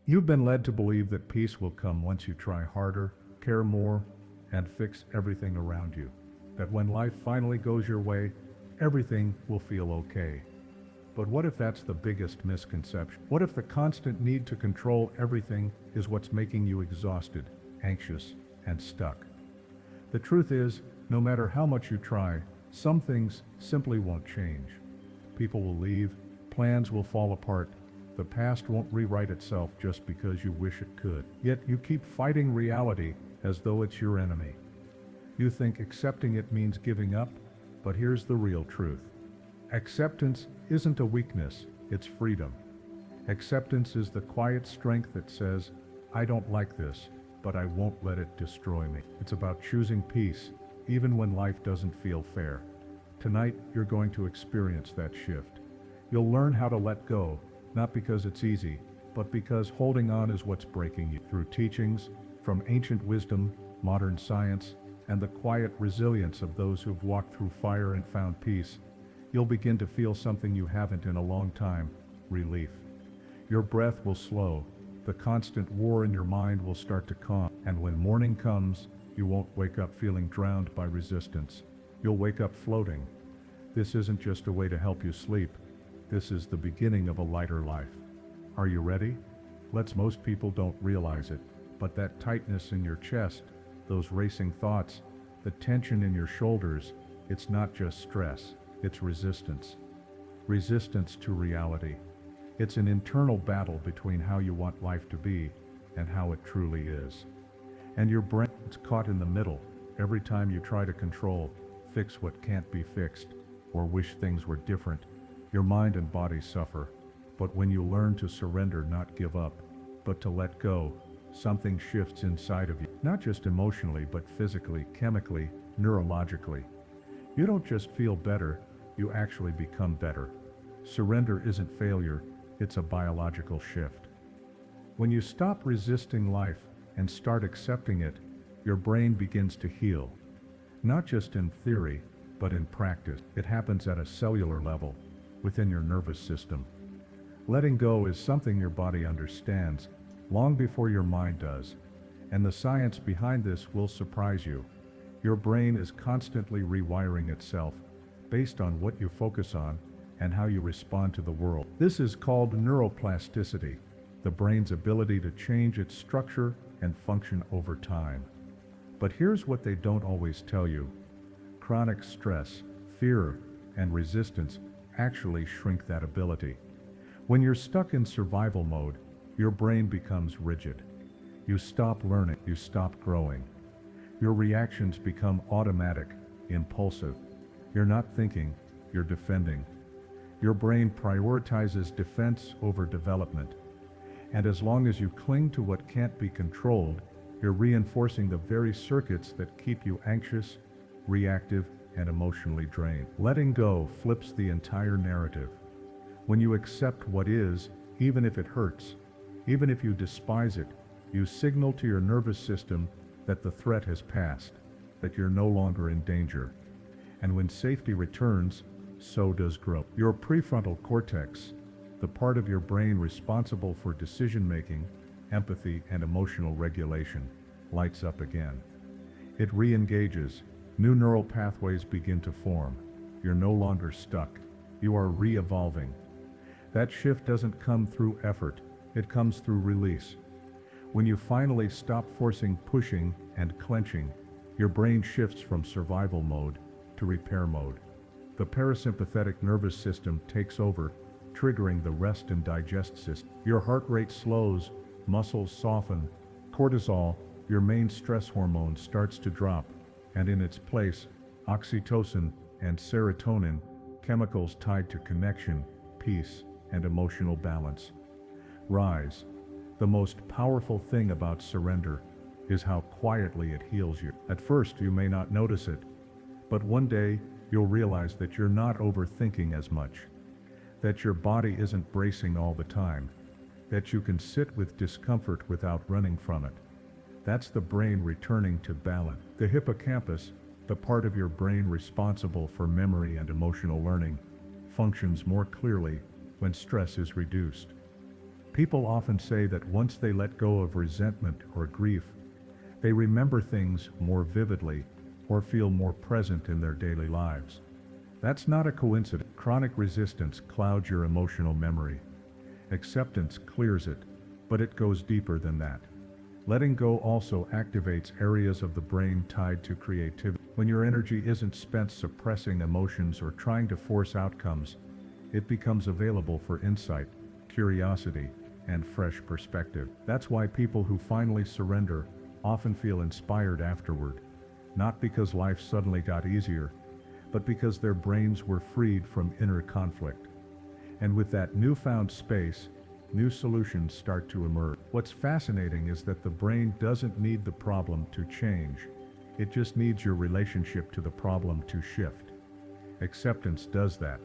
You've been led to believe that peace will come once you try harder, care more, and fix everything around you. That when life finally goes your way, everything will feel okay. But what if that's the biggest misconception? What if the constant need to control everything is what's making you exhausted, anxious, and stuck? The truth is, no matter how much you try, some things simply won't change. People will leave, plans will fall apart, the past won't rewrite itself just because you wish it could. Yet you keep fighting reality as though it's your enemy. You think accepting it means giving up, but here's the real truth. Acceptance isn't a weakness, it's freedom. Acceptance is the quiet strength that says, I don't like this, but I won't let it destroy me. It's about choosing peace, even when life doesn't feel fair. Tonight, you're going to experience that shift. You'll learn how to let go, not because it's easy, but because holding on is what's breaking you. Through teachings from ancient wisdom, modern science, and the quiet resilience of those who've walked through fire and found peace, you'll begin to feel something you haven't in a long time: relief. Your breath will slow, the constant war in your mind will start to calm, and when morning comes, you won't wake up feeling drowned by resistance. You'll wake up floating. This isn't just a way to help you sleep. This is the beginning of a lighter life. Are you ready? Most people don't realize it, but that tightness in your chest, those racing thoughts, the tension in your shoulders, it's not just stress, it's resistance. Resistance to reality. It's an internal battle between how you want life to be and how it truly is. And your brain's caught in the middle. Every time you try to control, fix what can't be fixed, or wish things were different, your mind and body suffer. But when you learn to surrender, not give up, but to let go, something shifts inside of you. Not just emotionally, but physically, chemically, neurologically. You don't just feel better, you actually become better. Surrender isn't failure, it's a biological shift. When you stop resisting life and start accepting it, your brain begins to heal. Not just in theory, but in practice. It happens at a cellular level, within your nervous system. Letting go is something your body understands long before your mind does, and the science behind this will surprise you. Your brain is constantly rewiring itself based on what you focus on and how you respond to the world. This is called neuroplasticity, the brain's ability to change its structure and function over time. But here's what they don't always tell you. Chronic stress, fear, and resistance actually shrink that ability. When you're stuck in survival mode, your brain becomes rigid. You stop learning, you stop growing. Your reactions become automatic, impulsive. You're not thinking, you're defending. Your brain prioritizes defense over development. And as long as you cling to what can't be controlled, you're reinforcing the very circuits that keep you anxious, reactive, and emotionally drained. Letting go flips the entire narrative. When you accept what is, even if it hurts, even if you despise it, you signal to your nervous system that the threat has passed, that you're no longer in danger. And when safety returns, so does growth. Your prefrontal cortex, the part of your brain responsible for decision-making, empathy, and emotional regulation, lights up again. It re-engages. New neural pathways begin to form. You're no longer stuck. You are re-evolving. That shift doesn't come through effort. It comes through release. When you finally stop forcing, pushing, and clenching, your brain shifts from survival mode to repair mode. The parasympathetic nervous system takes over, triggering the rest and digest system. Your heart rate slows, muscles soften, cortisol, your main stress hormone, starts to drop, and in its place, oxytocin and serotonin, chemicals tied to connection, peace, and emotional balance, rise. The most powerful thing about surrender is how quietly it heals you. At first, you may not notice it, but one day you'll realize that you're not overthinking as much, that your body isn't bracing all the time, that you can sit with discomfort without running from it. That's the brain returning to balance. The hippocampus, the part of your brain responsible for memory and emotional learning, functions more clearly when stress is reduced. People often say that once they let go of resentment or grief, they remember things more vividly or feel more present in their daily lives. That's not a coincidence. Chronic resistance clouds your emotional memory. Acceptance clears it, but it goes deeper than that. Letting go also activates areas of the brain tied to creativity. When your energy isn't spent suppressing emotions or trying to force outcomes, it becomes available for insight, curiosity, and fresh perspective. That's why people who finally surrender often feel inspired afterward, not because life suddenly got easier, but because their brains were freed from inner conflict. And with that newfound space, new solutions start to emerge. What's fascinating is that the brain doesn't need the problem to change. It just needs your relationship to the problem to shift. Acceptance does that.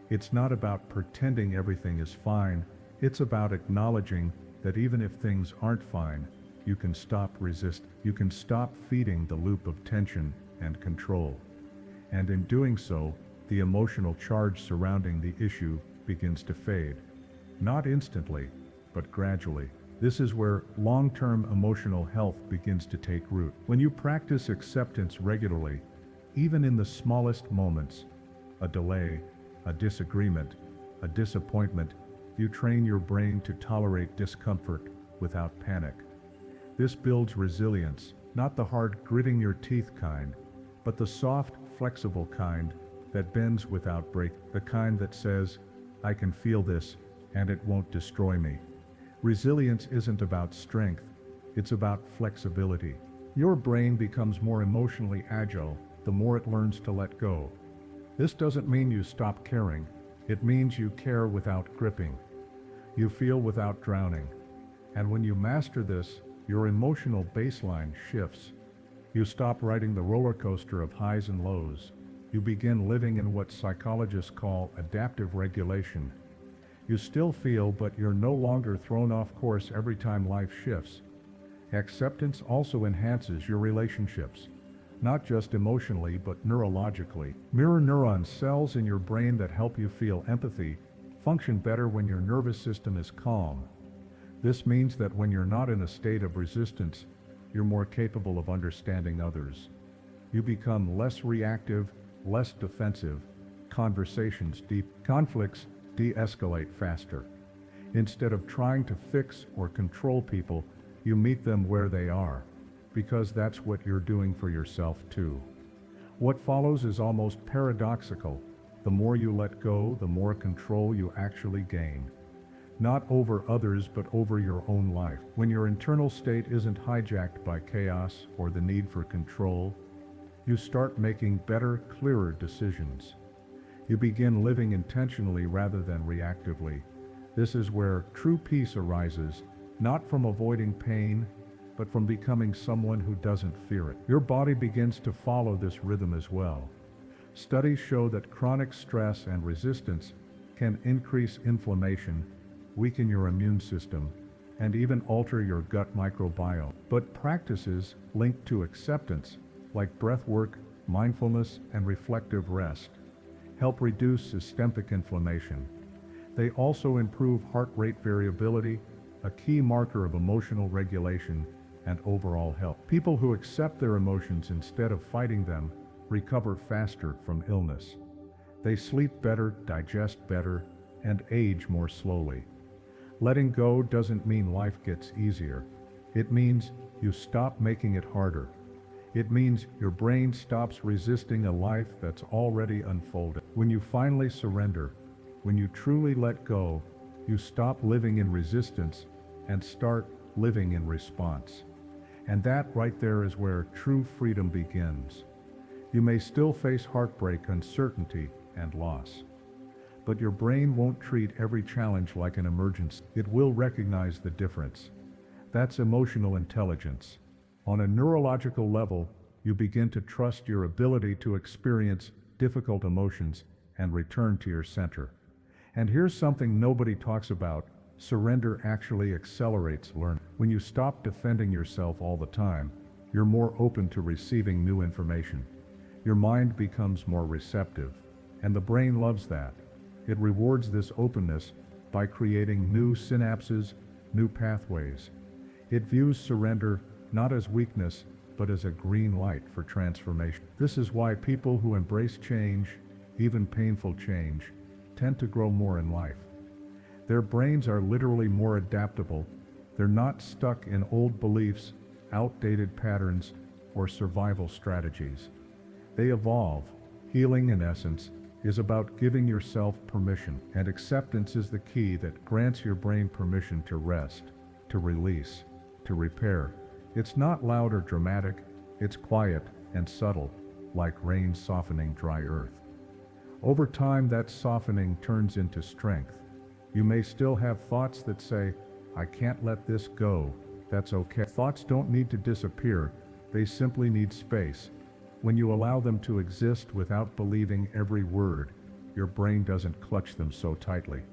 It's not about pretending everything is fine. It's about acknowledging that even if things aren't fine, you can stop resisting. You can stop feeding the loop of tension and control. And in doing so, the emotional charge surrounding the issue begins to fade. Not instantly, but gradually. This is where long-term emotional health begins to take root. When you practice acceptance regularly, even in the smallest moments, a delay, a disagreement, a disappointment, you train your brain to tolerate discomfort without panic. This builds resilience, not the hard gritting your teeth kind, but the soft, flexible kind that bends without break, the kind that says, I can feel this, and it won't destroy me. Resilience isn't about strength, it's about flexibility. Your brain becomes more emotionally agile the more it learns to let go. This doesn't mean you stop caring, it means you care without gripping. You feel without drowning. And when you master this, your emotional baseline shifts. You stop riding the roller coaster of highs and lows. You begin living in what psychologists call adaptive regulation. You still feel, but you're no longer thrown off course every time life shifts. Acceptance also enhances your relationships, not just emotionally but neurologically. Mirror neuron cells in your brain that help you feel empathy function better when your nervous system is calm. This means that when you're not in a state of resistance, you're more capable of understanding others. You become less reactive, less defensive. Conversations deep. Conflicts de-escalate faster. Instead of trying to fix or control people, you meet them where they are, because that's what you're doing for yourself too. What follows is almost paradoxical. The more you let go, the more control you actually gain. Not over others, but over your own life. When your internal state isn't hijacked by chaos or the need for control, you start making better, clearer decisions. You begin living intentionally rather than reactively. This is where true peace arises, not from avoiding pain, but from becoming someone who doesn't fear it. Your body begins to follow this rhythm as well. Studies show that chronic stress and resistance can increase inflammation, weaken your immune system, and even alter your gut microbiome. But practices linked to acceptance, like breath work, mindfulness, and reflective rest, help reduce systemic inflammation. They also improve heart rate variability, a key marker of emotional regulation and overall health. People who accept their emotions instead of fighting them recover faster from illness. They sleep better, digest better, and age more slowly. Letting go doesn't mean life gets easier. It means you stop making it harder. It means your brain stops resisting a life that's already unfolded. When you finally surrender, when you truly let go, you stop living in resistance and start living in response. And that right there is where true freedom begins. You may still face heartbreak, uncertainty, and loss. But your brain won't treat every challenge like an emergency. It will recognize the difference. That's emotional intelligence. On a neurological level, you begin to trust your ability to experience difficult emotions and return to your center. And here's something nobody talks about. Surrender actually accelerates learning. When you stop defending yourself all the time, you're more open to receiving new information. Your mind becomes more receptive, and the brain loves that. It rewards this openness by creating new synapses, new pathways. It views surrender not as weakness, but as a green light for transformation. This is why people who embrace change, even painful change, tend to grow more in life. Their brains are literally more adaptable. They're not stuck in old beliefs, outdated patterns, or survival strategies. They evolve. Healing, in essence, is about giving yourself permission, and acceptance is the key that grants your brain permission to rest, to release, to repair. It's not loud or dramatic, it's quiet and subtle, like rain softening dry earth. Over time, that softening turns into strength. You may still have thoughts that say, "I can't let this go." That's okay. Thoughts don't need to disappear, they simply need space. When you allow them to exist without believing every word, your brain doesn't clutch them so tightly.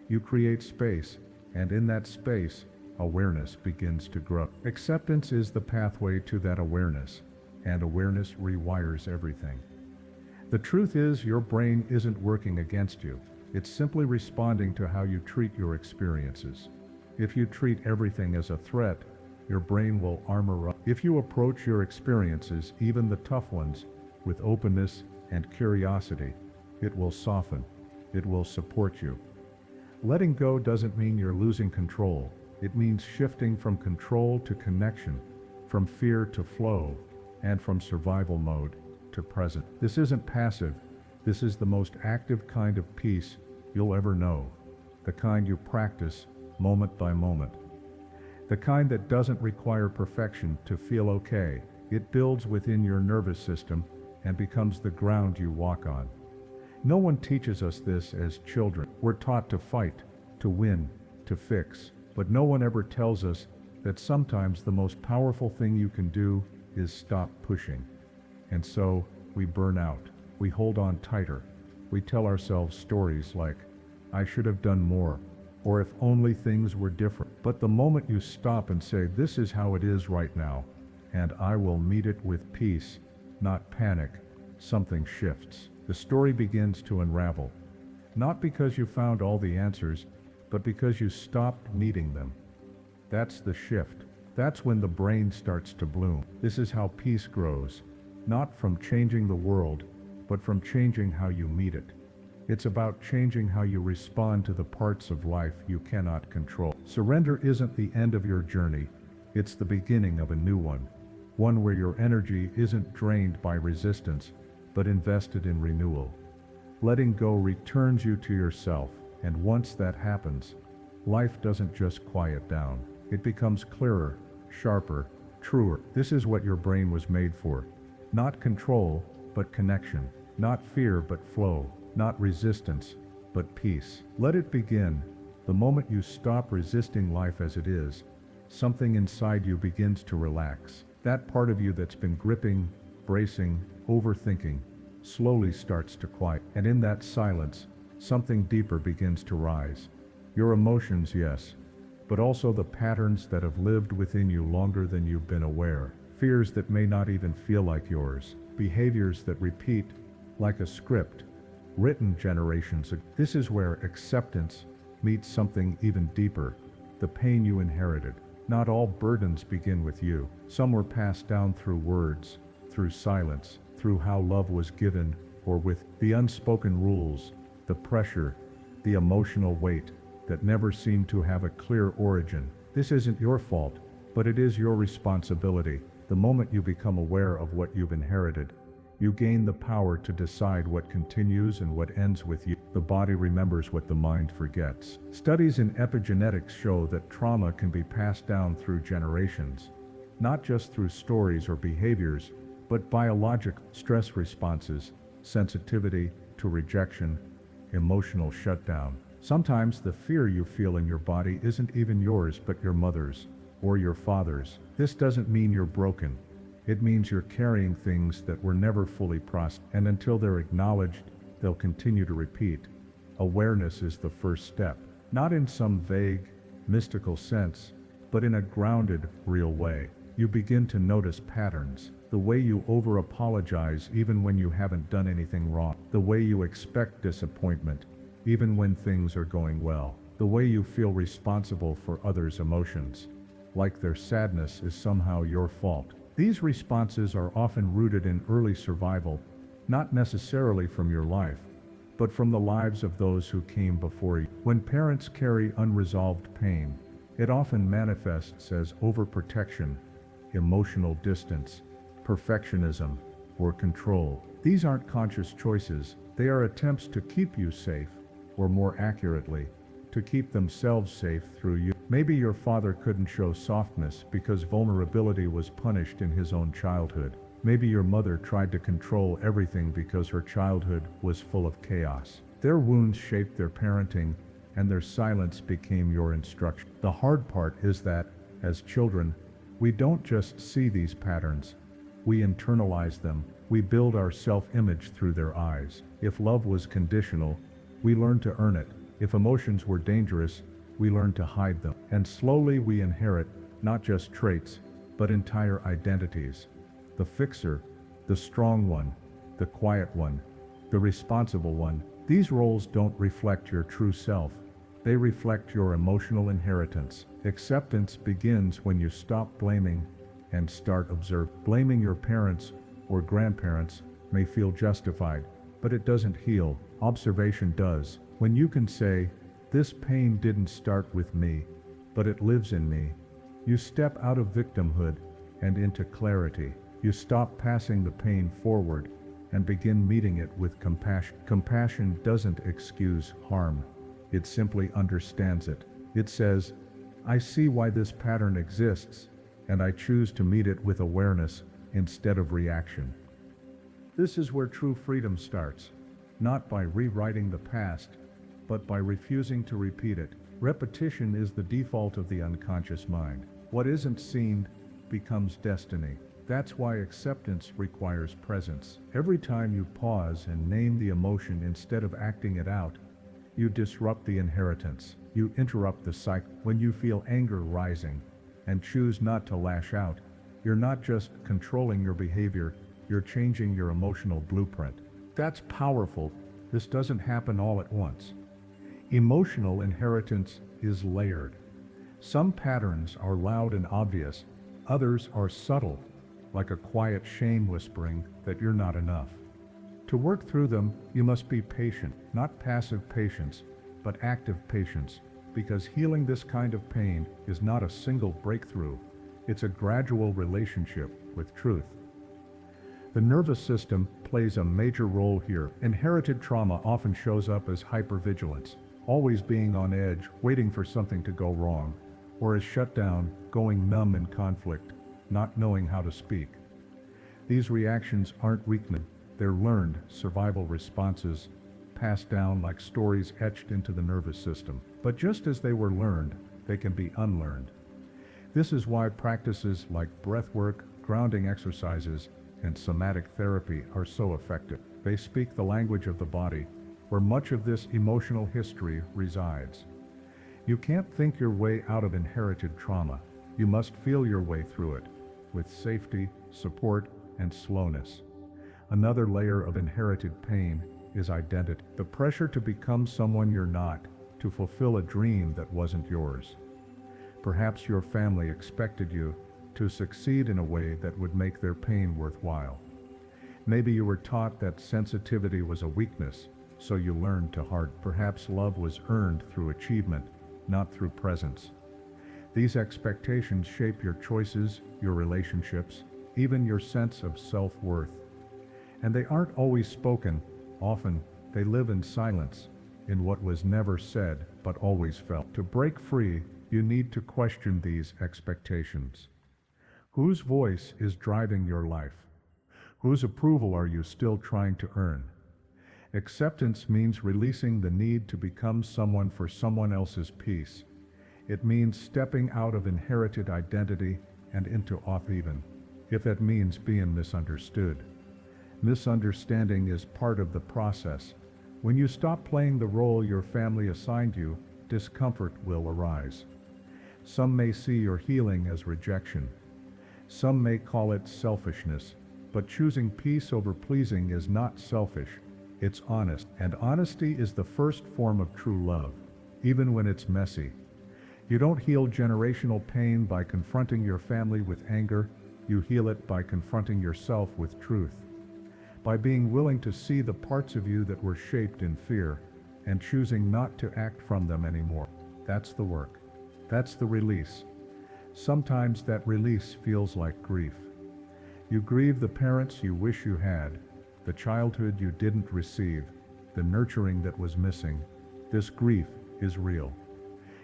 You create space, and in that space, awareness begins to grow. Acceptance is the pathway to that awareness, and awareness rewires everything. The truth is, your brain isn't working against you. It's simply responding to how you treat your experiences. If you treat everything as a threat, your brain will armor up. If you approach your experiences, even the tough ones, with openness and curiosity, it will soften. It will support you. Letting go doesn't mean you're losing control. It means shifting from control to connection, from fear to flow, and from survival mode to present. This isn't passive. This is the most active kind of peace you'll ever know. The kind you practice moment by moment. The kind that doesn't require perfection to feel okay. It builds within your nervous system and becomes the ground you walk on. No one teaches us this as children. We're taught to fight, to win, to fix. But no one ever tells us that sometimes the most powerful thing you can do is stop pushing. And so, we burn out. We hold on tighter. We tell ourselves stories like, "I should have done more," or "if only things were different." But the moment you stop and say, "This is how it is right now, and I will meet it with peace, not panic," something shifts. The story begins to unravel. Not because you found all the answers, but because you stopped needing them. That's the shift. That's when the brain starts to bloom. This is how peace grows, not from changing the world, but from changing how you meet it. It's about changing how you respond to the parts of life you cannot control. Surrender isn't the end of your journey, it's the beginning of a new one. One where your energy isn't drained by resistance, but invested in renewal. Letting go returns you to yourself. And once that happens, life doesn't just quiet down. It becomes clearer, sharper, truer. This is what your brain was made for. Not control, but connection. Not fear, but flow. Not resistance, but peace. Let it begin. The moment you stop resisting life as it is, something inside you begins to relax. That part of you that's been gripping, bracing, overthinking, slowly starts to quiet. And in that silence, something deeper begins to rise. Your emotions, yes, but also the patterns that have lived within you longer than you've been aware. Fears that may not even feel like yours. Behaviors that repeat like a script, written generations ago. This is where acceptance meets something even deeper, the pain you inherited. Not all burdens begin with you. Some were passed down through words, through silence, through how love was given, or with the unspoken rules, the pressure, the emotional weight that never seemed to have a clear origin. This isn't your fault, but it is your responsibility. The moment you become aware of what you've inherited, you gain the power to decide what continues and what ends with you. The body remembers what the mind forgets. Studies in epigenetics show that trauma can be passed down through generations, not just through stories or behaviors, but biological stress responses, sensitivity to rejection, emotional shutdown. Sometimes the fear you feel in your body isn't even yours but your mother's or your father's. This doesn't mean you're broken. It means you're carrying things that were never fully processed, and until they're acknowledged, they'll continue to repeat. Awareness is the first step, not in some vague, mystical sense, but in a grounded, real way. You begin to notice patterns. The way you over-apologize even when you haven't done anything wrong. The way you expect disappointment even when things are going well. the way you feel responsible for others' emotions, like their sadness is somehow your fault. These responses are often rooted in early survival, not necessarily from your life, but from the lives of those who came before you. When parents carry unresolved pain, it often manifests as overprotection, emotional distance, perfectionism, or control. These aren't conscious choices, they are attempts to keep you safe, or more accurately, to keep themselves safe through you. Maybe your father couldn't show softness because vulnerability was punished in his own childhood. Maybe your mother tried to control everything because her childhood was full of chaos. Their wounds shaped their parenting, and their silence became your instruction. The hard part is that, as children, we don't just see these patterns, we internalize them. We build our self-image through their eyes. If love was conditional, we learn to earn it. If emotions were dangerous, we learn to hide them. And slowly we inherit not just traits, but entire identities. The fixer, the strong one, the quiet one, the responsible one. These roles don't reflect your true self. They reflect your emotional inheritance. Acceptance begins when you stop blaming and start observing. Blaming your parents or grandparents may feel justified, but it doesn't heal. Observation does. When you can say, "This pain didn't start with me, but it lives in me," you step out of victimhood and into clarity. You stop passing the pain forward and begin meeting it with compassion. Compassion doesn't excuse harm. It simply understands it. It says, "I see why this pattern exists, and I choose to meet it with awareness instead of reaction." This is where true freedom starts, not by rewriting the past, but by refusing to repeat it. Repetition is the default of the unconscious mind. What isn't seen becomes destiny. That's why acceptance requires presence. Every time you pause and name the emotion instead of acting it out, you disrupt the inheritance. You interrupt the cycle. When you feel anger rising and choose not to lash out, you're not just controlling your behavior, you're changing your emotional blueprint. That's powerful. This doesn't happen all at once. Emotional inheritance is layered. Some patterns are loud and obvious, others are subtle, like a quiet shame whispering that you're not enough. To work through them, you must be patient, not passive patience, but active patience, because healing this kind of pain is not a single breakthrough, it's a gradual relationship with truth. The nervous system plays a major role here. Inherited trauma often shows up as hypervigilance, always being on edge, waiting for something to go wrong, or as shut down, going numb in conflict, not knowing how to speak. These reactions aren't weakness, they're learned survival responses, passed down like stories etched into the nervous system. But just as they were learned, they can be unlearned. This is why practices like breathwork, grounding exercises, and somatic therapy are so effective. They speak the language of the body, where much of this emotional history resides. You can't think your way out of inherited trauma. You must feel your way through it, with safety, support, and slowness. Another layer of inherited pain is identity. The pressure to become someone you're not, to fulfill a dream that wasn't yours. Perhaps your family expected you to succeed in a way that would make their pain worthwhile. Maybe you were taught that sensitivity was a weakness, so you learned to harden. Perhaps love was earned through achievement, not through presence. These expectations shape your choices, your relationships, even your sense of self-worth. And they aren't always spoken. Often, they live in silence, in what was never said but always felt. To break free, you need to question these expectations. Whose voice is driving your life? Whose approval are you still trying to earn? Acceptance means releasing the need to become someone for someone else's peace. It means stepping out of inherited identity and into even if that means being misunderstood. Misunderstanding is part of the process. When you stop playing the role your family assigned you, discomfort will arise. Some may see your healing as rejection. Some may call it selfishness, but choosing peace over pleasing is not selfish, it's honest. And honesty is the first form of true love. even when it's messy. You don't heal generational pain by confronting your family with anger, you heal it by confronting yourself with truth. By being willing to see the parts of you that were shaped in fear, and choosing not to act from them anymore. That's the work. That's the release. Sometimes that release feels like grief. You grieve the parents you wish you had, the childhood you didn't receive, the nurturing that was missing. This grief is real.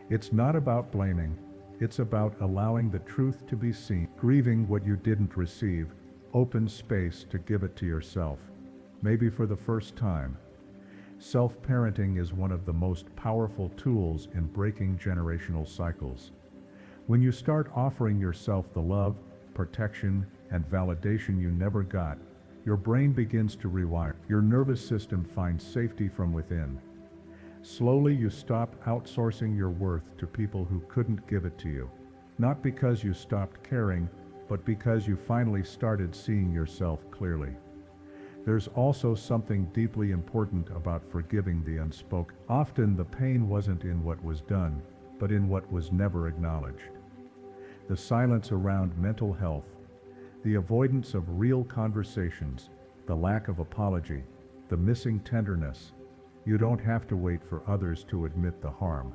It's not about blaming, it's about allowing the truth to be seen. Grieving what you didn't receive opens space to give it to yourself, maybe for the first time. Self-parenting is one of the most powerful tools in breaking generational cycles. When you start offering yourself the love, protection, and validation you never got, your brain begins to rewire. Your nervous system finds safety from within. Slowly you stop outsourcing your worth to people who couldn't give it to you. Not because you stopped caring, but because you finally started seeing yourself clearly. There's also something deeply important about forgiving the unspoken. Often the pain wasn't in what was done, but in what was never acknowledged. The silence around mental health, the avoidance of real conversations, the lack of apology, the missing tenderness. You don't have to wait for others to admit the harm.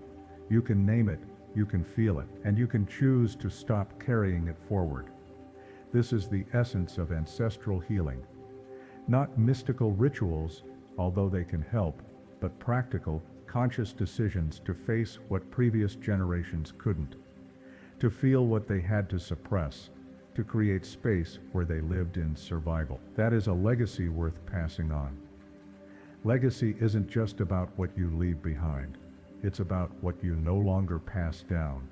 You can name it, you can feel it, and you can choose to stop carrying it forward. This is the essence of ancestral healing. Not mystical rituals, although they can help, but practical, conscious decisions to face what previous generations couldn't. To feel what they had to suppress, to create space where they lived in survival. That is a legacy worth passing on. Legacy isn't just about what you leave behind. It's about what you no longer pass down.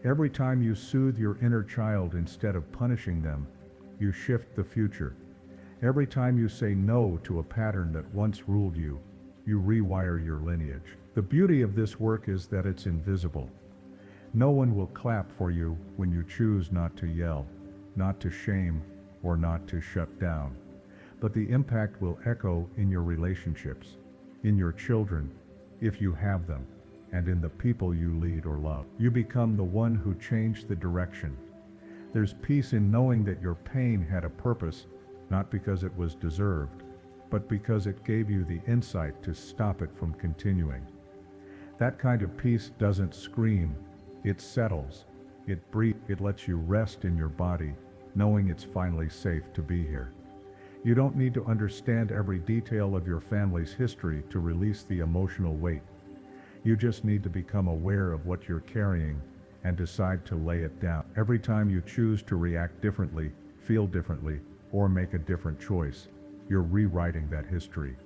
Every time you soothe your inner child instead of punishing them, you shift the future. Every time you say no to a pattern that once ruled you, you rewire your lineage. The beauty of this work is that it's invisible. No one will clap for you when you choose not to yell, not to shame, or not to shut down. But the impact will echo in your relationships, in your children, if you have them, and in the people you lead or love. You become the one who changed the direction. There's peace in knowing that your pain had a purpose, not because it was deserved, but because it gave you the insight to stop it from continuing. That kind of peace doesn't scream, it settles, it breathes, it lets you rest in your body, knowing it's finally safe to be here. You don't need to understand every detail of your family's history to release the emotional weight. You just need to become aware of what you're carrying and decide to lay it down. Every time you choose to react differently, feel differently, or make a different choice, you're rewriting that history.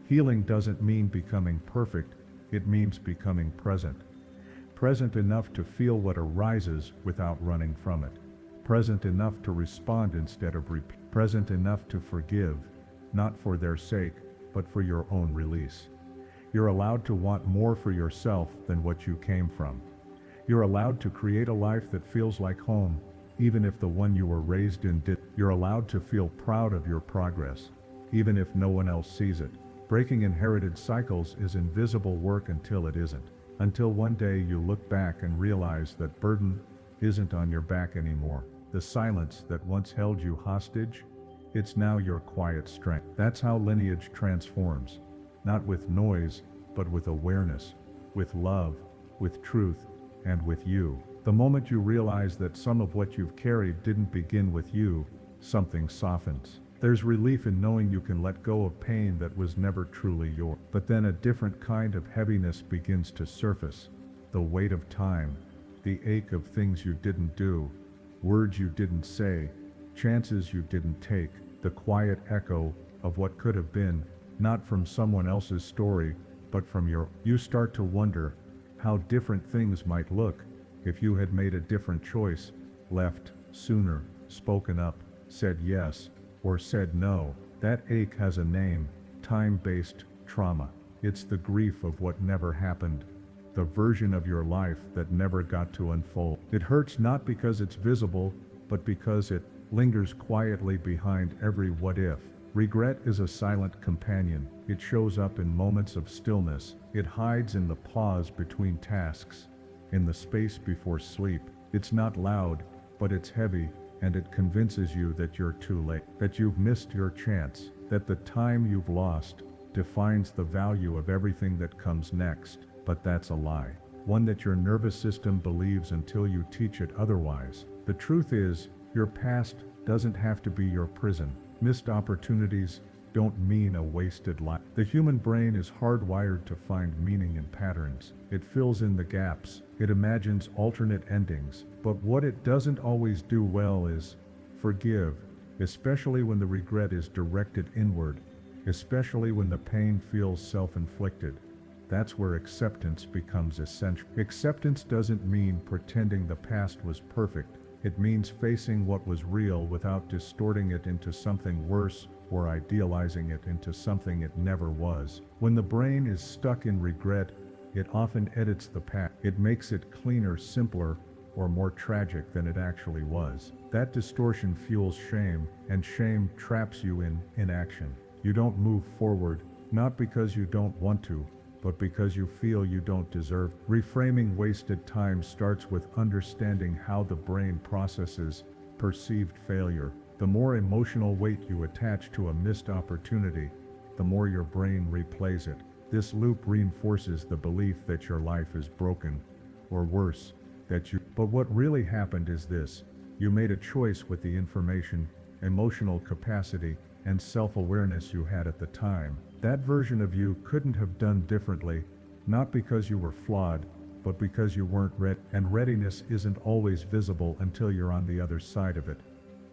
Healing doesn't mean becoming perfect, it means becoming present. Present enough to feel what arises without running from it. Present enough to respond instead of repeat. Present enough to forgive, not for their sake, but for your own release. You're allowed to want more for yourself than what you came from. You're allowed to create a life that feels like home, even if the one you were raised in did. You're allowed to feel proud of your progress, even if no one else sees it. Breaking inherited cycles is invisible work until it isn't. Until one day you look back and realize that burden isn't on your back anymore. The silence that once held you hostage, it's now your quiet strength. That's how lineage transforms. Not with noise, but with awareness, with love, with truth, and with you. The moment you realize that some of what you've carried didn't begin with you, something softens. There's relief in knowing you can let go of pain that was never truly yours. But then a different kind of heaviness begins to surface. The weight of time, the ache of things you didn't do, words you didn't say, chances you didn't take, the quiet echo of what could have been, not from someone else's story, but from your. You start to wonder how different things might look if you had made a different choice, left sooner, spoken up, said yes, or said no. That ache has a name, time-based trauma. It's the grief of what never happened, the version of your life that never got to unfold. It hurts not because it's visible, but because it lingers quietly behind every what if. Regret is a silent companion. It shows up in moments of stillness. It hides in the pause between tasks, in the space before sleep. It's not loud, but it's heavy, and it convinces you that you're too late, that you've missed your chance, that the time you've lost defines the value of everything that comes next. But that's a lie, one that your nervous system believes until you teach it otherwise. The truth is, your past doesn't have to be your prison. Missed opportunities don't mean a wasted life. The human brain is hardwired to find meaning in patterns. It fills in the gaps. It imagines alternate endings. But what it doesn't always do well is forgive, especially when the regret is directed inward, especially when the pain feels self-inflicted. That's where acceptance becomes essential. Acceptance doesn't mean pretending the past was perfect. It means facing what was real without distorting it into something worse or idealizing it into something it never was. When the brain is stuck in regret, it often edits the past. It makes it cleaner, simpler, or more tragic than it actually was. That distortion fuels shame, and shame traps you in inaction. You don't move forward, not because you don't want to, but because you feel you don't deserve. Reframing wasted time starts with understanding how the brain processes perceived failure. The more emotional weight you attach to a missed opportunity, the more your brain replays it. This loop reinforces the belief that your life is broken, or worse, But what really happened is this: you made a choice with the information, emotional capacity, and self-awareness you had at the time. That version of you couldn't have done differently, not because you were flawed, but because you weren't ready. And readiness isn't always visible until you're on the other side of it.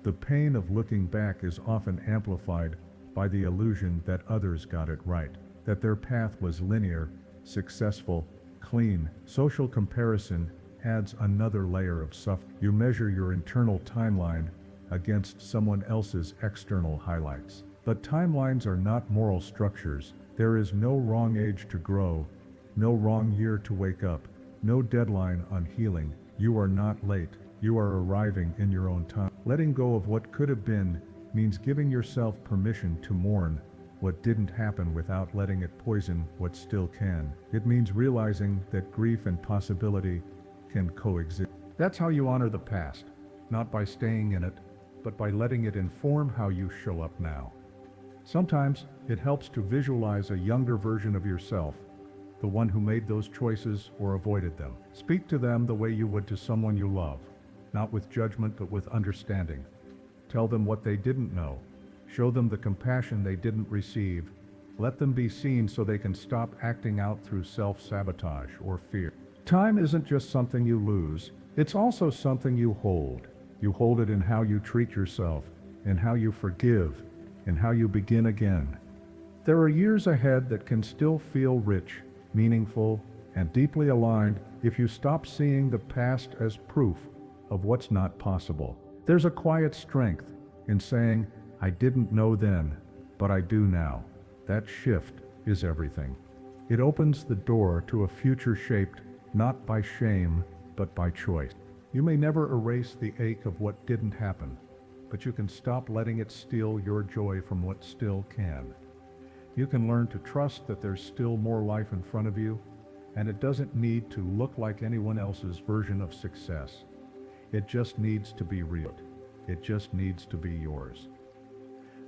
The pain of looking back is often amplified by the illusion that others got it right, that their path was linear, successful, clean. Social comparison adds another layer of suffering. You measure your internal timeline against someone else's external highlights. But timelines are not moral structures. There is no wrong age to grow, no wrong year to wake up, no deadline on healing. You are not late. You are arriving in your own time. Letting go of what could have been means giving yourself permission to mourn what didn't happen without letting it poison what still can. It means realizing that grief and possibility can coexist. That's how you honor the past, not by staying in it, but by letting it inform how you show up now. Sometimes it helps to visualize a younger version of yourself, the one who made those choices or avoided them. Speak to them the way you would to someone you love, not with judgment but with understanding. Tell them what they didn't know. Show them the compassion they didn't receive. Let them be seen so they can stop acting out through self-sabotage or fear. Time isn't just something you lose, it's also something you hold. You hold it in how you treat yourself, in how you forgive, in how you begin again. There are years ahead that can still feel rich, meaningful, and deeply aligned if you stop seeing the past as proof of what's not possible. There's a quiet strength in saying, I didn't know then, but I do now. That shift is everything. It opens the door to a future shaped not by shame, but by choice. You may never erase the ache of what didn't happen, but you can stop letting it steal your joy from what still can. You can learn to trust that there's still more life in front of you, and it doesn't need to look like anyone else's version of success. It just needs to be real. It just needs to be yours.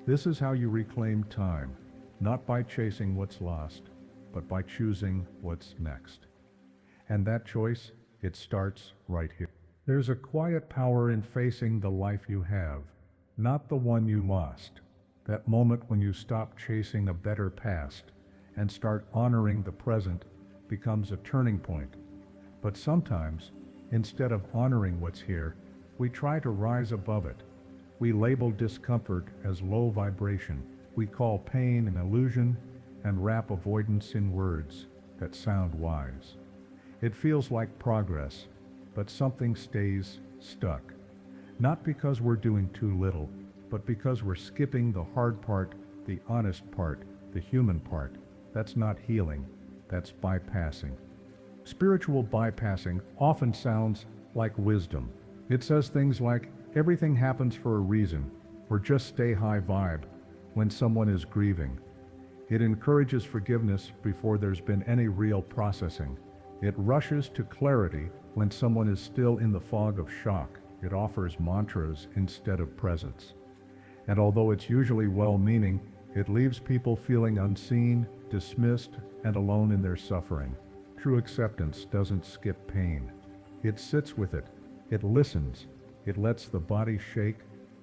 This is how you reclaim time, not by chasing what's lost, but by choosing what's next. And that choice, it starts right here. There's a quiet power in facing the life you have, not the one you lost. That moment when you stop chasing a better past and start honoring the present becomes a turning point. But sometimes, instead of honoring what's here, we try to rise above it. We label discomfort as low vibration. We call pain an illusion and wrap avoidance in words that sound wise. It feels like progress, but something stays stuck. Not because we're doing too little, but because we're skipping the hard part, the honest part, the human part. That's not healing, that's bypassing. Spiritual bypassing often sounds like wisdom. It says things like, everything happens for a reason, or just stay high vibe. when someone is grieving. It encourages forgiveness before there's been any real processing. It rushes to clarity when someone is still in the fog of shock. It offers mantras instead of presence. And although it's usually well-meaning, it leaves people feeling unseen, dismissed, and alone in their suffering. True acceptance doesn't skip pain. It sits with it. It listens. It lets the body shake,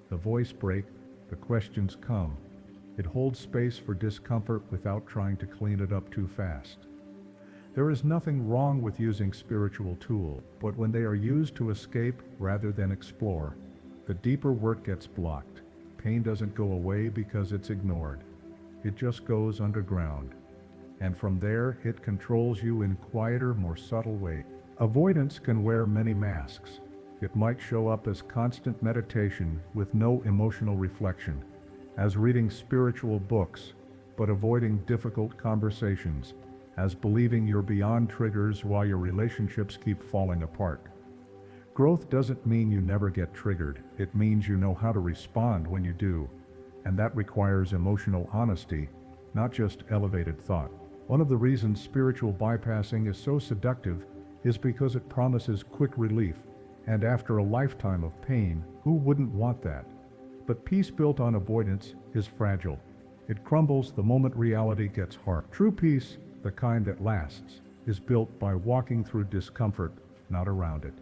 the voice break, the questions come. It holds space for discomfort without trying to clean it up too fast. There is nothing wrong with using spiritual tools, but when they are used to escape rather than explore, the deeper work gets blocked. Pain doesn't go away because it's ignored. It just goes underground. And from there, it controls you in quieter, more subtle ways. Avoidance can wear many masks. It might show up as constant meditation with no emotional reflection, as reading spiritual books, but avoiding difficult conversations, as believing you're beyond triggers while your relationships keep falling apart. Growth doesn't mean you never get triggered. It means you know how to respond when you do, and that requires emotional honesty, not just elevated thought. One of the reasons spiritual bypassing is so seductive is because it promises quick relief, and after a lifetime of pain, who wouldn't want that? But peace built on avoidance is fragile. It crumbles the moment reality gets hard. True peace, the kind that lasts, is built by walking through discomfort, not around it.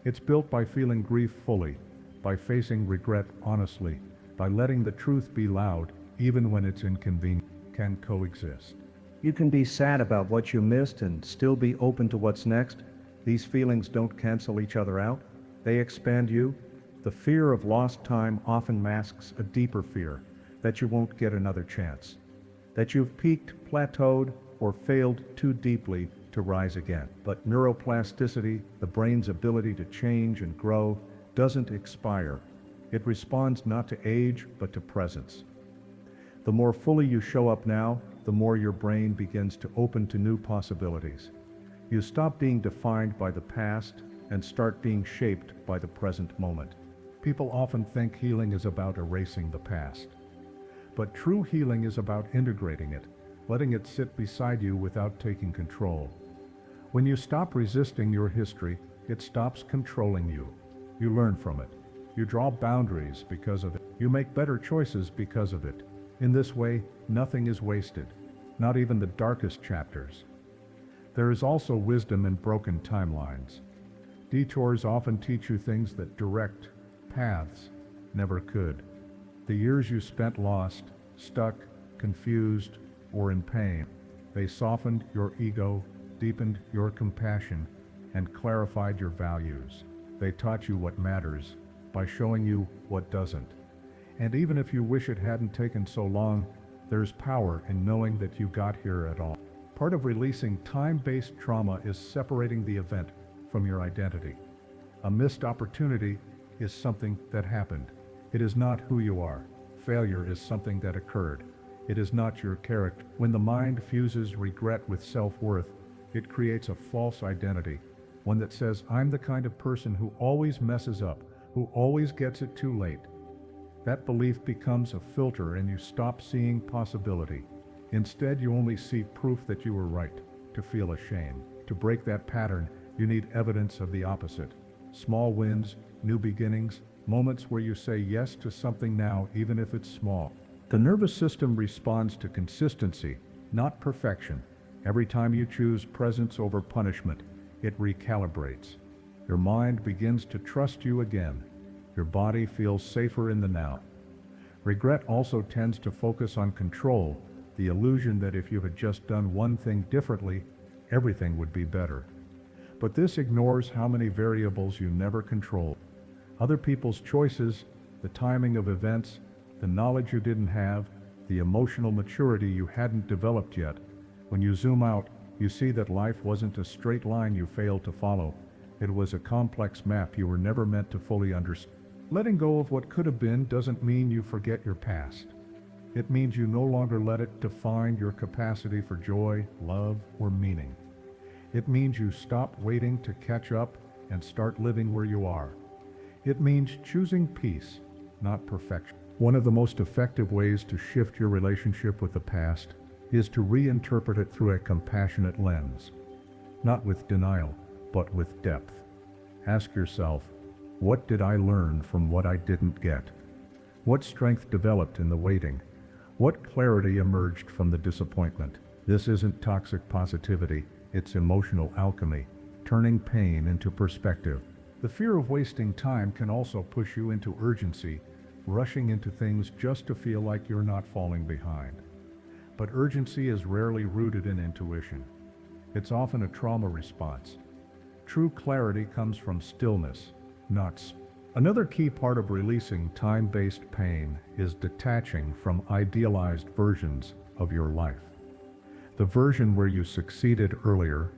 It's built by feeling grief fully, by facing regret honestly, by letting the truth be loud, even when it's inconvenient, can coexist. You can be sad about what you missed and still be open to what's next. These feelings don't cancel each other out. They expand you. The fear of lost time often masks a deeper fear, that you won't get another chance, that you've peaked, plateaued, or failed too deeply to rise again. But neuroplasticity, the brain's ability to change and grow, doesn't expire. It responds not to age, but to presence. The more fully you show up now, the more your brain begins to open to new possibilities. You stop being defined by the past and start being shaped by the present moment. People often think healing is about erasing the past. But true healing is about integrating it, letting it sit beside you without taking control. When you stop resisting your history, it stops controlling you. You learn from it. You draw boundaries because of it. You make better choices because of it. In this way, nothing is wasted, not even the darkest chapters. There is also wisdom in broken timelines. Detours often teach you things that direct paths never could. The years you spent lost, stuck, confused, or in pain, they softened your ego, deepened your compassion, and clarified your values. They taught you what matters by showing you what doesn't. And even if you wish it hadn't taken so long, there's power in knowing that you got here at all. Part of releasing time-based trauma is separating the event from your identity. A missed opportunity is something that happened. It is not who you are. Failure is something that occurred. It is not your character. When the mind fuses regret with self-worth, it creates a false identity, one that says, I'm the kind of person who always messes up, who always gets it too late. That belief becomes a filter and you stop seeing possibility. Instead, you only see proof that you were right. To feel ashamed, to break that pattern, you need evidence of the opposite. Small wins, new beginnings, moments where you say yes to something now, even if it's small. The nervous system responds to consistency, not perfection. Every time you choose presence over punishment, it recalibrates. Your mind begins to trust you again. Your body feels safer in the now. Regret also tends to focus on control, the illusion that if you had just done one thing differently, everything would be better. But this ignores how many variables you never control. Other people's choices, the timing of events, the knowledge you didn't have, the emotional maturity you hadn't developed yet. When you zoom out, you see that life wasn't a straight line you failed to follow. It was a complex map you were never meant to fully understand. Letting go of what could have been doesn't mean you forget your past. It means you no longer let it define your capacity for joy, love, or meaning. It means you stop waiting to catch up and start living where you are. It means choosing peace, not perfection. One of the most effective ways to shift your relationship with the past is to reinterpret it through a compassionate lens. Not with denial, but with depth. Ask yourself, what did I learn from what I didn't get? What strength developed in the waiting? What clarity emerged from the disappointment? This isn't toxic positivity, it's emotional alchemy, turning pain into perspective. The fear of wasting time can also push you into urgency, rushing into things just to feel like you're not falling behind. But urgency is rarely rooted in intuition. It's often a trauma response. True clarity comes from stillness, not speed. Another key part of releasing time-based pain is detaching from idealized versions of your life. The version where you succeeded earlier,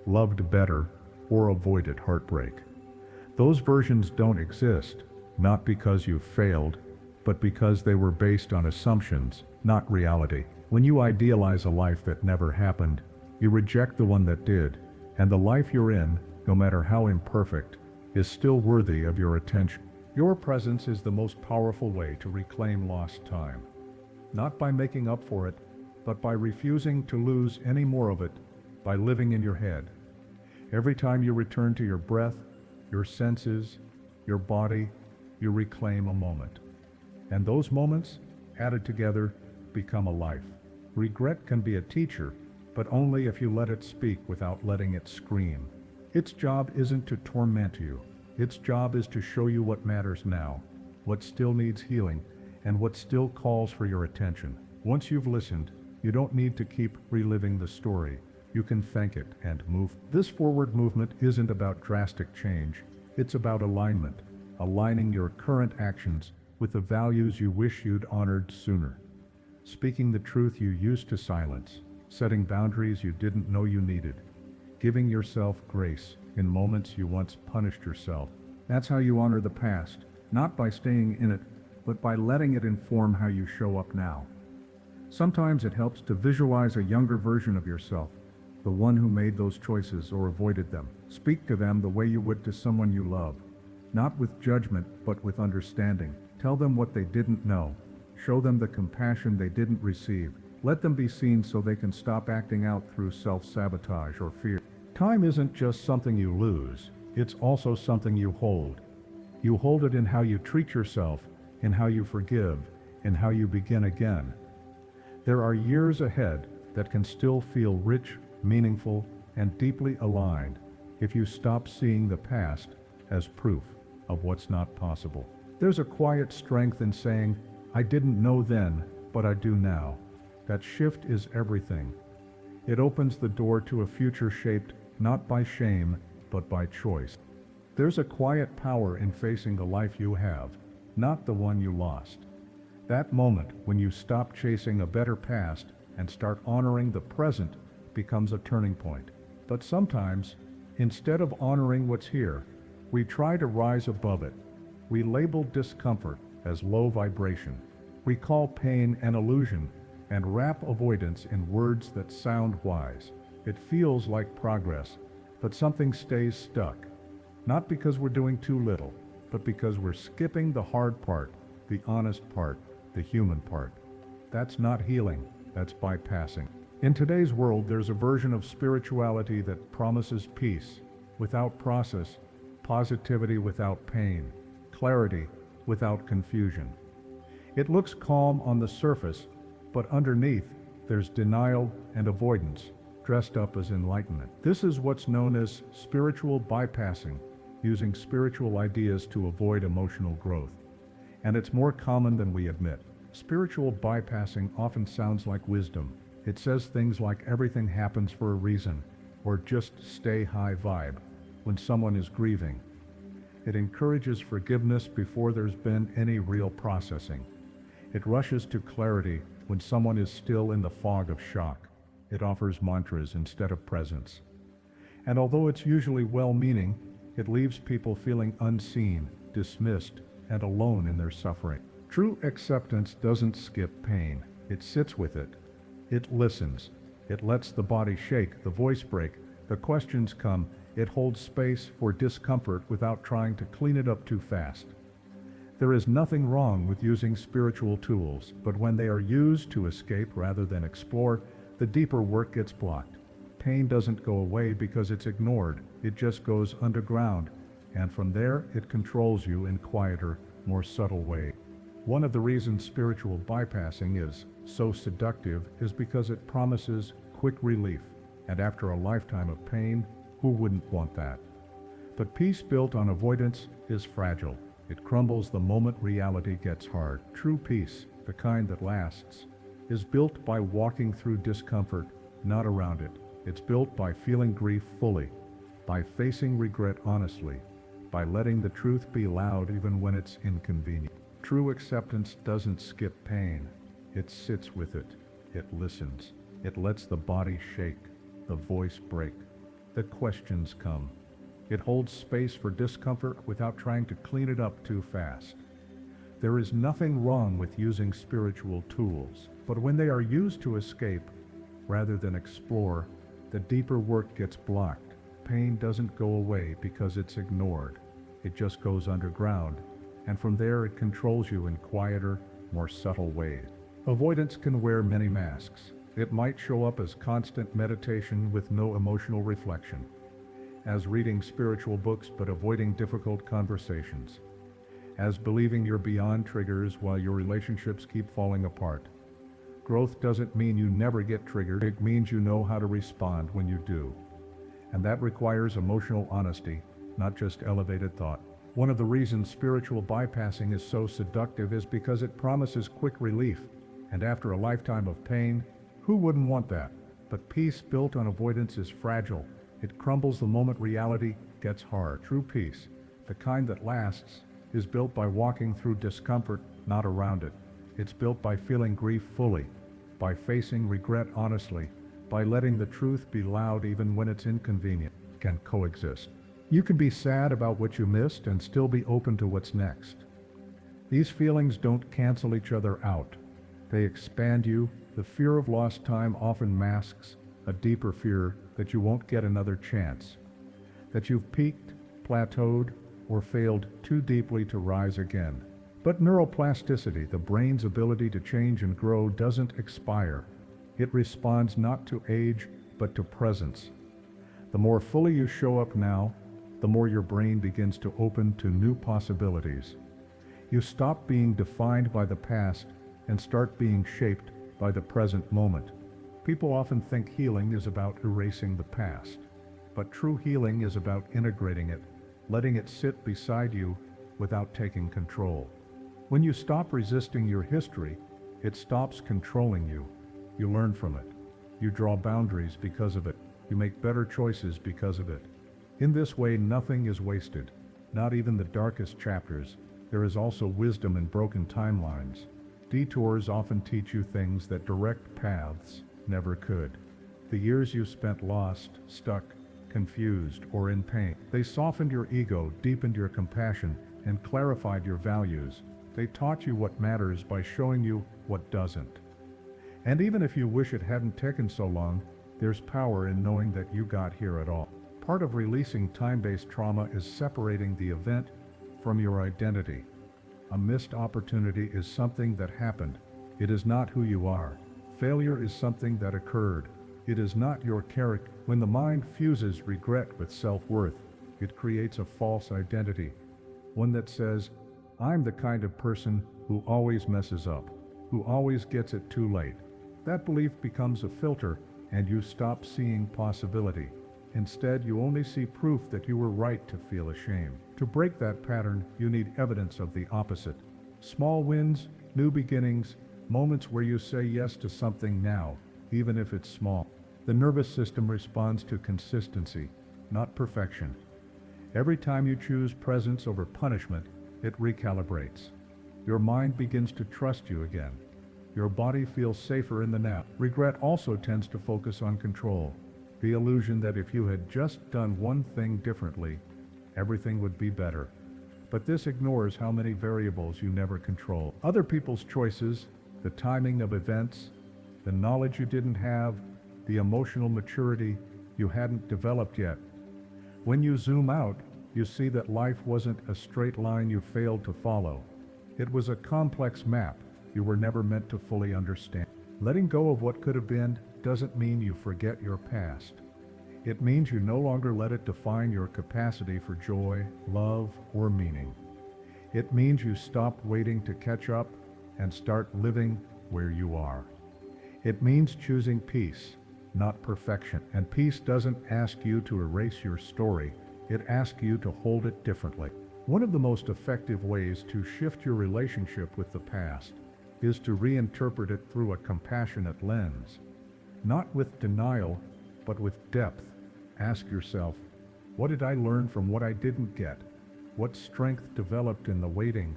loved better, or avoided heartbreak. Those versions don't exist, not because you failed, but because they were based on assumptions, not reality. When you idealize a life that never happened, you reject the one that did, and the life you're in, no matter how imperfect, is still worthy of your attention. Your presence is the most powerful way to reclaim lost time. Not by making up for it, but by refusing to lose any more of it, by living in your head. Every time you return to your breath, your senses, your body, you reclaim a moment. And those moments, added together, become a life. Regret can be a teacher, but only if you let it speak without letting it scream. Its job isn't to torment you. Its job is to show you what matters now, what still needs healing, and what still calls for your attention. Once you've listened, you don't need to keep reliving the story. You can thank it and move. This forward movement isn't about drastic change. It's about alignment, aligning your current actions with the values you wish you'd honored sooner. Speaking the truth you used to silence, setting boundaries you didn't know you needed, giving yourself grace in moments you once punished yourself. That's how you honor the past, not by staying in it, but by letting it inform how you show up now. Sometimes it helps to visualize a younger version of yourself, the one who made those choices or avoided them. Speak to them the way you would to someone you love, not with judgment, but with understanding. Tell them what they didn't know. Show them the compassion they didn't receive. Let them be seen so they can stop acting out through self-sabotage or fear. Time isn't just something you lose, it's also something you hold. You hold it in how you treat yourself, in how you forgive, in how you begin again. There are years ahead that can still feel rich, meaningful, and deeply aligned if you stop seeing the past as proof of what's not possible. There's a quiet strength in saying, I didn't know then, but I do now. That shift is everything. It opens the door to a future shaped not by shame, but by choice. There's a quiet power in facing the life you have, not the one you lost. That moment when you stop chasing a better past and start honoring the present becomes a turning point. But sometimes, instead of honoring what's here, we try to rise above it. We label discomfort as low vibration. We call pain an illusion and wrap avoidance in words that sound wise. It feels like progress, but something stays stuck. Not because we're doing too little, but because we're skipping the hard part, the honest part, the human part. That's not healing, that's bypassing. In today's world, there's a version of spirituality that promises peace without process, positivity without pain, clarity without confusion. It looks calm on the surface, but underneath, there's denial and avoidance, dressed up as enlightenment. This is what's known as spiritual bypassing, using spiritual ideas to avoid emotional growth. And it's more common than we admit. Spiritual bypassing often sounds like wisdom. It says things like everything happens for a reason, or just stay high vibe when someone is grieving. It encourages forgiveness before there's been any real processing. It rushes to clarity when someone is still in the fog of shock. It offers mantras instead of presence. And although it's usually well-meaning, it leaves people feeling unseen, dismissed, and alone in their suffering. True acceptance doesn't skip pain. It sits with it. It listens. It lets the body shake, the voice break, the questions come. It holds space for discomfort without trying to clean it up too fast. There is nothing wrong with using spiritual tools, but when they are used to escape rather than explore, the deeper work gets blocked. Pain doesn't go away because it's ignored, it just goes underground, and from there it controls you in quieter, more subtle way. One of the reasons spiritual bypassing is so seductive is because it promises quick relief, and after a lifetime of pain, who wouldn't want that? But peace built on avoidance is fragile. It crumbles the moment reality gets hard. True peace, the kind that lasts, is built by walking through discomfort, not around it. It's built by feeling grief fully, by facing regret honestly, by letting the truth be loud even when it's inconvenient. True acceptance doesn't skip pain. It sits with it. It listens. It lets the body shake, the voice break, the questions come. It holds space for discomfort without trying to clean it up too fast. There is nothing wrong with using spiritual tools, but when they are used to escape rather than explore, the deeper work gets blocked. Pain doesn't go away because it's ignored. It just goes underground, and from there it controls you in quieter, more subtle ways. Avoidance can wear many masks. It might show up as constant meditation with no emotional reflection, as reading spiritual books but avoiding difficult conversations, as believing you're beyond triggers while your relationships keep falling apart. Growth doesn't mean you never get triggered, it means you know how to respond when you do. And that requires emotional honesty, not just elevated thought. One of the reasons spiritual bypassing is so seductive is because it promises quick relief, and after a lifetime of pain, who wouldn't want that? But peace built on avoidance is fragile. It crumbles the moment reality gets hard. True peace, the kind that lasts, is built by walking through discomfort, not around it. It's built by feeling grief fully, by facing regret honestly, by letting the truth be loud even when it's inconvenient. Can coexist. You can be sad about what you missed and still be open to what's next. These feelings don't cancel each other out. They expand you. The fear of lost time often masks a deeper fear that you won't get another chance, that you've peaked, plateaued, or failed too deeply to rise again. But neuroplasticity, the brain's ability to change and grow, doesn't expire. It responds not to age, but to presence. The more fully you show up now, the more your brain begins to open to new possibilities. You stop being defined by the past and start being shaped by the present moment. People often think healing is about erasing the past, but true healing is about integrating it, letting it sit beside you without taking control. When you stop resisting your history, it stops controlling you. You learn from it. You draw boundaries because of it. You make better choices because of it. In this way, nothing is wasted, not even the darkest chapters. There is also wisdom in broken timelines. Detours often teach you things that direct paths never could. The years you spent lost, stuck, confused, or in pain, they softened your ego, deepened your compassion, and clarified your values. They taught you what matters by showing you what doesn't. And even if you wish it hadn't taken so long, there's power in knowing that you got here at all. Part of releasing time-based trauma is separating the event from your identity. A missed opportunity is something that happened. It is not who you are. Failure is something that occurred. It is not your character. When the mind fuses regret with self-worth, it creates a false identity. One that says, I'm the kind of person who always messes up, who always gets it too late. That belief becomes a filter, and you stop seeing possibility. Instead, you only see proof that you were right to feel ashamed. To break that pattern, you need evidence of the opposite. Small wins, new beginnings, moments where you say yes to something now, even if it's small. The nervous system responds to consistency, not perfection. Every time you choose presence over punishment, it recalibrates. Your mind begins to trust you again. Your body feels safer in the now. Regret also tends to focus on control. The illusion that if you had just done one thing differently, everything would be better. But this ignores how many variables you never control. Other people's choices, the timing of events, the knowledge you didn't have, the emotional maturity you hadn't developed yet. When you zoom out, you see that life wasn't a straight line you failed to follow. It was a complex map you were never meant to fully understand. Letting go of what could have been doesn't mean you forget your past. It means you no longer let it define your capacity for joy, love, or meaning. It means you stop waiting to catch up and start living where you are. It means choosing peace, not perfection. And peace doesn't ask you to erase your story, it asks you to hold it differently. One of the most effective ways to shift your relationship with the past is to reinterpret it through a compassionate lens. Not with denial, but with depth. Ask yourself, what did I learn from what I didn't get? What strength developed in the waiting?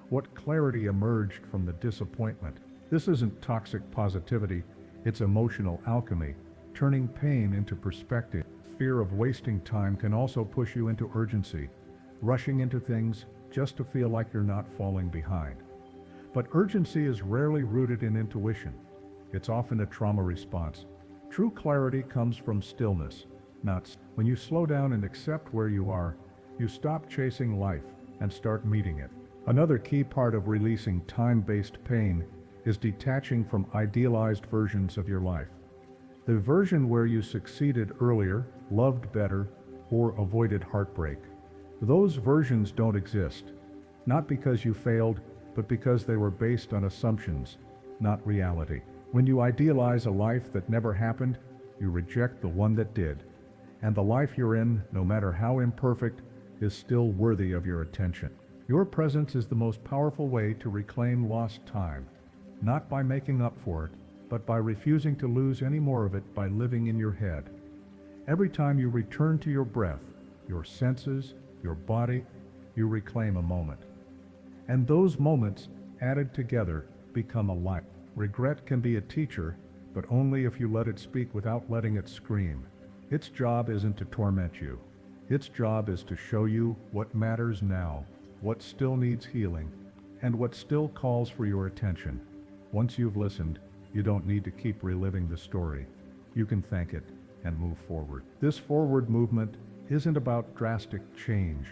What clarity emerged from the disappointment? This isn't toxic positivity, it's emotional alchemy, turning pain into perspective. Fear of wasting time can also push you into urgency, rushing into things just to feel like you're not falling behind. But urgency is rarely rooted in intuition. It's often a trauma response. True clarity comes from stillness, when you slow down and accept where you are, you stop chasing life and start meeting it. Another key part of releasing time-based pain is detaching from idealized versions of your life. The version where you succeeded earlier, loved better, or avoided heartbreak. Those versions don't exist, not because you failed, but because they were based on assumptions, not reality. When you idealize a life that never happened, you reject the one that did. And the life you're in, no matter how imperfect, is still worthy of your attention. Your presence is the most powerful way to reclaim lost time, not by making up for it, but by refusing to lose any more of it by living in your head. Every time you return to your breath, your senses, your body, you reclaim a moment. And those moments, added together, become a life. Regret can be a teacher, but only if you let it speak without letting it scream. Its job isn't to torment you. Its job is to show you what matters now, what still needs healing, and what still calls for your attention. Once you've listened, you don't need to keep reliving the story. You can thank it and move forward. This forward movement isn't about drastic change.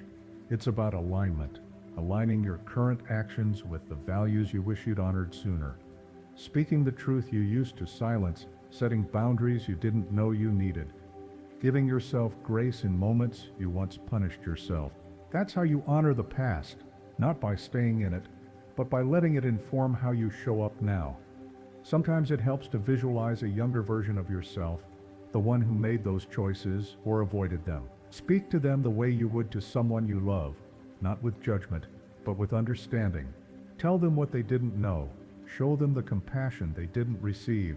It's about alignment, aligning your current actions with the values you wish you'd honored sooner. Speaking the truth you used to silence, setting boundaries you didn't know you needed. Giving yourself grace in moments you once punished yourself. That's how you honor the past, not by staying in it, but by letting it inform how you show up now. Sometimes it helps to visualize a younger version of yourself, the one who made those choices or avoided them. Speak to them the way you would to someone you love, not with judgment, but with understanding. Tell them what they didn't know. Show them the compassion they didn't receive.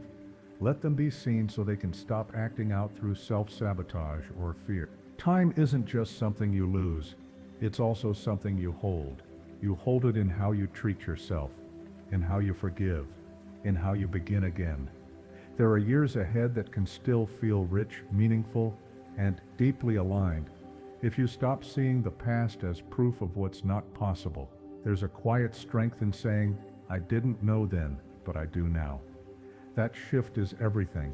Let them be seen so they can stop acting out through self-sabotage or fear. Time isn't just something you lose. It's also something you hold. You hold it in how you treat yourself, in how you forgive, in how you begin again. There are years ahead that can still feel rich, meaningful, and deeply aligned if you stop seeing the past as proof of what's not possible. There's a quiet strength in saying, I didn't know then, but I do now. That shift is everything.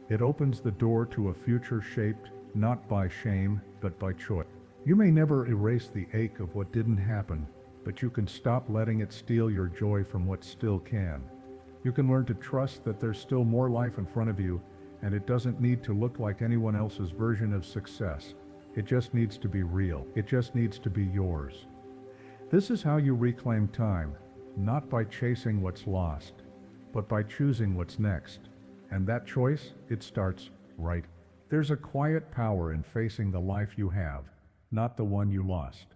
It opens the door to a future shaped not by shame, but by choice. You may never erase the ache of what didn't happen, but you can stop letting it steal your joy from what still can. You can learn to trust that there's still more life in front of you, and it doesn't need to look like anyone else's version of success. It just needs to be real. It just needs to be yours. This is how you reclaim time, not by chasing what's lost, but by choosing what's next. And that choice, it starts right. There's a quiet power in facing the life you have, not the one you lost.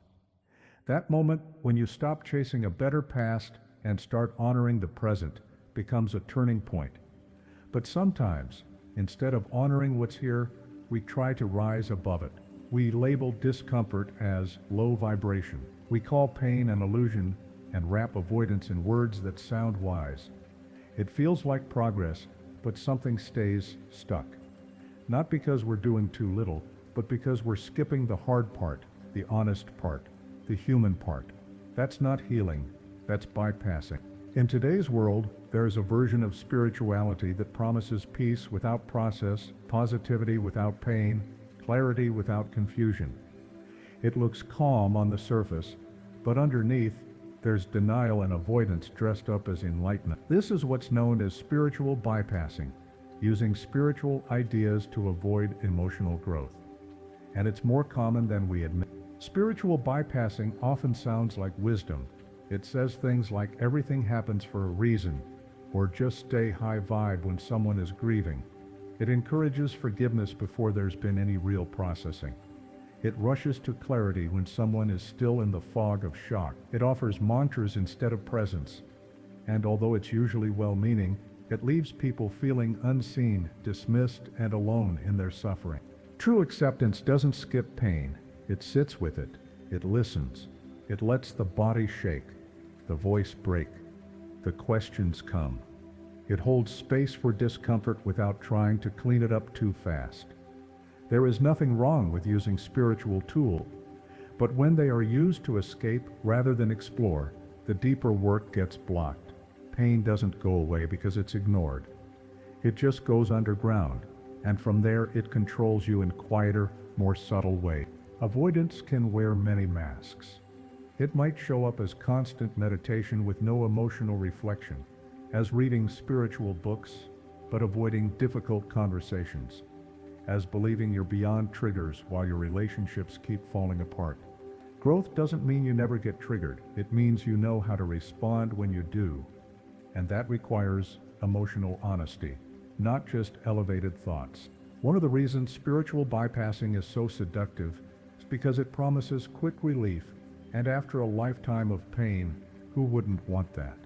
That moment when you stop chasing a better past and start honoring the present becomes a turning point. But sometimes, instead of honoring what's here, we try to rise above it. We label discomfort as low vibration. We call pain an illusion and wrap avoidance in words that sound wise. It feels like progress, but something stays stuck. Not because we're doing too little, but because we're skipping the hard part, the honest part, the human part. That's not healing, that's bypassing. In today's world, there's a version of spirituality that promises peace without process, positivity without pain, clarity without confusion. It looks calm on the surface, but underneath, There's denial and avoidance dressed up as enlightenment. This is what's known as spiritual bypassing, using spiritual ideas to avoid emotional growth. And it's more common than we admit. Spiritual bypassing often sounds like wisdom. It says things like everything happens for a reason, or just stay high vibe when someone is grieving. It encourages forgiveness before there's been any real processing. It rushes to clarity when someone is still in the fog of shock. It offers mantras instead of presence. And although it's usually well-meaning, it leaves people feeling unseen, dismissed, and alone in their suffering. True acceptance doesn't skip pain. It sits with it. It listens. It lets the body shake, the voice break, the questions come. It holds space for discomfort without trying to clean it up too fast. There is nothing wrong with using spiritual tools, but when they are used to escape rather than explore, the deeper work gets blocked. Pain doesn't go away because it's ignored. It just goes underground, and from there it controls you in quieter, more subtle ways. Avoidance can wear many masks. It might show up as constant meditation with no emotional reflection, as reading spiritual books, but avoiding difficult conversations, as believing you're beyond triggers while your relationships keep falling apart. Growth doesn't mean you never get triggered. It means you know how to respond when you do. And that requires emotional honesty, not just elevated thoughts. One of the reasons spiritual bypassing is so seductive is because it promises quick relief, and after a lifetime of pain, who wouldn't want that?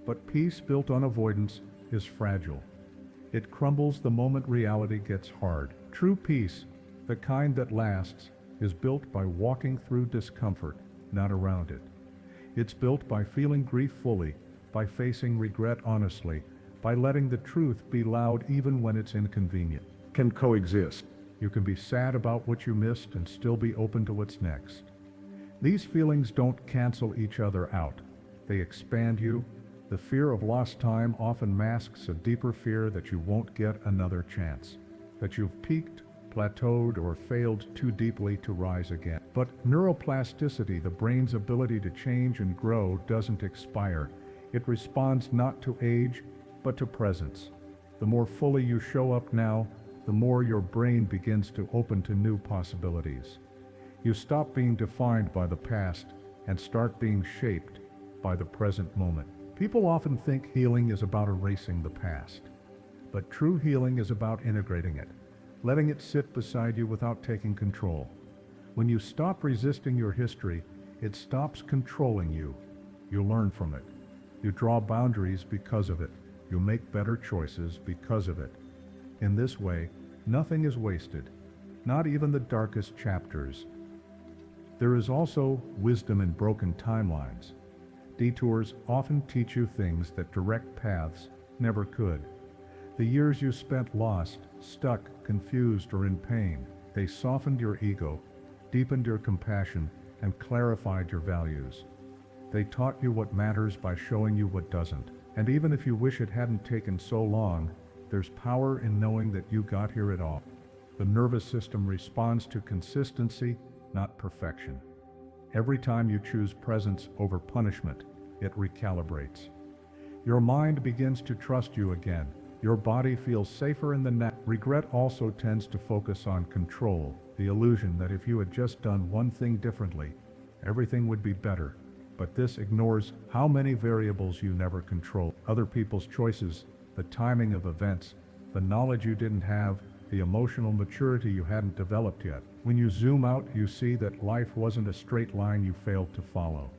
But peace built on avoidance is fragile. It crumbles the moment reality gets hard. True peace, the kind that lasts, is built by walking through discomfort, not around it. It's built by feeling grief fully, by facing regret honestly, by letting the truth be loud even when it's inconvenient. Can coexist. You can be sad about what you missed and still be open to what's next. These feelings don't cancel each other out. They expand you. The fear of lost time often masks a deeper fear that you won't get another chance, that you've peaked, plateaued, or failed too deeply to rise again. But neuroplasticity, the brain's ability to change and grow, doesn't expire. It responds not to age, but to presence. The more fully you show up now, the more your brain begins to open to new possibilities. You stop being defined by the past and start being shaped by the present moment. People often think healing is about erasing the past, but true healing is about integrating it, letting it sit beside you without taking control. When you stop resisting your history, it stops controlling you. You learn from it. You draw boundaries because of it. You make better choices because of it. In this way, nothing is wasted, not even the darkest chapters. There is also wisdom in broken timelines. Detours often teach you things that direct paths never could. The years you spent lost, stuck, confused, or in pain, they softened your ego, deepened your compassion, and clarified your values. They taught you what matters by showing you what doesn't. And even if you wish it hadn't taken so long, there's power in knowing that you got here at all. The nervous system responds to consistency, not perfection. Every time you choose presence over punishment, it recalibrates. Your mind begins to trust you again. Your body feels safer in the net. Regret also tends to focus on control, the illusion that if you had just done one thing differently, everything would be better. But this ignores how many variables you never control. Other people's choices, the timing of events, the knowledge you didn't have, the emotional maturity you hadn't developed yet. When you zoom out, you see that life wasn't a straight line you failed to follow.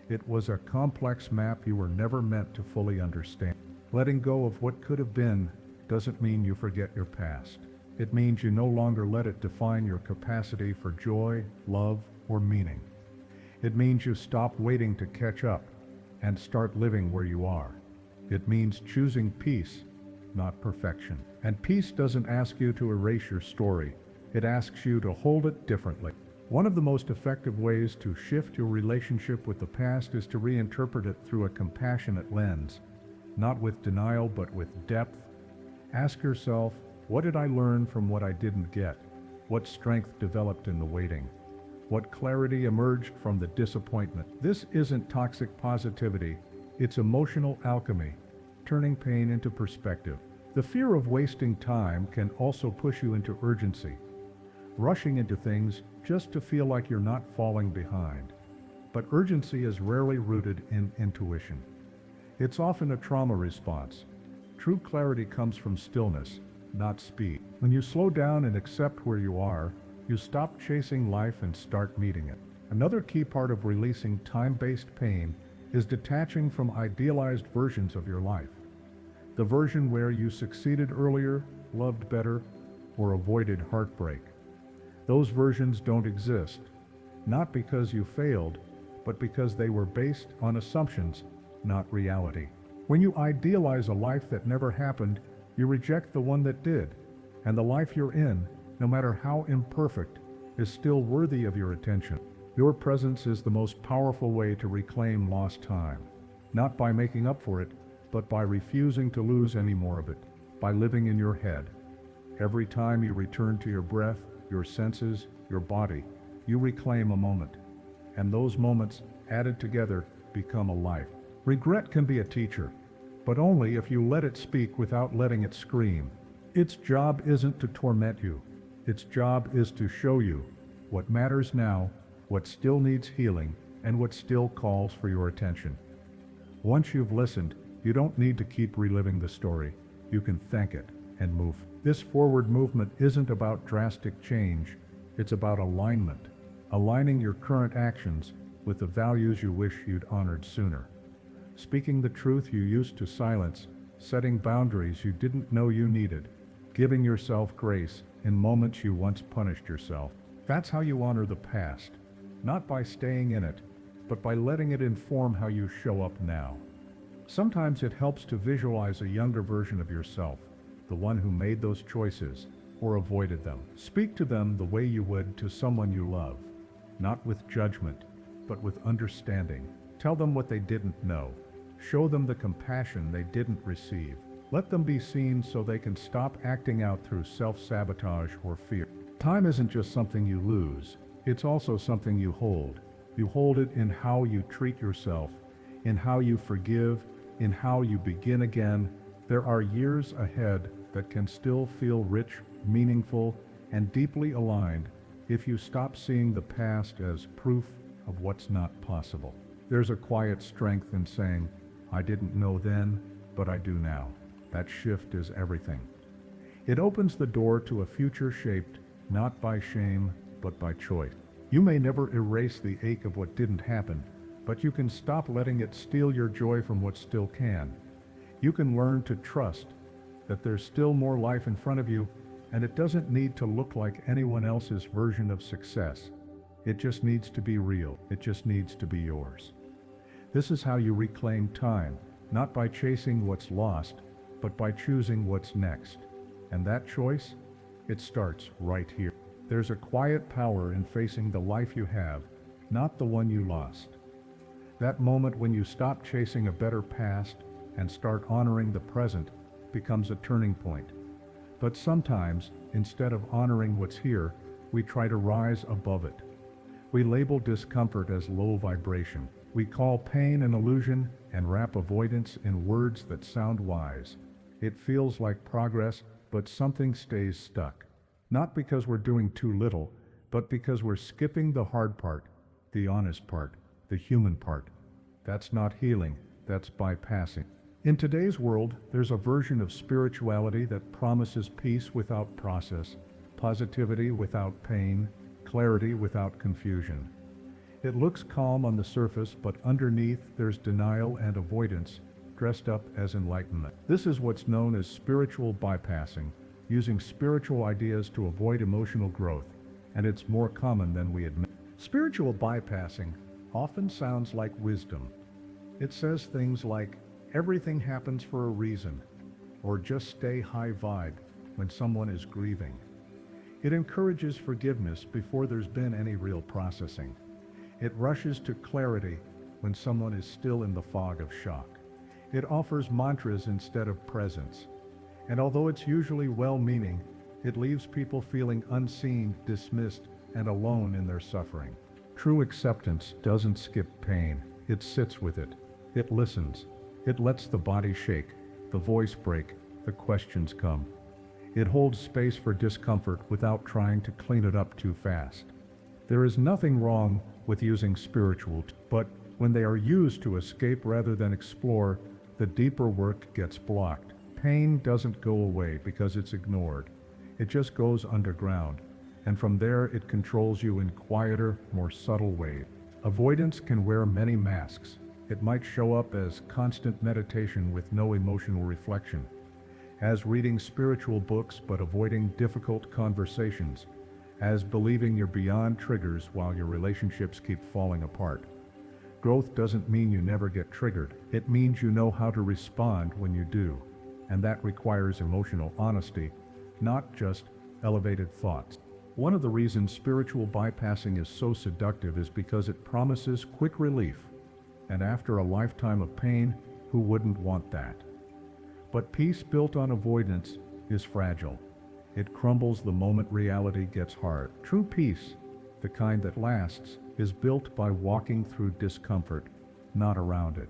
It was a complex map you were never meant to fully understand. Letting go of what could have been doesn't mean you forget your past. It means you no longer let it define your capacity for joy, love, or meaning. It means you stop waiting to catch up and start living where you are. It means choosing peace, not perfection. And peace doesn't ask you to erase your story. It asks you to hold it differently. One of the most effective ways to shift your relationship with the past is to reinterpret it through a compassionate lens, not with denial but with depth. Ask yourself, what did I learn from what I didn't get? What strength developed in the waiting? What clarity emerged from the disappointment? This isn't toxic positivity, it's emotional alchemy, turning pain into perspective. The fear of wasting time can also push you into urgency, rushing into things just to feel like you're not falling behind. But urgency is rarely rooted in intuition. It's often a trauma response. True clarity comes from stillness, not speed. When you slow down and accept where you are, you stop chasing life and start meeting it. Another key part of releasing time-based pain is detaching from idealized versions of your life. The version where you succeeded earlier, loved better, or avoided heartbreak. Those versions don't exist, not because you failed, but because they were based on assumptions, not reality. When you idealize a life that never happened, you reject the one that did, and the life you're in, no matter how imperfect, is still worthy of your attention. Your presence is the most powerful way to reclaim lost time, not by making up for it, but by refusing to lose any more of it, by living in your head. Every time you return to your breath, your senses, your body, you reclaim a moment, and those moments, added together, become a life. Regret can be a teacher, but only if you let it speak without letting it scream. Its job isn't to torment you. Its job is to show you what matters now, what still needs healing, and what still calls for your attention. Once you've listened, you don't need to keep reliving the story. You can thank it and move. This forward movement isn't about drastic change. It's about alignment, aligning your current actions with the values you wish you'd honored sooner. Speaking the truth you used to silence, setting boundaries you didn't know you needed, giving yourself grace in moments you once punished yourself. That's how you honor the past, not by staying in it, but by letting it inform how you show up now. Sometimes it helps to visualize a younger version of yourself, the one who made those choices or avoided them. Speak to them the way you would to someone you love, not with judgment, but with understanding. Tell them what they didn't know. Show them the compassion they didn't receive. Let them be seen so they can stop acting out through self-sabotage or fear. Time isn't just something you lose, it's also something you hold. You hold it in how you treat yourself, in how you forgive, in how you begin again. There are years ahead that can still feel rich, meaningful, and deeply aligned if you stop seeing the past as proof of what's not possible. There's a quiet strength in saying, I didn't know then, but I do now. That shift is everything. It opens the door to a future shaped not by shame, but by choice. You may never erase the ache of what didn't happen, but you can stop letting it steal your joy from what still can. You can learn to trust that there's still more life in front of you, and it doesn't need to look like anyone else's version of success. It just needs to be real. It just needs to be yours. This is how you reclaim time, not by chasing what's lost, but by choosing what's next. And that choice, it starts right here. There's a quiet power in facing the life you have, not the one you lost. That moment when you stop chasing a better past and start honoring the present becomes a turning point. But sometimes, instead of honoring what's here, we try to rise above it. We label discomfort as low vibration. We call pain an illusion and wrap avoidance in words that sound wise. It feels like progress, but something stays stuck. Not because we're doing too little, but because we're skipping the hard part, the honest part, the human part. That's not healing, that's bypassing. In today's world, there's a version of spirituality that promises peace without process, positivity without pain, clarity without confusion. It looks calm on the surface, but underneath there's denial and avoidance, dressed up as enlightenment. This is what's known as spiritual bypassing, using spiritual ideas to avoid emotional growth, and it's more common than we admit. Spiritual bypassing often sounds like wisdom. It says things like, everything happens for a reason, or just stay high vibe when someone is grieving. It encourages forgiveness before there's been any real processing. It rushes to clarity when someone is still in the fog of shock. It offers mantras instead of presence. And although it's usually well-meaning, it leaves people feeling unseen, dismissed, and alone in their suffering. True acceptance doesn't skip pain, it sits with it. It listens. It lets the body shake, the voice break, the questions come. It holds space for discomfort without trying to clean it up too fast. There is nothing wrong with using spiritual but when they are used to escape rather than explore, the deeper work gets blocked. Pain doesn't go away because it's ignored. It just goes underground, and from there it controls you in quieter, more subtle ways. Avoidance can wear many masks. It might show up as constant meditation with no emotional reflection, as reading spiritual books but avoiding difficult conversations, as believing you're beyond triggers while your relationships keep falling apart. Growth doesn't mean you never get triggered. It means you know how to respond when you do, and that requires emotional honesty, not just elevated thoughts. One of the reasons spiritual bypassing is so seductive is because it promises quick relief, and after a lifetime of pain, who wouldn't want that? But peace built on avoidance is fragile. It crumbles the moment reality gets hard. True peace, the kind that lasts, is built by walking through discomfort, not around it.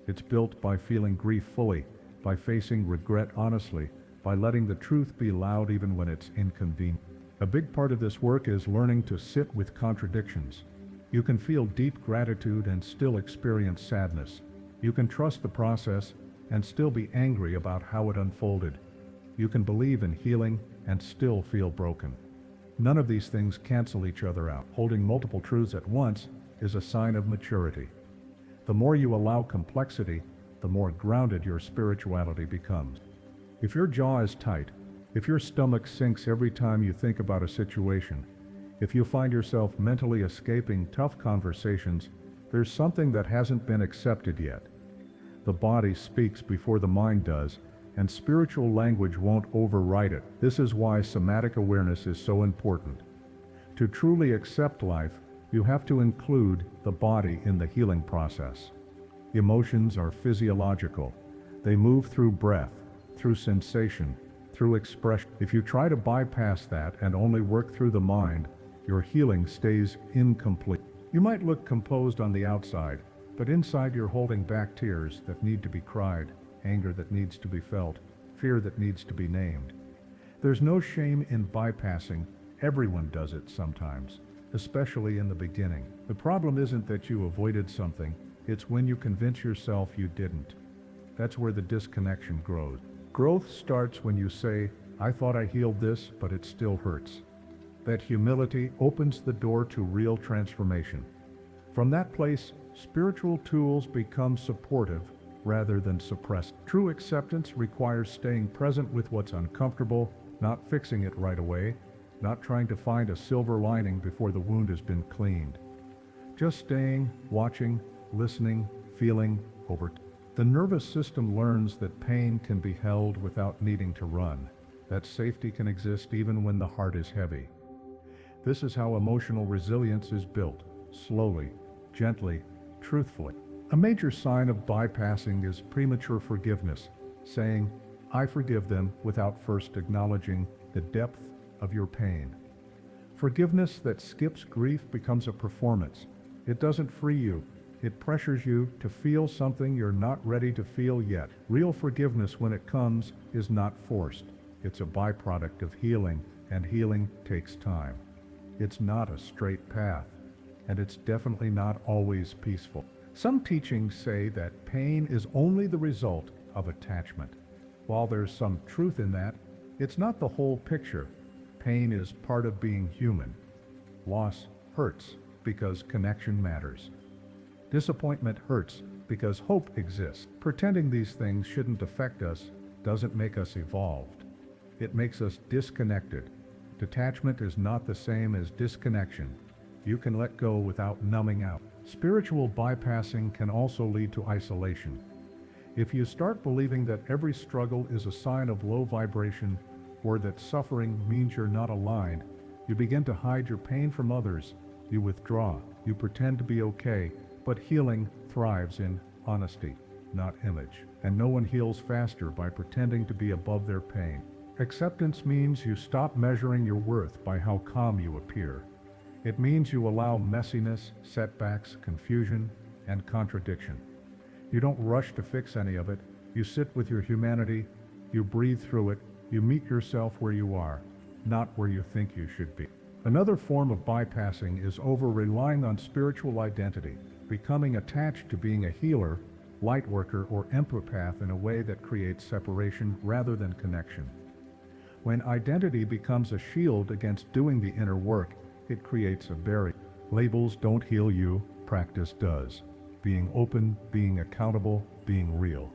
It's built by feeling grief fully, by facing regret honestly, by letting the truth be loud even when it's inconvenient. A big part of this work is learning to sit with contradictions. You can feel deep gratitude and still experience sadness. You can trust the process and still be angry about how it unfolded. You can believe in healing and still feel broken. None of these things cancel each other out. Holding multiple truths at once is a sign of maturity. The more you allow complexity, the more grounded your spirituality becomes. If your jaw is tight, if your stomach sinks every time you think about a situation, if you find yourself mentally escaping tough conversations, there's something that hasn't been accepted yet. The body speaks before the mind does, and spiritual language won't override it. This is why somatic awareness is so important. To truly accept life, you have to include the body in the healing process. Emotions are physiological. They move through breath, through sensation, through expression. If you try to bypass that and only work through the mind, your healing stays incomplete. You might look composed on the outside, but inside you're holding back tears that need to be cried, anger that needs to be felt, fear that needs to be named. There's no shame in bypassing. Everyone does it sometimes, especially in the beginning. The problem isn't that you avoided something, it's when you convince yourself you didn't. That's where the disconnection grows. Growth starts when you say, I thought I healed this, but it still hurts. That humility opens the door to real transformation. From that place, spiritual tools become supportive rather than suppressed. True acceptance requires staying present with what's uncomfortable, not fixing it right away, not trying to find a silver lining before the wound has been cleaned. Just staying, watching, listening, feeling over time. The nervous system learns that pain can be held without needing to run, that safety can exist even when the heart is heavy. This is how emotional resilience is built, slowly, gently, truthfully. A major sign of bypassing is premature forgiveness, saying, I forgive them without first acknowledging the depth of your pain. Forgiveness that skips grief becomes a performance. It doesn't free you. It pressures you to feel something you're not ready to feel yet. Real forgiveness, when it comes, is not forced. It's a byproduct of healing, and healing takes time. It's not a straight path, and it's definitely not always peaceful. Some teachings say that pain is only the result of attachment. While there's some truth in that, it's not the whole picture. Pain is part of being human. Loss hurts because connection matters. Disappointment hurts because hope exists. Pretending these things shouldn't affect us doesn't make us evolved. It makes us disconnected. Detachment is not the same as disconnection. You can let go without numbing out. Spiritual bypassing can also lead to isolation. If you start believing that every struggle is a sign of low vibration or that suffering means you're not aligned, you begin to hide your pain from others. You withdraw. You pretend to be okay. But healing thrives in honesty, not image. And no one heals faster by pretending to be above their pain. Acceptance means you stop measuring your worth by how calm you appear. It means you allow messiness, setbacks, confusion, and contradiction. You don't rush to fix any of it. You sit with your humanity, you breathe through it, you meet yourself where you are, not where you think you should be. Another form of bypassing is over-relying on spiritual identity, becoming attached to being a healer, light worker, or empath in a way that creates separation rather than connection. When identity becomes a shield against doing the inner work, it creates a barrier. Labels don't heal you, practice does. Being open, being accountable, being real.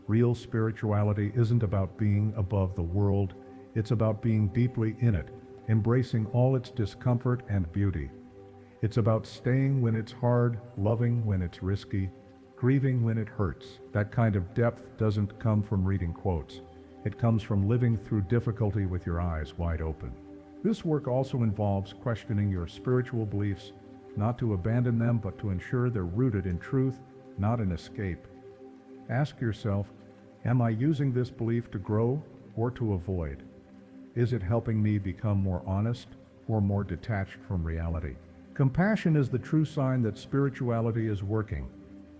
Real spirituality isn't about being above the world, it's about being deeply in it, embracing all its discomfort and beauty. It's about staying when it's hard, loving when it's risky, grieving when it hurts. That kind of depth doesn't come from reading quotes. It comes from living through difficulty with your eyes wide open. This work also involves questioning your spiritual beliefs, not to abandon them, but to ensure they're rooted in truth, not in escape. Ask yourself, am I using this belief to grow or to avoid? Is it helping me become more honest or more detached from reality? Compassion is the true sign that spirituality is working.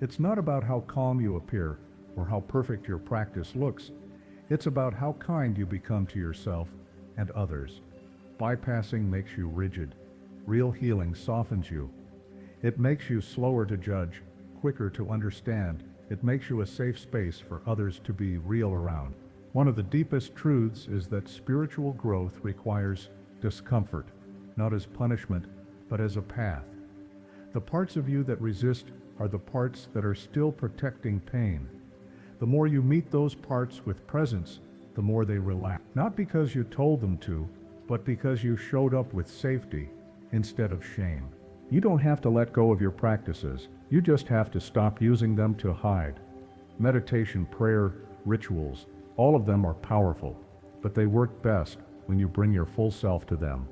It's not about how calm you appear or how perfect your practice looks. It's about how kind you become to yourself and others. Bypassing makes you rigid. Real healing softens you. It makes you slower to judge, quicker to understand. It makes you a safe space for others to be real around. One of the deepest truths is that spiritual growth requires discomfort, not as punishment, but as a path. The parts of you that resist are the parts that are still protecting pain. The more you meet those parts with presence, the more they relax. Not because you told them to, but because you showed up with safety instead of shame. You don't have to let go of your practices. You just have to stop using them to hide. Meditation, prayer, rituals, all of them are powerful, but they work best when you bring your full self to them.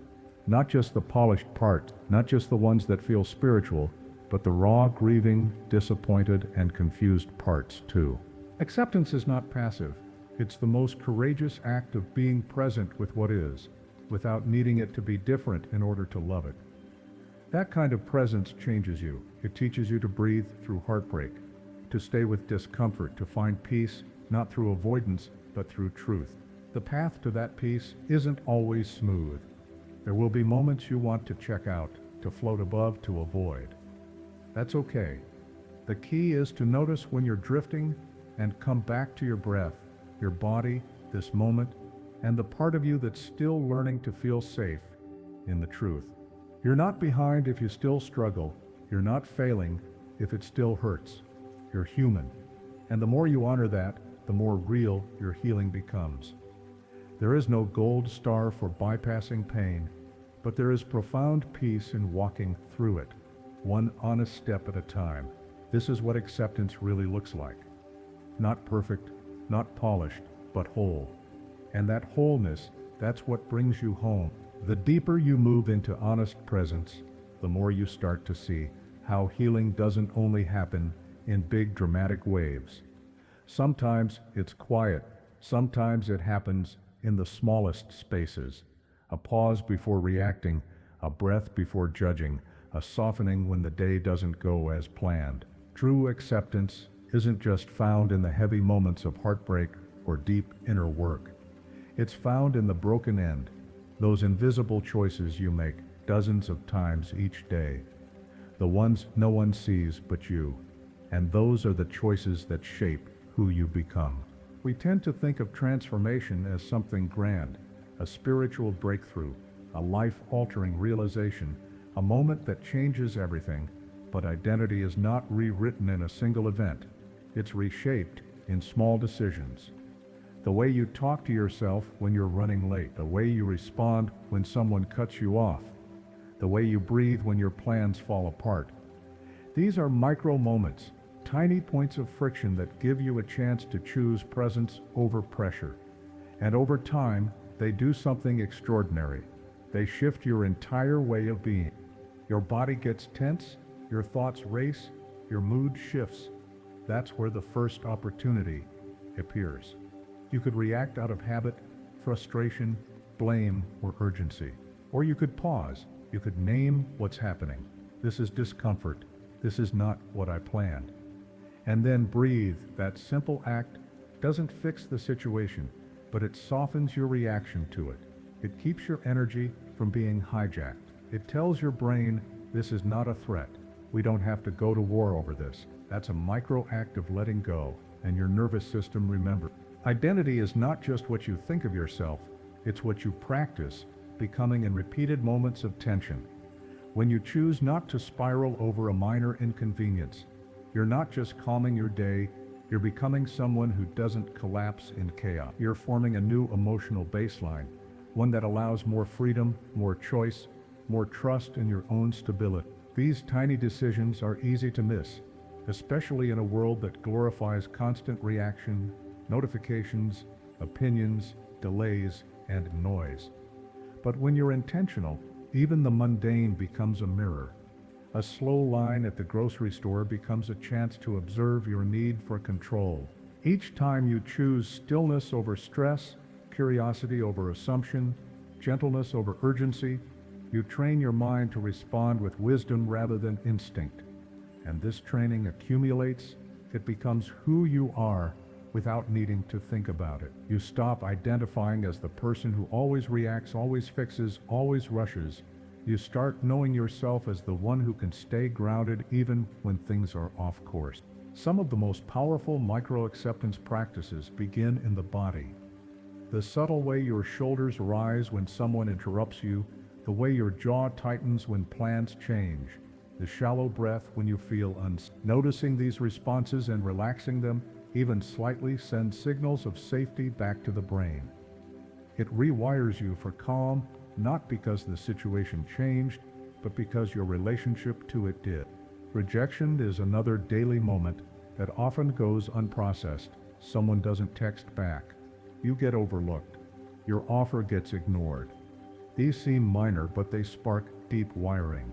Not just the polished parts, not just the ones that feel spiritual, but the raw, grieving, disappointed, and confused parts too. Acceptance is not passive. It's the most courageous act of being present with what is, without needing it to be different in order to love it. That kind of presence changes you. It teaches you to breathe through heartbreak, to stay with discomfort, to find peace, not through avoidance, but through truth. The path to that peace isn't always smooth. There will be moments you want to check out, to float above, to avoid. That's okay. The key is to notice when you're drifting and come back to your breath, your body, this moment, and the part of you that's still learning to feel safe in the truth. You're not behind if you still struggle. You're not failing if it still hurts. You're human. And the more you honor that, the more real your healing becomes. There is no gold star for bypassing pain, but there is profound peace in walking through it, one honest step at a time. This is what acceptance really looks like. Not perfect, not polished, but whole. And that wholeness, that's what brings you home. The deeper you move into honest presence, the more you start to see how healing doesn't only happen in big dramatic waves. Sometimes it's quiet, sometimes it happens in the smallest spaces. A pause before reacting, a breath before judging, a softening when the day doesn't go as planned. True acceptance isn't just found in the heavy moments of heartbreak or deep inner work. It's found in the broken end, those invisible choices you make dozens of times each day, the ones no one sees but you, and those are the choices that shape who you become. We tend to think of transformation as something grand, a spiritual breakthrough, a life-altering realization, a moment that changes everything, but identity is not rewritten in a single event. It's reshaped in small decisions. The way you talk to yourself when you're running late, the way you respond when someone cuts you off, the way you breathe when your plans fall apart. These are micro moments, tiny points of friction that give you a chance to choose presence over pressure. And over time, they do something extraordinary. They shift your entire way of being. Your body gets tense, your thoughts race, your mood shifts. That's where the first opportunity appears. You could react out of habit, frustration, blame, or urgency. Or you could pause, You could name what's happening. This is discomfort. This is not what I planned. And then breathe. That simple act doesn't fix the situation, but it softens your reaction to it. It keeps your energy from being hijacked. It tells your brain, this is not a threat. We don't have to go to war over this. That's a micro act of letting go, and your nervous system remembers. Identity is not just what you think of yourself, it's what you practice, becoming in repeated moments of tension. When you choose not to spiral over a minor inconvenience, you're not just calming your day, you're becoming someone who doesn't collapse in chaos. You're forming a new emotional baseline, one that allows more freedom, more choice, more trust in your own stability. These tiny decisions are easy to miss, especially in a world that glorifies constant reaction, notifications, opinions, delays, and noise. But when you're intentional, even the mundane becomes a mirror. A slow line at the grocery store becomes a chance to observe your need for control. Each time you choose stillness over stress, curiosity over assumption, gentleness over urgency, you train your mind to respond with wisdom rather than instinct. And this training accumulates, it becomes who you are without needing to think about it. You stop identifying as the person who always reacts, always fixes, always rushes. You start knowing yourself as the one who can stay grounded even when things are off course. Some of the most powerful micro-acceptance practices begin in the body. The subtle way your shoulders rise when someone interrupts you, the way your jaw tightens when plans change, the shallow breath when you feel Noticing these responses and relaxing them, even slightly, sends signals of safety back to the brain. It rewires you for calm, not because the situation changed, but because your relationship to it did. Rejection is another daily moment that often goes unprocessed. Someone doesn't text back. You get overlooked. Your offer gets ignored. These seem minor, but they spark deep wiring.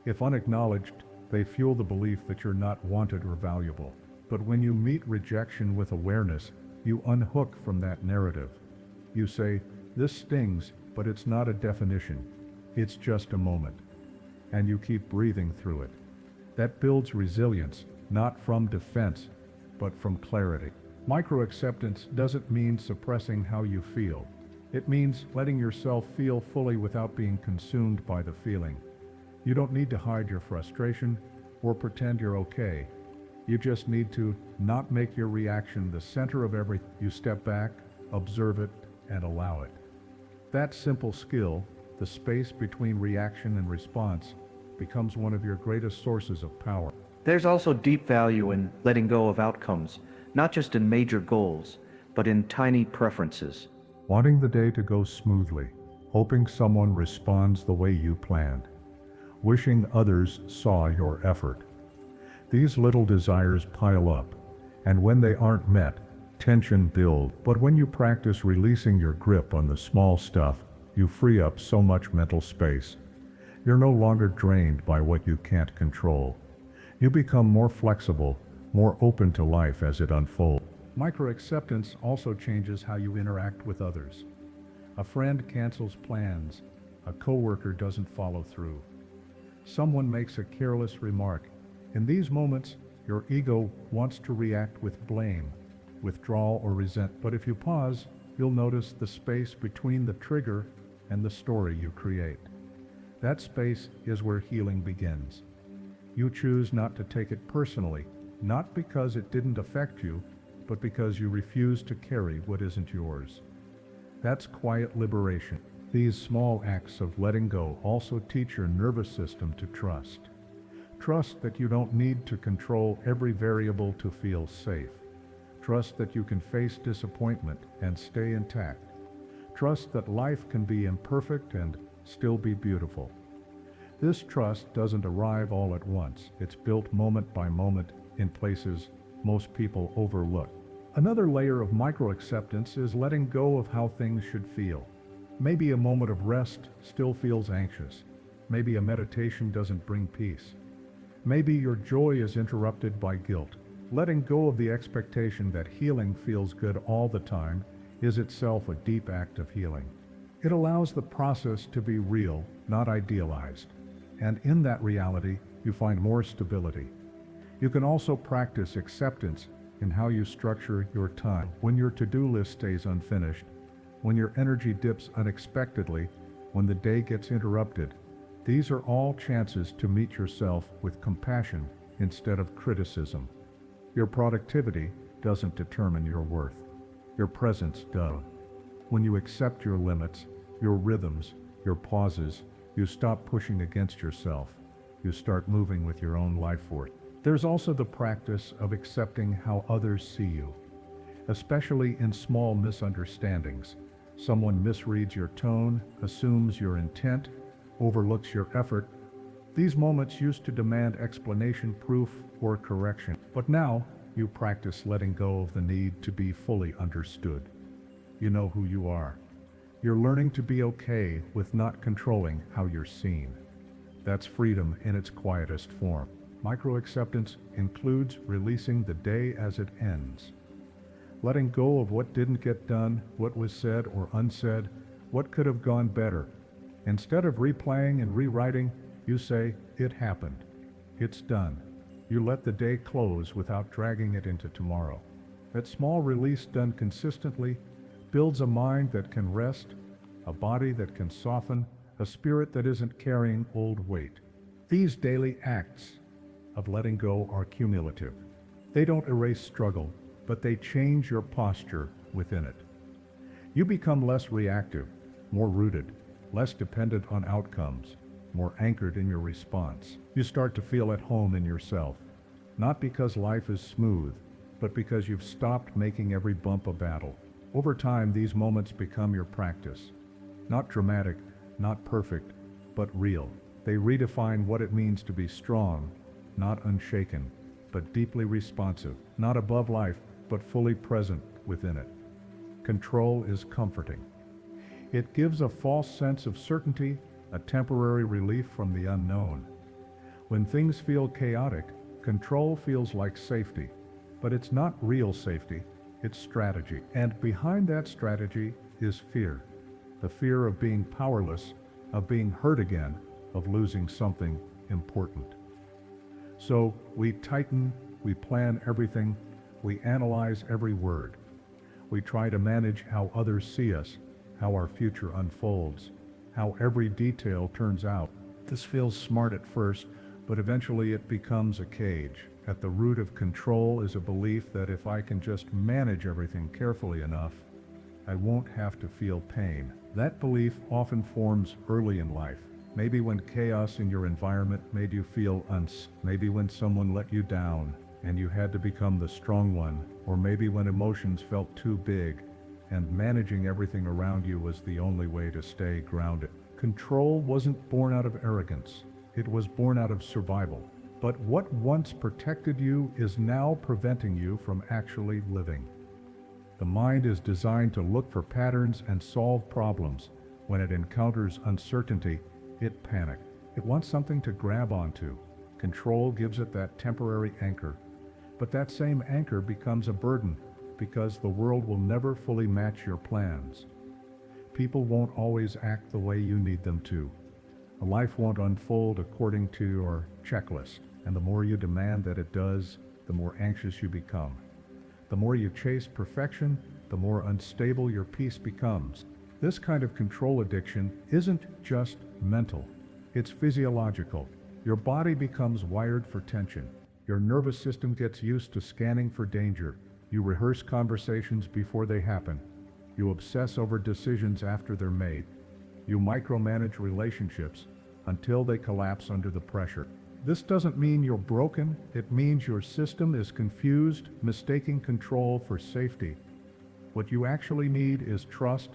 If unacknowledged, they fuel the belief that you're not wanted or valuable. But when you meet rejection with awareness, you unhook from that narrative. You say, this stings, but it's not a definition. It's just a moment. And you keep breathing through it. That builds resilience, not from defense, but from clarity. Micro-acceptance doesn't mean suppressing how you feel. It means letting yourself feel fully without being consumed by the feeling. You don't need to hide your frustration or pretend you're okay. You just need to not make your reaction the center of everything. You step back, observe it, and allow it. That simple skill, the space between reaction and response, becomes one of your greatest sources of power. There's also deep value in letting go of outcomes, not just in major goals, but in tiny preferences. Wanting the day to go smoothly, hoping someone responds the way you planned, wishing others saw your effort. These little desires pile up, and when they aren't met, tension builds. But when you practice releasing your grip on the small stuff, you free up so much mental space. You're no longer drained by what you can't control. You become more flexible, more open to life as it unfolds. Micro-acceptance also changes how you interact with others. A friend cancels plans. A coworker doesn't follow through. Someone makes a careless remark. In these moments, your ego wants to react with blame, withdrawal, or resentment. But if you pause, you'll notice the space between the trigger and the story you create. That space is where healing begins. You choose not to take it personally, not because it didn't affect you, but because you refuse to carry what isn't yours. That's quiet liberation. These small acts of letting go also teach your nervous system to trust. Trust that you don't need to control every variable to feel safe. Trust that you can face disappointment and stay intact. Trust that life can be imperfect and still be beautiful. This trust doesn't arrive all at once. It's built moment by moment in places most people overlook. Another layer of micro-acceptance is letting go of how things should feel. Maybe a moment of rest still feels anxious. Maybe a meditation doesn't bring peace. Maybe your joy is interrupted by guilt. Letting go of the expectation that healing feels good all the time is itself a deep act of healing. It allows the process to be real, not idealized. And in that reality, you find more stability. You can also practice acceptance in how you structure your time. When your to-do list stays unfinished, when your energy dips unexpectedly, when the day gets interrupted, these are all chances to meet yourself with compassion instead of criticism. Your productivity doesn't determine your worth. Your presence does. When you accept your limits, your rhythms, your pauses, you stop pushing against yourself. You start moving with your own life force. There's also the practice of accepting how others see you, especially in small misunderstandings. Someone misreads your tone, assumes your intent, overlooks your effort. These moments used to demand explanation, proof, or correction, but now you practice letting go of the need to be fully understood. You know who you are. You're learning to be okay with not controlling how you're seen. That's freedom in its quietest form. Micro-acceptance includes releasing the day as it ends. Letting go of what didn't get done, what was said or unsaid, what could have gone better. Instead of replaying and rewriting, you say, it happened. It's done. You let the day close without dragging it into tomorrow. That small release done consistently builds a mind that can rest, a body that can soften, a spirit that isn't carrying old weight. These daily acts of letting go are cumulative. They don't erase struggle, but they change your posture within it. You become less reactive, more rooted, less dependent on outcomes, more anchored in your response. You start to feel at home in yourself, not because life is smooth, but because you've stopped making every bump a battle. Over time, these moments become your practice. Not dramatic, not perfect, but real. They redefine what it means to be strong, not unshaken, but deeply responsive, not above life, but fully present within it. Control is comforting. It gives a false sense of certainty, a temporary relief from the unknown. When things feel chaotic, control feels like safety, but it's not real safety, it's strategy. And behind that strategy is fear. The fear of being powerless, of being hurt again, of losing something important. So we tighten, we plan everything, we analyze every word. We try to manage how others see us, how our future unfolds, how every detail turns out. This feels smart at first, but eventually it becomes a cage. At the root of control is a belief that if I can just manage everything carefully enough, I won't have to feel pain. That belief often forms early in life. Maybe when chaos in your environment made you feel maybe when someone let you down and you had to become the strong one, or maybe when emotions felt too big and managing everything around you was the only way to stay grounded. Control wasn't born out of arrogance. It was born out of survival. But what once protected you is now preventing you from actually living. The mind is designed to look for patterns and solve problems. When it encounters uncertainty, it panics. It wants something to grab onto. Control gives it that temporary anchor. But that same anchor becomes a burden because the world will never fully match your plans. People won't always act the way you need them to. A life won't unfold according to your checklist. And the more you demand that it does, the more anxious you become. The more you chase perfection, the more unstable your peace becomes. This kind of control addiction isn't just mental, it's physiological. Your body becomes wired for tension. Your nervous system gets used to scanning for danger. You rehearse conversations before they happen. You obsess over decisions after they're made. You micromanage relationships until they collapse under the pressure. This doesn't mean you're broken. It means your system is confused, mistaking control for safety. What you actually need is trust.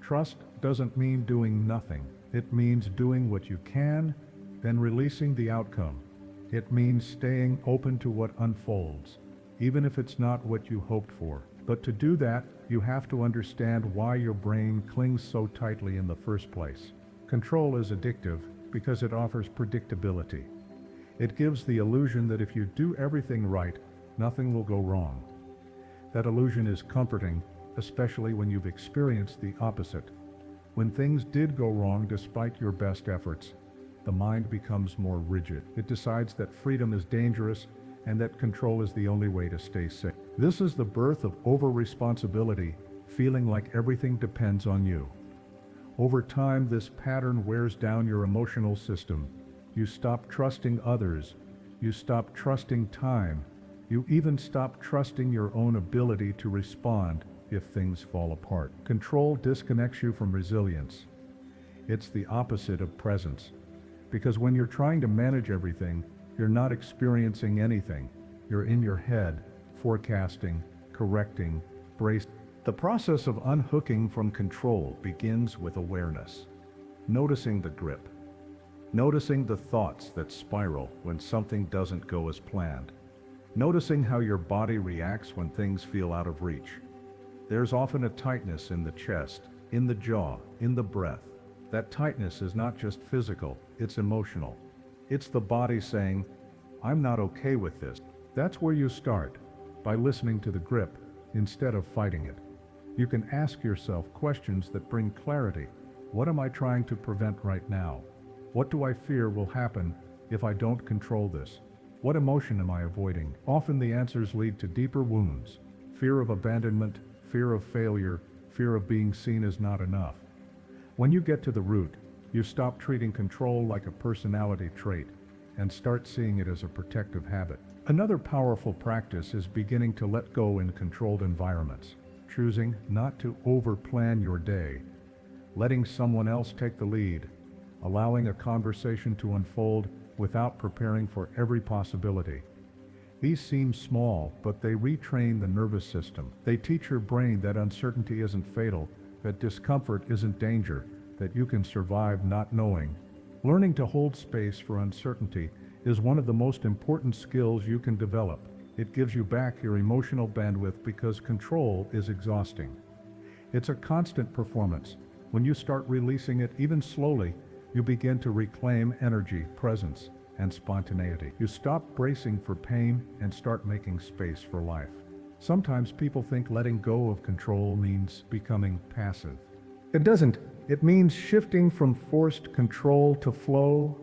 Trust doesn't mean doing nothing. It means doing what you can, then releasing the outcome. It means staying open to what unfolds, even if it's not what you hoped for. But to do that, you have to understand why your brain clings so tightly in the first place. Control is addictive because it offers predictability. It gives the illusion that if you do everything right, nothing will go wrong. That illusion is comforting, especially when you've experienced the opposite. When things did go wrong despite your best efforts, the mind becomes more rigid. It decides that freedom is dangerous and that control is the only way to stay safe. This is the birth of over-responsibility, feeling like everything depends on you. Over time, this pattern wears down your emotional system. You stop trusting others. You stop trusting time. You even stop trusting your own ability to respond if things fall apart. Control disconnects you from resilience. It's the opposite of presence. Because when you're trying to manage everything, you're not experiencing anything. You're in your head, forecasting, correcting, braced. The process of unhooking from control begins with awareness. Noticing the grip. Noticing the thoughts that spiral when something doesn't go as planned. Noticing how your body reacts when things feel out of reach. There's often a tightness in the chest, in the jaw, in the breath. That tightness is not just physical, it's emotional. It's the body saying, I'm not okay with this. That's where you start, by listening to the grip instead of fighting it. You can ask yourself questions that bring clarity. What am I trying to prevent right now? What do I fear will happen if I don't control this? What emotion am I avoiding? Often the answers lead to deeper wounds. Fear of abandonment, fear of failure, fear of being seen as not enough. When you get to the root, you stop treating control like a personality trait and start seeing it as a protective habit. Another powerful practice is beginning to let go in controlled environments, choosing not to overplan your day, letting someone else take the lead, allowing a conversation to unfold without preparing for every possibility. These seem small, but they retrain the nervous system. They teach your brain that uncertainty isn't fatal, that discomfort isn't danger, that you can survive not knowing. Learning to hold space for uncertainty is one of the most important skills you can develop. It gives you back your emotional bandwidth because control is exhausting. It's a constant performance. When you start releasing it even slowly, you begin to reclaim energy, presence, and spontaneity. You stop bracing for pain and start making space for life. Sometimes people think letting go of control means becoming passive. It doesn't. It means shifting from forced control to flow,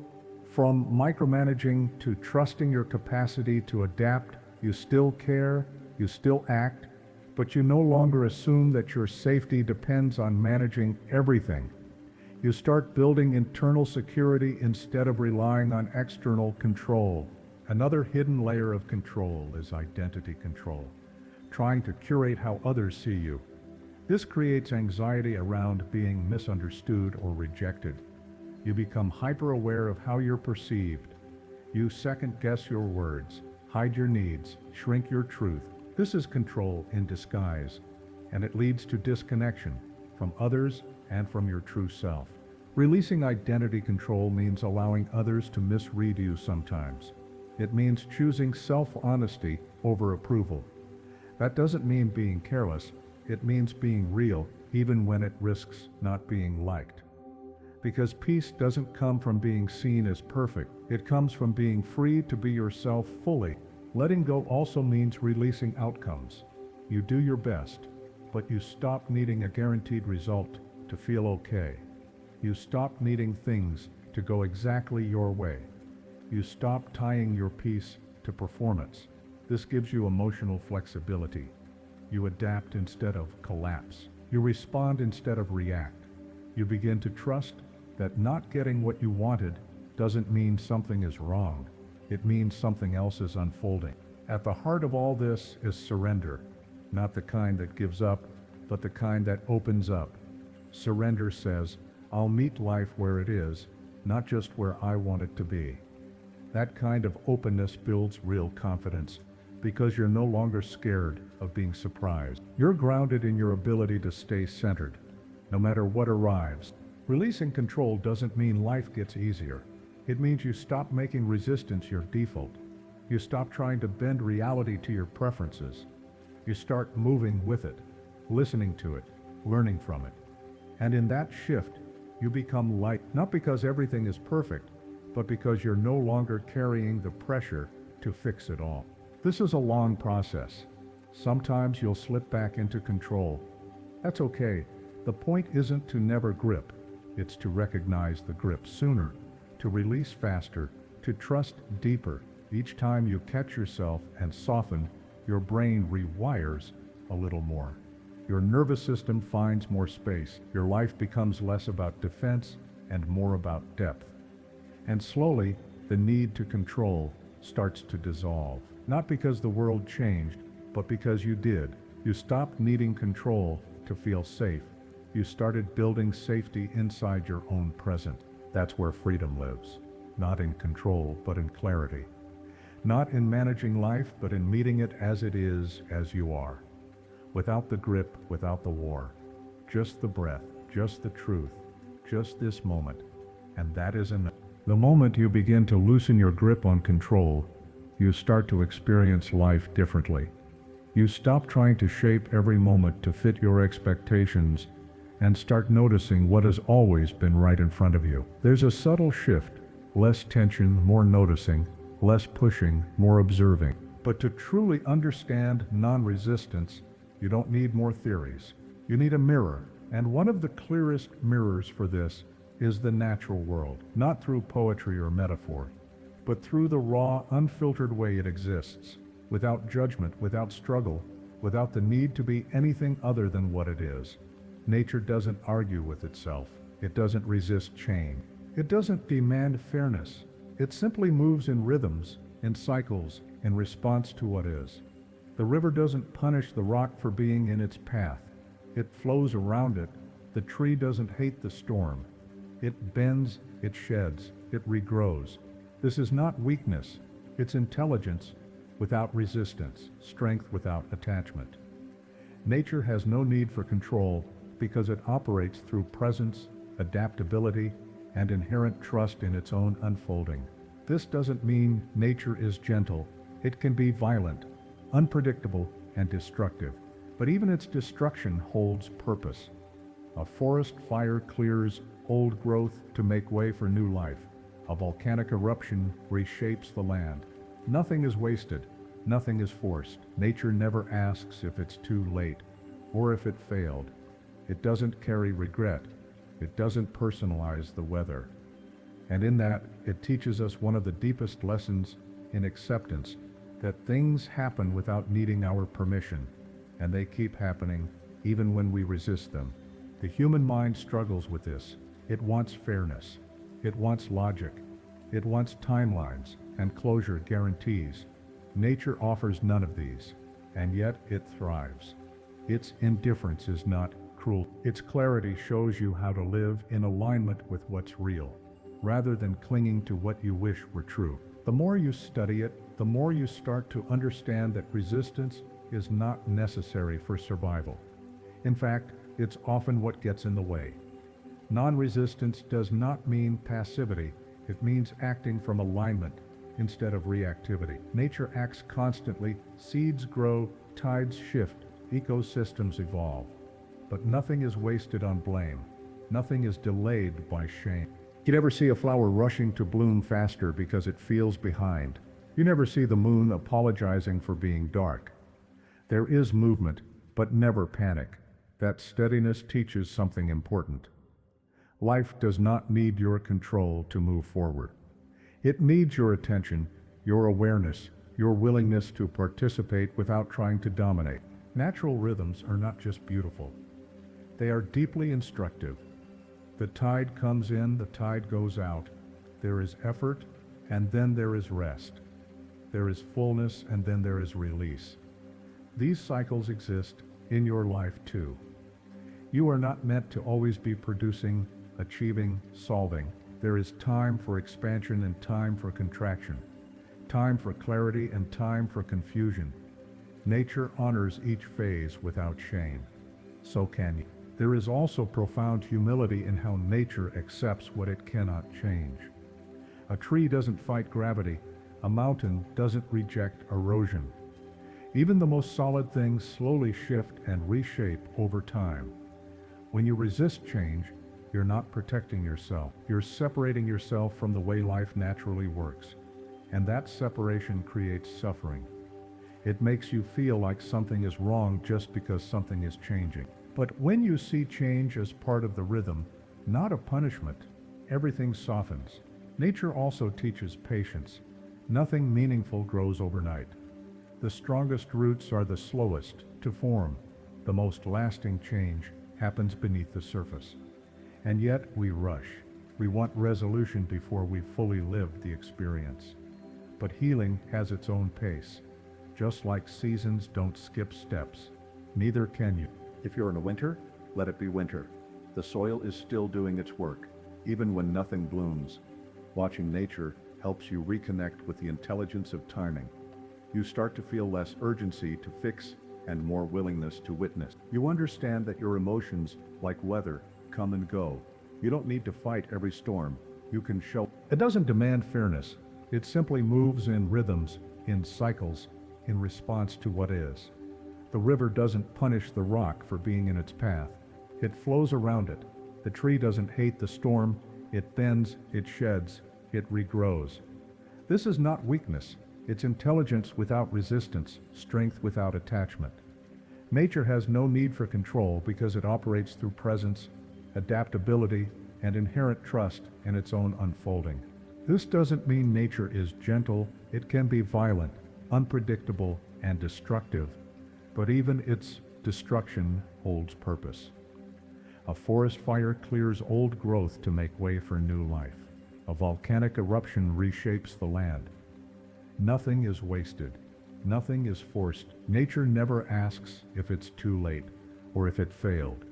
from micromanaging to trusting your capacity to adapt. You still care, you still act, but you no longer assume that your safety depends on managing everything. You start building internal security instead of relying on external control. Another hidden layer of control is identity control, trying to curate how others see you. This creates anxiety around being misunderstood or rejected. You become hyper-aware of how you're perceived. You second-guess your words, hide your needs, shrink your truth. This is control in disguise, and it leads to disconnection from others and from your true self. Releasing identity control means allowing others to misread you sometimes. It means choosing self-honesty over approval. That doesn't mean being careless. It means being real, even when it risks not being liked. Because peace doesn't come from being seen as perfect. It comes from being free to be yourself fully. Letting go also means releasing outcomes. You do your best, but you stop needing a guaranteed result to feel okay. You stop needing things to go exactly your way. You stop tying your peace to performance. This gives you emotional flexibility. You adapt instead of collapse. You respond instead of react. You begin to trust that not getting what you wanted doesn't mean something is wrong. It means something else is unfolding. At the heart of all this is surrender, not the kind that gives up, but the kind that opens up. Surrender says, I'll meet life where it is, not just where I want it to be. That kind of openness builds real confidence, because you're no longer scared of being surprised. You're grounded in your ability to stay centered, no matter what arrives. Releasing control doesn't mean life gets easier. It means you stop making resistance your default. You stop trying to bend reality to your preferences. You start moving with it, listening to it, learning from it. And in that shift, you become light, not because everything is perfect, but because you're no longer carrying the pressure to fix it all. This is a long process. Sometimes you'll slip back into control. That's okay. The point isn't to never grip, it's to recognize the grip sooner, to release faster, to trust deeper. Each time you catch yourself and soften, your brain rewires a little more. Your nervous system finds more space. Your life becomes less about defense and more about depth. And slowly, the need to control starts to dissolve. Not because the world changed, but because you did. You stopped needing control to feel safe. You started building safety inside your own present. That's where freedom lives. Not in control, but in clarity. Not in managing life, but in meeting it as it is, as you are. Without the grip, without the war. Just the breath, just the truth, just this moment. And that is enough. The moment you begin to loosen your grip on control, you start to experience life differently. You stop trying to shape every moment to fit your expectations and start noticing what has always been right in front of you. There's a subtle shift, less tension, more noticing, less pushing, more observing. But to truly understand non-resistance, you don't need more theories. You need a mirror, and one of the clearest mirrors for this is the natural world, not through poetry or metaphor, but through the raw, unfiltered way it exists, without judgment, without struggle, without the need to be anything other than what it is. Nature doesn't argue with itself. It doesn't resist change. It doesn't demand fairness. It simply moves in rhythms, in cycles, in response to what is. The river doesn't punish the rock for being in its path. It flows around it. The tree doesn't hate the storm. It bends, it sheds, it regrows. This is not weakness. It's intelligence without resistance, strength without attachment. Nature has no need for control because it operates through presence, adaptability, and inherent trust in its own unfolding. This doesn't mean nature is gentle. It can be violent, unpredictable, and destructive. But even its destruction holds purpose. A forest fire clears old growth to make way for new life. A volcanic eruption reshapes the land. Nothing is wasted. Nothing is forced. Nature never asks if it's too late or if it failed. It doesn't carry regret. It doesn't personalize the weather. And in that, it teaches us one of the deepest lessons in acceptance, that things happen without needing our permission, and they keep happening even when we resist them. The human mind struggles with this. It wants fairness. It wants logic. It wants timelines and closure guarantees. Nature offers none of these, and yet it thrives. Its indifference is not cruel. Its clarity shows you how to live in alignment with what's real, rather than clinging to what you wish were true. The more you study it, the more you start to understand that resistance is not necessary for survival. In fact, it's often what gets in the way. Non-resistance does not mean passivity. It means acting from alignment instead of reactivity. Nature acts constantly, seeds grow, tides shift, ecosystems evolve. But nothing is wasted on blame. Nothing is delayed by shame. You never see a flower rushing to bloom faster because it feels behind. You never see the moon apologizing for being dark. There is movement, but never panic. That steadiness teaches something important. Life does not need your control to move forward. It needs your attention, your awareness, your willingness to participate without trying to dominate. Natural rhythms are not just beautiful. They are deeply instructive. The tide comes in, the tide goes out. There is effort, and then there is rest. There is fullness, and then there is release. These cycles exist in your life too. You are not meant to always be producing, achieving, solving. There is time for expansion and time for contraction, time for clarity and time for confusion. Nature honors each phase without shame. So can you. There is also profound humility in how nature accepts what it cannot change. A tree doesn't fight gravity. A mountain doesn't reject erosion. Even the most solid things slowly shift and reshape over time. When you resist change, you're not protecting yourself. You're separating yourself from the way life naturally works. And that separation creates suffering. It makes you feel like something is wrong just because something is changing. But when you see change as part of the rhythm, not a punishment, everything softens. Nature also teaches patience. Nothing meaningful grows overnight. The strongest roots are the slowest to form. The most lasting change happens beneath the surface. And yet we rush. We want resolution before we fully live the experience. But healing has its own pace. Just like seasons don't skip steps, neither can you. If you're in a winter, let it be winter. The soil is still doing its work, even when nothing blooms. Watching nature helps you reconnect with the intelligence of timing. You start to feel less urgency to fix and more willingness to witness. You understand that your emotions, like weather, come and go. You don't need to fight every storm. You can show. It doesn't demand fairness. It simply moves in rhythms, in cycles, in response to what is. The river doesn't punish the rock for being in its path. It flows around it. The tree doesn't hate the storm. It bends, it sheds, it regrows. This is not weakness. It's intelligence without resistance, strength without attachment. Nature has no need for control because it operates through presence, adaptability, and inherent trust in its own unfolding. This doesn't mean nature is gentle. It can be violent, unpredictable, and destructive. But even its destruction holds purpose. A forest fire clears old growth to make way for new life. A volcanic eruption reshapes the land. Nothing is wasted. Nothing is forced. Nature never asks if it's too late or if it failed.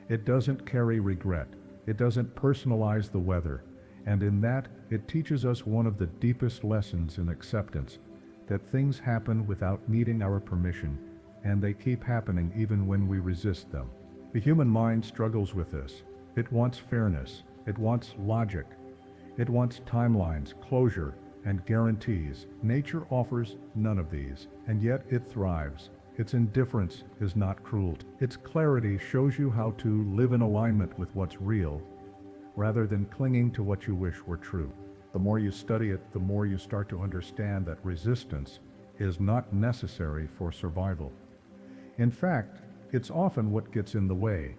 It doesn't carry regret. It doesn't personalize the weather. And in that, it teaches us one of the deepest lessons in acceptance, that things happen without needing our permission, and they keep happening even when we resist them. The human mind struggles with this. It wants fairness. It wants logic. It wants timelines, closure, and guarantees. Nature offers none of these, and yet it thrives. Its indifference is not cruelty. Its clarity shows you how to live in alignment with what's real, rather than clinging to what you wish were true. The more you study it, the more you start to understand that resistance is not necessary for survival. In fact, it's often what gets in the way.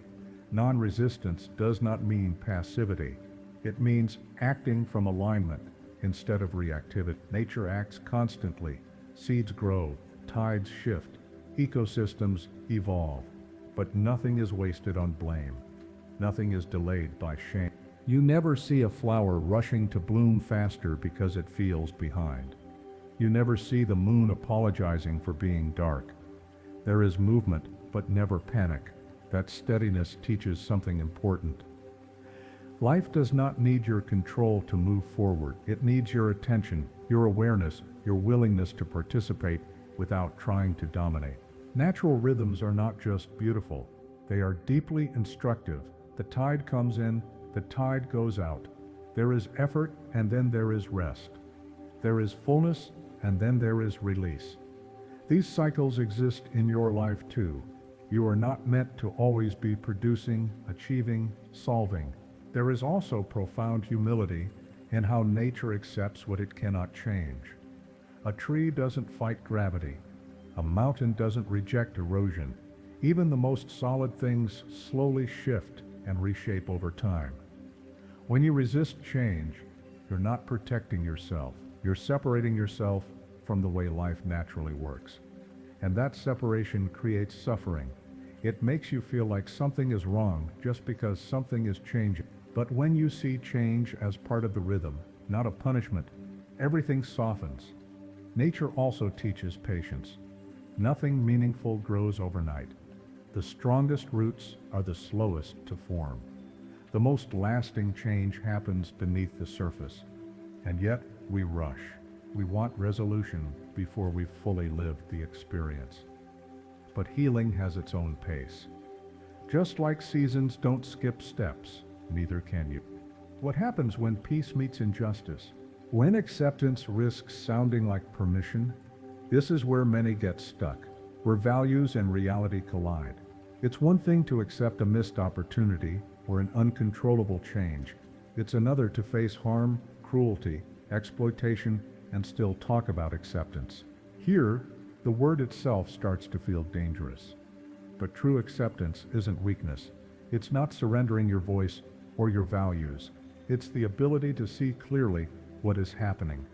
Non-resistance does not mean passivity. It means acting from alignment instead of reactivity. Nature acts constantly. Seeds grow, tides shift, ecosystems evolve. But nothing is wasted on blame. Nothing is delayed by shame. You never see a flower rushing to bloom faster because it feels behind. You never see the moon apologizing for being dark. There is movement, but never panic. That steadiness teaches something important. Life does not need your control to move forward. It needs your attention, your awareness, your willingness to participate without trying to dominate. Natural rhythms are not just beautiful. They are deeply instructive. The tide comes in, the tide goes out. There is effort, and then there is rest. There is fullness, and then there is release. These cycles exist in your life too. You are not meant to always be producing, achieving, solving. There is also profound humility in how nature accepts what it cannot change. A tree doesn't fight gravity. A mountain doesn't reject erosion. Even the most solid things slowly shift and reshape over time. When you resist change, you're not protecting yourself. You're separating yourself from the way life naturally works. And that separation creates suffering. It makes you feel like something is wrong just because something is changing. But when you see change as part of the rhythm, not a punishment, everything softens. Nature also teaches patience. Nothing meaningful grows overnight. The strongest roots are the slowest to form. The most lasting change happens beneath the surface. And yet we rush. We want resolution before we've fully lived the experience. But healing has its own pace. Just like seasons don't skip steps, neither can you. What happens when peace meets injustice? When acceptance risks sounding like permission? This is where many get stuck, where values and reality collide. It's one thing to accept a missed opportunity or an uncontrollable change. It's another to face harm, cruelty, exploitation, and still talk about acceptance. Here, the word itself starts to feel dangerous. but true acceptance isn't weakness. It's not surrendering your voice or your values. It's the ability to see clearly what is happening,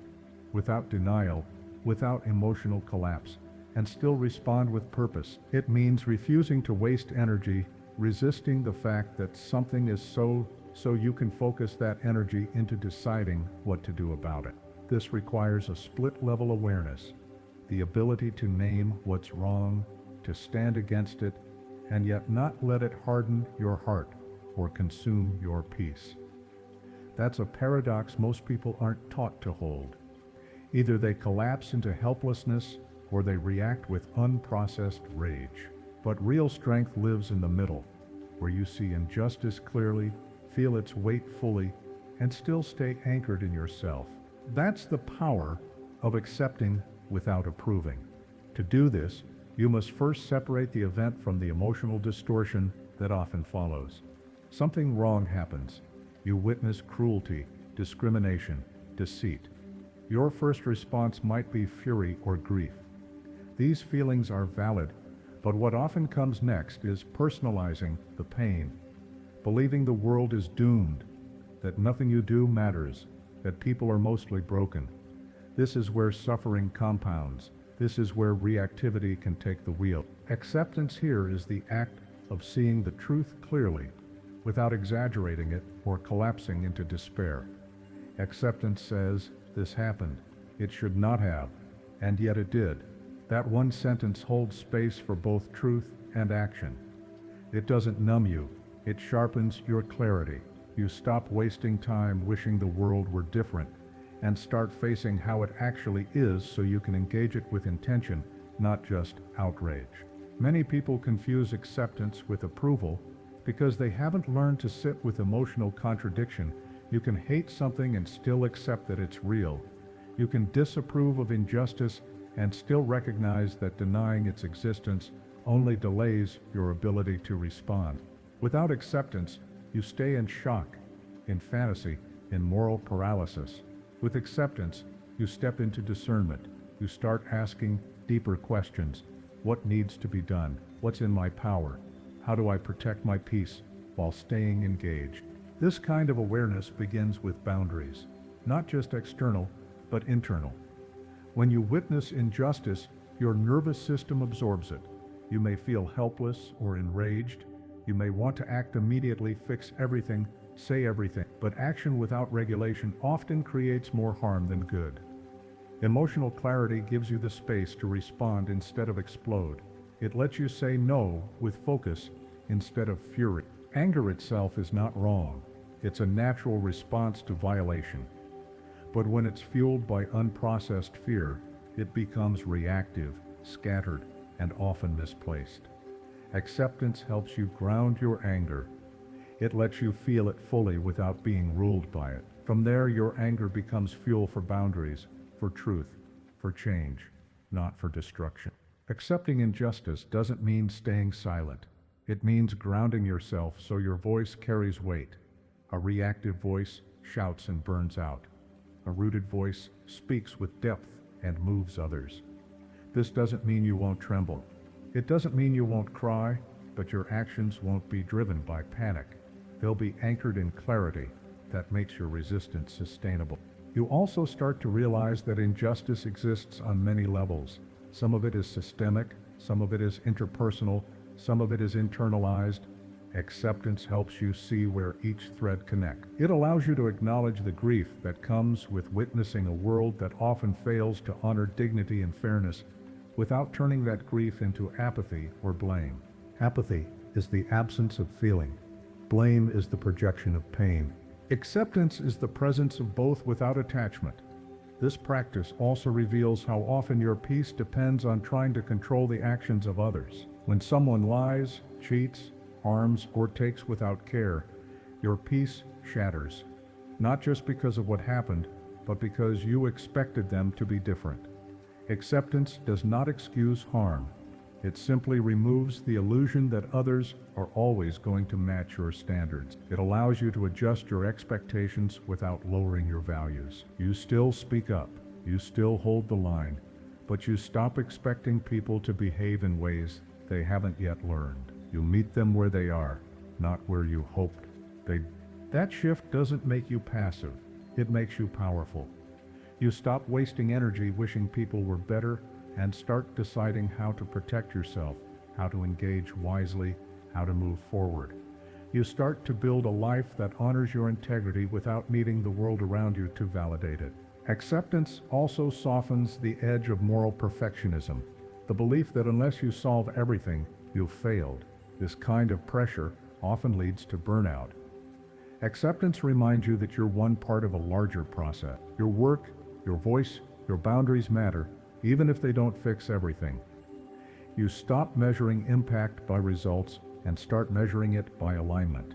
without denial, without emotional collapse, and still respond with purpose. It means refusing to waste energy, resisting the fact that something is so you can focus that energy into deciding what to do about it. This requires a split-level awareness, the ability to name what's wrong, to stand against it, and yet not let it harden your heart or consume your peace. That's a paradox most people aren't taught to hold. Either they collapse into helplessness or they react with unprocessed rage. But real strength lives in the middle, where you see injustice clearly, feel its weight fully, and still stay anchored in yourself. That's the power of accepting without approving. To do this, you must first separate the event from the emotional distortion that often follows. Something wrong happens. You witness cruelty, discrimination, deceit. Your first response might be fury or grief. These feelings are valid, but what often comes next is personalizing the pain, believing the world is doomed, that nothing you do matters, that people are mostly broken. This is where suffering compounds. This is where reactivity can take the wheel. Acceptance here is the act of seeing the truth clearly, without exaggerating it or collapsing into despair. Acceptance says, this happened. It should not have, and yet it did. That one sentence holds space for both truth and action. It doesn't numb you. It sharpens your clarity. You stop wasting time wishing the world were different and start facing how it actually is so you can engage it with intention, not just outrage. Many people confuse acceptance with approval because they haven't learned to sit with emotional contradiction. You can hate something and still accept that it's real. You can disapprove of injustice and still recognize that denying its existence only delays your ability to respond. Without acceptance, you stay in shock, in fantasy, in moral paralysis. With acceptance, you step into discernment. You start asking deeper questions. What needs to be done? What's in my power? How do I protect my peace while staying engaged? This kind of awareness begins with boundaries, not just external, but internal. When you witness injustice, your nervous system absorbs it. You may feel helpless or enraged. You may want to act immediately, fix everything, say everything, but action without regulation often creates more harm than good. Emotional clarity gives you the space to respond instead of explode. It lets you say no with focus instead of fury. Anger itself is not wrong. It's a natural response to violation. But when it's fueled by unprocessed fear, it becomes reactive, scattered, and often misplaced. Acceptance helps you ground your anger. It lets you feel it fully without being ruled by it. From there, your anger becomes fuel for boundaries, for truth, for change, not for destruction. Accepting injustice doesn't mean staying silent. It means grounding yourself so your voice carries weight. A reactive voice shouts and burns out. A rooted voice speaks with depth and moves others. This doesn't mean you won't tremble. It doesn't mean you won't cry, but your actions won't be driven by panic. They'll be anchored in clarity that makes your resistance sustainable. You also start to realize that injustice exists on many levels. Some of it is systemic, some of it is interpersonal, some of it is internalized. Acceptance helps you see where each thread connects. It allows you to acknowledge the grief that comes with witnessing a world that often fails to honor dignity and fairness without turning that grief into apathy or blame. Apathy is the absence of feeling. Blame is the projection of pain. Acceptance is the presence of both without attachment. This practice also reveals how often your peace depends on trying to control the actions of others. When someone lies, cheats, harms, or takes without care, your peace shatters, not just because of what happened, but because you expected them to be different. Acceptance does not excuse harm. It simply removes the illusion that others are always going to match your standards. It allows you to adjust your expectations without lowering your values. You still speak up, you still hold the line, but you stop expecting people to behave in ways they haven't yet learned. You meet them where they are, not where you hoped they'd. That shift doesn't make you passive, it makes you powerful. You stop wasting energy wishing people were better and start deciding how to protect yourself, how to engage wisely, how to move forward. You start to build a life that honors your integrity without needing the world around you to validate it. Acceptance also softens the edge of moral perfectionism, the belief that unless you solve everything, you've failed. This kind of pressure often leads to burnout. Acceptance reminds you that you're one part of a larger process. Your work, your voice, your boundaries matter, even if they don't fix everything. You stop measuring impact by results and start measuring it by alignment.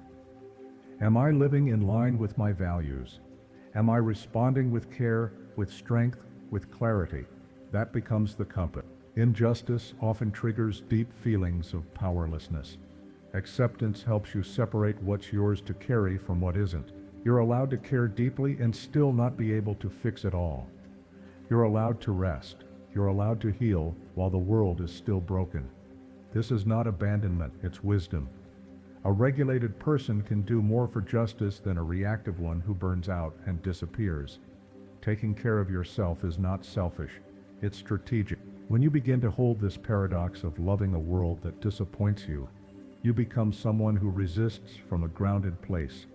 Am I living in line with my values? Am I responding with care, with strength, with clarity? That becomes the compass. Injustice often triggers deep feelings of powerlessness. Acceptance helps you separate what's yours to carry from what isn't. You're allowed to care deeply and still not be able to fix it all. You're allowed to rest. You're allowed to heal while the world is still broken. This is not abandonment, it's wisdom. A regulated person can do more for justice than a reactive one who burns out and disappears. Taking care of yourself is not selfish, it's strategic. When you begin to hold this paradox of loving a world that disappoints you, you become someone who resists from a grounded place.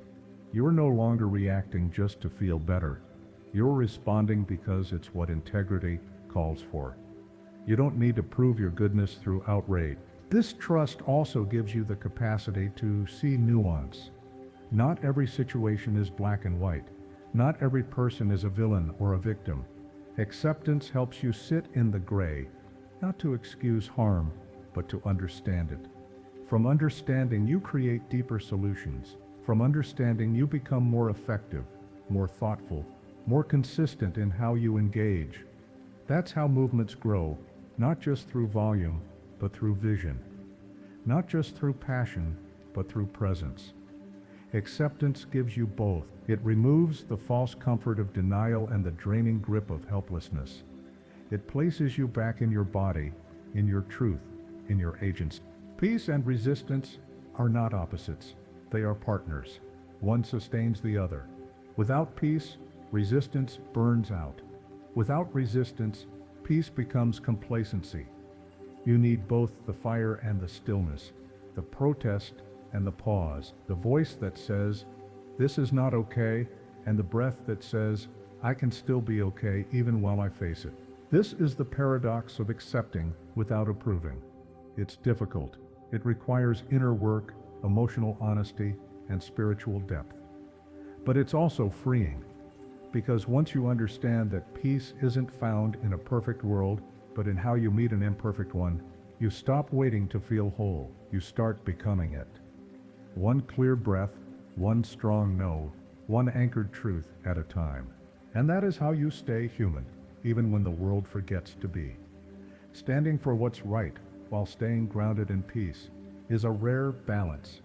You're no longer reacting just to feel better. You're responding because it's what integrity calls for. You don't need to prove your goodness through outrage. This trust also gives you the capacity to see nuance. Not every situation is black and white. Not every person is a villain or a victim. Acceptance helps you sit in the gray, not to excuse harm, but to understand it. From understanding, you create deeper solutions. From understanding, you become more effective, more thoughtful, more consistent in how you engage. That's how movements grow, not just through volume, but through vision. Not just through passion, but through presence. Acceptance gives you both. It removes the false comfort of denial and the draining grip of helplessness. It places you back in your body, in your truth, in your agency. Peace and resistance are not opposites. They are partners. One sustains the other. Without peace, resistance burns out. Without resistance, peace becomes complacency. You need both the fire and the stillness, the protest and the pause, the voice that says, "This is not okay," and the breath that says, "I can still be okay even while I face it." This is the paradox of accepting without approving. It's difficult. It requires inner work, emotional honesty, and spiritual depth. But it's also freeing, because once you understand that peace isn't found in a perfect world, but in how you meet an imperfect one, you stop waiting to feel whole. You start becoming it. One clear breath, one strong no, one anchored truth at a time. And that is how you stay human, even when the world forgets to be. Standing for what's right while staying grounded in peace is a rare balance.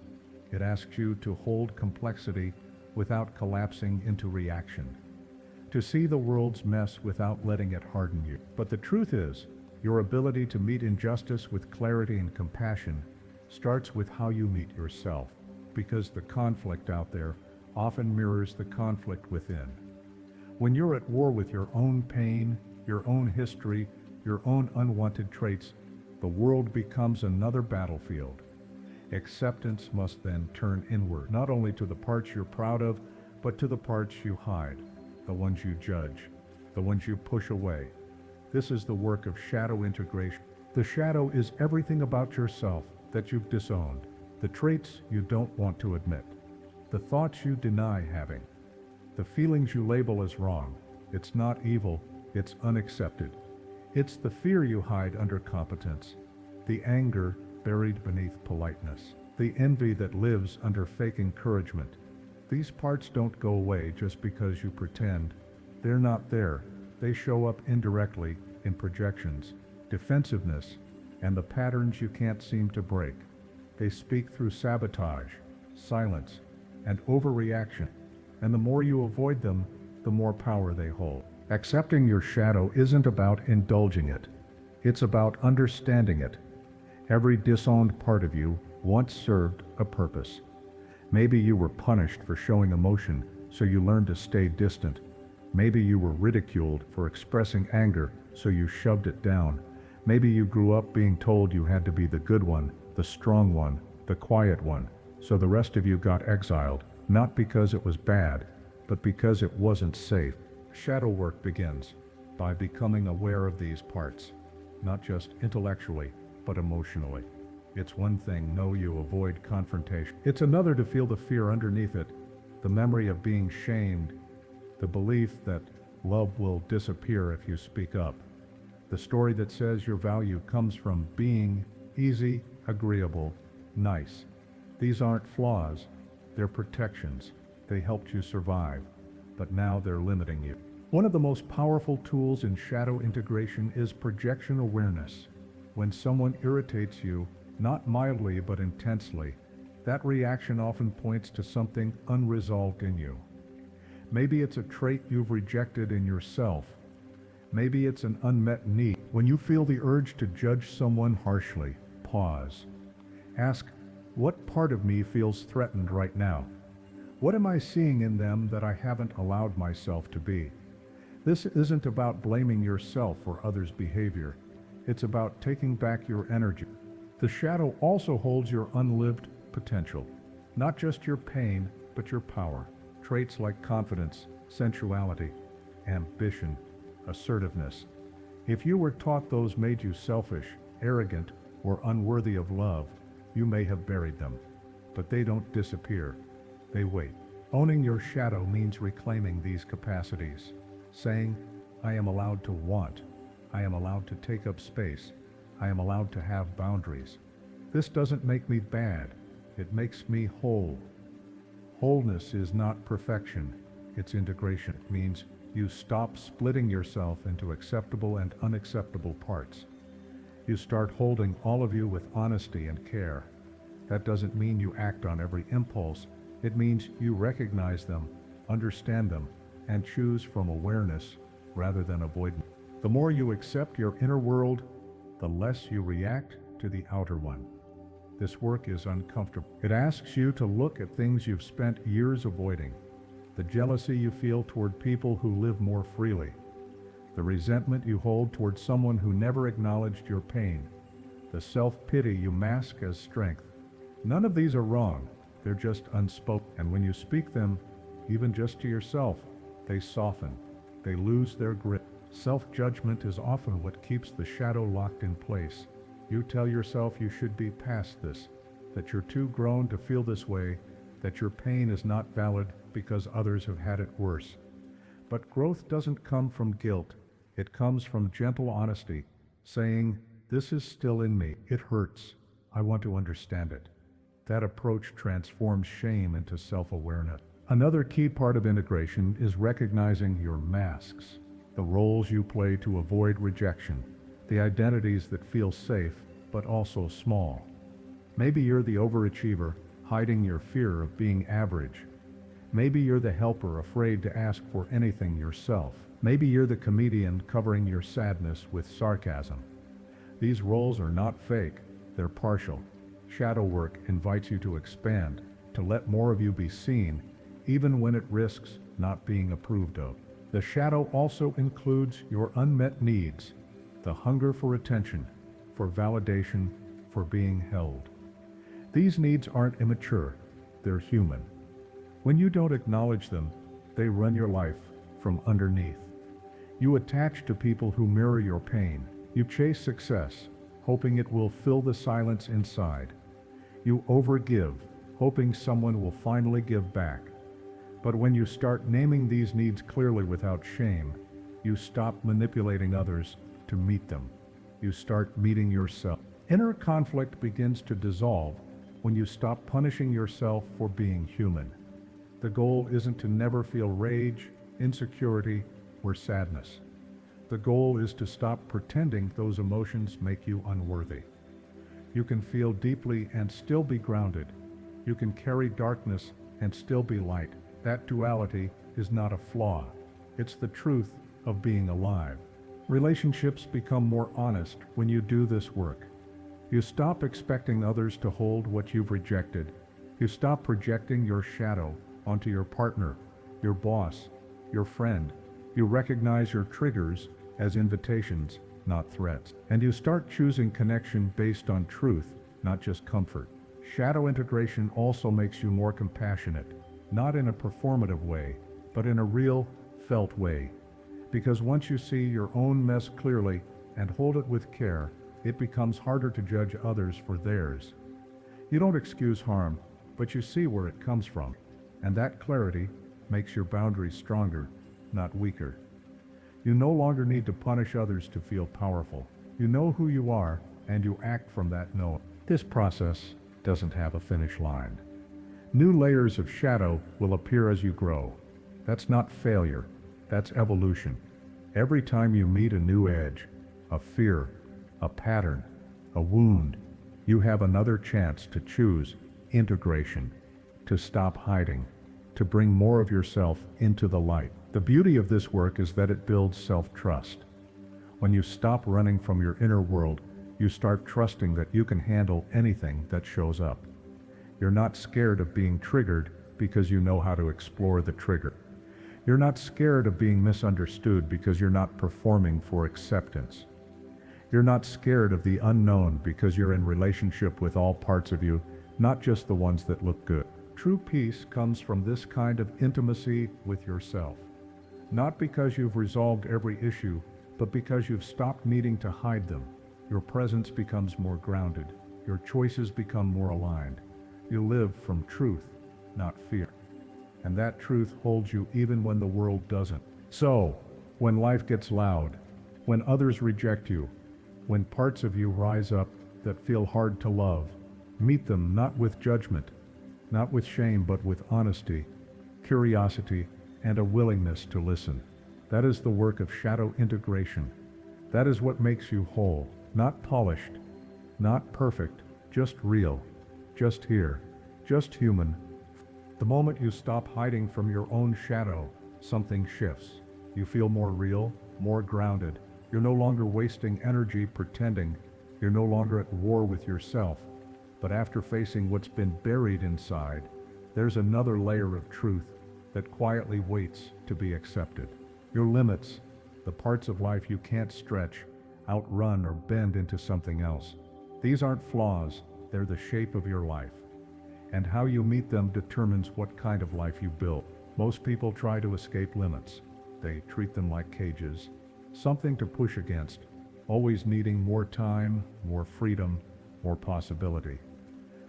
It asks you to hold complexity without collapsing into reaction, to see the world's mess without letting it harden you. But the truth is, your ability to meet injustice with clarity and compassion starts with how you meet yourself, because the conflict out there often mirrors the conflict within. When you're at war with your own pain, your own history, your own unwanted traits, the world becomes another battlefield. Acceptance must then turn inward, not only to the parts you're proud of, but to the parts you hide, the ones you judge, the ones you push away. This is the work of shadow integration. The shadow is everything about yourself that you've disowned, the traits you don't want to admit, the thoughts you deny having, the feelings you label as wrong. It's not evil, it's unaccepted. It's the fear you hide under competence, the anger buried beneath politeness, the envy that lives under fake encouragement. These parts don't go away just because you pretend. They're not there. They show up indirectly in projections, defensiveness, and the patterns you can't seem to break. They speak through sabotage, silence, and overreaction. And the more you avoid them, the more power they hold. Accepting your shadow isn't about indulging it. It's about understanding it. Every disowned part of you once served a purpose. Maybe you were punished for showing emotion, so you learned to stay distant. Maybe you were ridiculed for expressing anger, so you shoved it down. Maybe you grew up being told you had to be the good one, the strong one, the quiet one, so the rest of you got exiled, not because it was bad, but because it wasn't safe. Shadow work begins by becoming aware of these parts, not just intellectually, but emotionally. It's one thing know you avoid confrontation. It's another to feel the fear underneath it, the memory of being shamed, the belief that love will disappear if you speak up. The story that says your value comes from being easy, agreeable, nice. These aren't flaws, they're protections. They helped you survive, but now they're limiting you. One of the most powerful tools in shadow integration is projection awareness. When someone irritates you, not mildly but intensely, that reaction often points to something unresolved in you. Maybe it's a trait you've rejected in yourself. Maybe it's an unmet need. When you feel the urge to judge someone harshly, pause. Ask, what part of me feels threatened right now? What am I seeing in them that I haven't allowed myself to be? This isn't about blaming yourself for others' behavior. It's about taking back your energy. The shadow also holds your unlived potential, not just your pain, but your power. Traits like confidence, sensuality, ambition, assertiveness. If you were taught those made you selfish, arrogant, or unworthy of love, you may have buried them. But they don't disappear. They wait. Owning your shadow means reclaiming these capacities, saying, I am allowed to want. I am allowed to take up space. I am allowed to have boundaries. This doesn't make me bad. It makes me whole. Wholeness is not perfection. It's integration. It means you stop splitting yourself into acceptable and unacceptable parts. You start holding all of you with honesty and care. That doesn't mean you act on every impulse. It means you recognize them, understand them, and choose from awareness rather than avoidance. The more you accept your inner world, the less you react to the outer one. This work is uncomfortable. It asks you to look at things you've spent years avoiding, the jealousy you feel toward people who live more freely, the resentment you hold toward someone who never acknowledged your pain, the self-pity you mask as strength. None of these are wrong, they're just unspoken. And when you speak them, even just to yourself, they soften, they lose their grip. Self-judgment is often what keeps the shadow locked in place. You tell yourself you should be past this, that you're too grown to feel this way, that your pain is not valid because others have had it worse. But growth doesn't come from guilt. It comes from gentle honesty, saying, this is still in me. It hurts. I want to understand it. That approach transforms shame into self-awareness. Another key part of integration is recognizing your masks, the roles you play to avoid rejection, the identities that feel safe but also small. Maybe you're the overachiever, hiding your fear of being average. Maybe you're the helper afraid to ask for anything yourself. Maybe you're the comedian covering your sadness with sarcasm. These roles are not fake, they're partial. Shadow work invites you to expand, to let more of you be seen, even when it risks not being approved of. The shadow also includes your unmet needs, the hunger for attention, for validation, for being held. These needs aren't immature, they're human. When you don't acknowledge them, they run your life from underneath. You attach to people who mirror your pain. You chase success, hoping it will fill the silence inside. You overgive, hoping someone will finally give back. But when you start naming these needs clearly without shame, you stop manipulating others to meet them. You start meeting yourself. Inner conflict begins to dissolve when you stop punishing yourself for being human. The goal isn't to never feel rage, insecurity, or sadness. The goal is to stop pretending those emotions make you unworthy. You can feel deeply and still be grounded. You can carry darkness and still be light. That duality is not a flaw. It's the truth of being alive. Relationships become more honest when you do this work. You stop expecting others to hold what you've rejected. You stop projecting your shadow onto your partner, your boss, your friend. You recognize your triggers as invitations, not threats. And you start choosing connection based on truth, not just comfort. Shadow integration also makes you more compassionate, not in a performative way, but in a real, felt way. Because once you see your own mess clearly and hold it with care, it becomes harder to judge others for theirs. You don't excuse harm, but you see where it comes from, and that clarity makes your boundaries stronger, not weaker. You no longer need to punish others to feel powerful. You know who you are, and you act from that knowing. This process doesn't have a finish line. New layers of shadow will appear as you grow. That's not failure, that's evolution. Every time you meet a new edge, a fear, a pattern, a wound, you have another chance to choose integration, to stop hiding, to bring more of yourself into the light. The beauty of this work is that it builds self-trust. When you stop running from your inner world, you start trusting that you can handle anything that shows up. You're not scared of being triggered because you know how to explore the trigger. You're not scared of being misunderstood because you're not performing for acceptance. You're not scared of the unknown because you're in relationship with all parts of you, not just the ones that look good. True peace comes from this kind of intimacy with yourself. Not because you've resolved every issue, but because you've stopped needing to hide them. Your presence becomes more grounded. Your choices become more aligned. You live from truth, not fear. And that truth holds you even when the world doesn't. So, when life gets loud, when others reject you, when parts of you rise up that feel hard to love, meet them not with judgment, not with shame, but with honesty, curiosity, and a willingness to listen. That is the work of shadow integration. That is what makes you whole, not polished, not perfect, just real, just here, just human. The moment you stop hiding from your own shadow, something shifts. You feel more real, more grounded. You're no longer wasting energy pretending. You're no longer at war with yourself. But after facing what's been buried inside, there's another layer of truth that quietly waits to be accepted. Your limits, the parts of life you can't stretch, outrun, or bend into something else. These aren't flaws, they're the shape of your life. And how you meet them determines what kind of life you build. Most people try to escape limits. They treat them like cages, something to push against, always needing more time, more freedom, more possibility.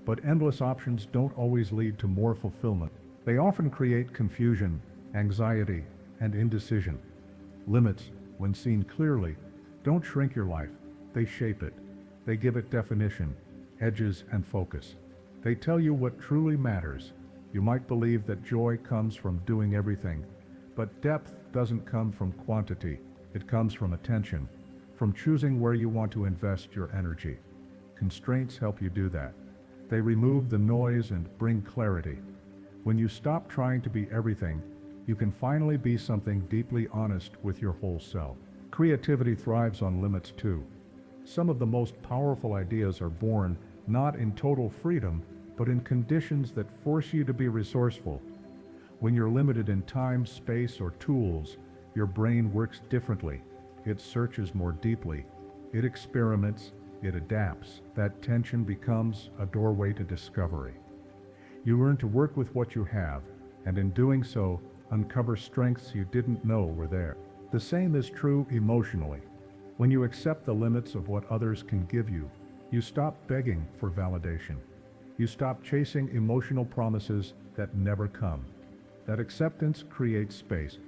But endless options don't always lead to more fulfillment. They often create confusion, anxiety, and indecision. Limits, when seen clearly, don't shrink your life. They shape it. They give it definition, edges, and focus. They tell you what truly matters. You might believe that joy comes from doing everything, but depth doesn't come from quantity. It comes from attention, from choosing where you want to invest your energy. Constraints help you do that. They remove the noise and bring clarity. When you stop trying to be everything, you can finally be something deeply honest with your whole self. Creativity thrives on limits too. Some of the most powerful ideas are born not in total freedom, but in conditions that force you to be resourceful. When you're limited in time, space, or tools, your brain works differently. It searches more deeply. It experiments. It adapts. That tension becomes a doorway to discovery. You learn to work with what you have, and in doing so, uncover strengths you didn't know were there. The same is true emotionally. When you accept the limits of what others can give you, you stop begging for validation. You stop chasing emotional promises that never come. That acceptance creates space.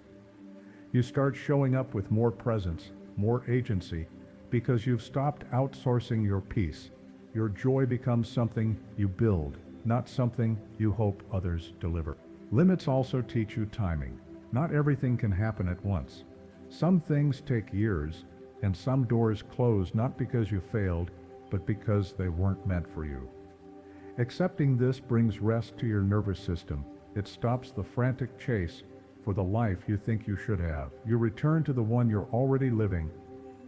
You start showing up with more presence, more agency, because you've stopped outsourcing your peace. Your joy becomes something you build, not something you hope others deliver. Limits also teach you timing. Not everything can happen at once. Some things take years, and some doors close not because you failed, but because they weren't meant for you. Accepting this brings rest to your nervous system. It stops the frantic chase for the life you think you should have. You return to the one you're already living,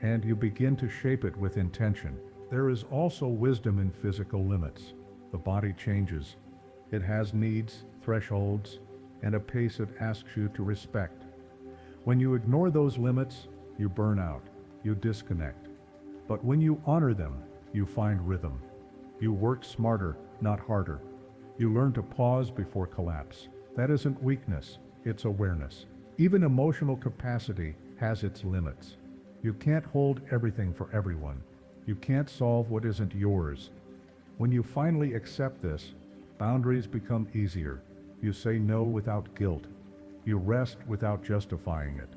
and you begin to shape it with intention. There is also wisdom in physical limits. The body changes. It has needs, thresholds, and a pace it asks you to respect. When you ignore those limits, you burn out, you disconnect. But when you honor them, you find rhythm. You work smarter, not harder. You learn to pause before collapse. That isn't weakness, it's awareness. Even emotional capacity has its limits. You can't hold everything for everyone. You can't solve what isn't yours. When you finally accept this, boundaries become easier. You say no without guilt. You rest without justifying it.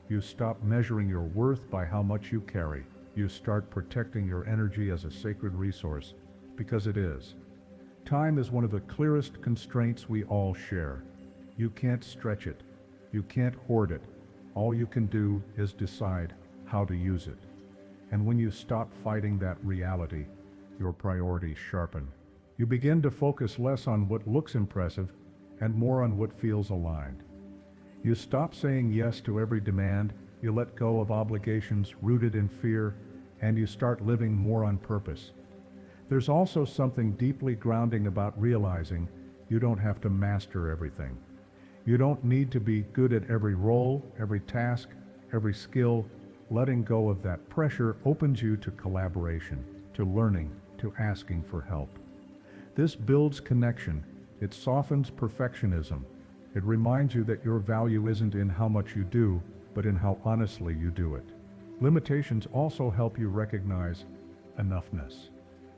You stop measuring your worth by how much you carry. You start protecting your energy as a sacred resource, because it is. Time is one of the clearest constraints we all share. You can't stretch it. You can't hoard it. All you can do is decide how to use it. And when you stop fighting that reality, your priorities sharpen. You begin to focus less on what looks impressive and more on what feels aligned. You stop saying yes to every demand, you let go of obligations rooted in fear, and you start living more on purpose. There's also something deeply grounding about realizing you don't have to master everything. You don't need to be good at every role, every task, every skill. Letting go of that pressure opens you to collaboration, to learning, to asking for help. This builds connection. It softens perfectionism. It reminds you that your value isn't in how much you do, but in how honestly you do it. Limitations also help you recognize enoughness.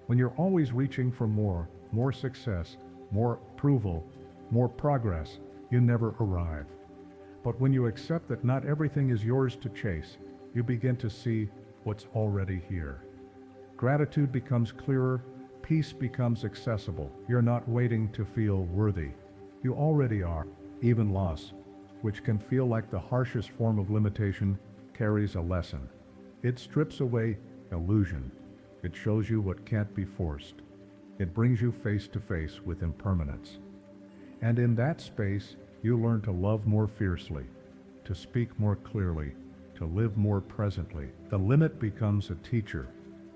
When you're always reaching for more success, more approval, more progress, you never arrive. But when you accept that not everything is yours to chase, you begin to see what's already here. Gratitude becomes clearer, peace becomes accessible. You're not waiting to feel worthy. You already are. Even loss, which can feel like the harshest form of limitation, carries a lesson. It strips away illusion. It shows you what can't be forced. It brings you face to face with impermanence. And in that space, you learn to love more fiercely, to speak more clearly, to live more presently. The limit becomes a teacher,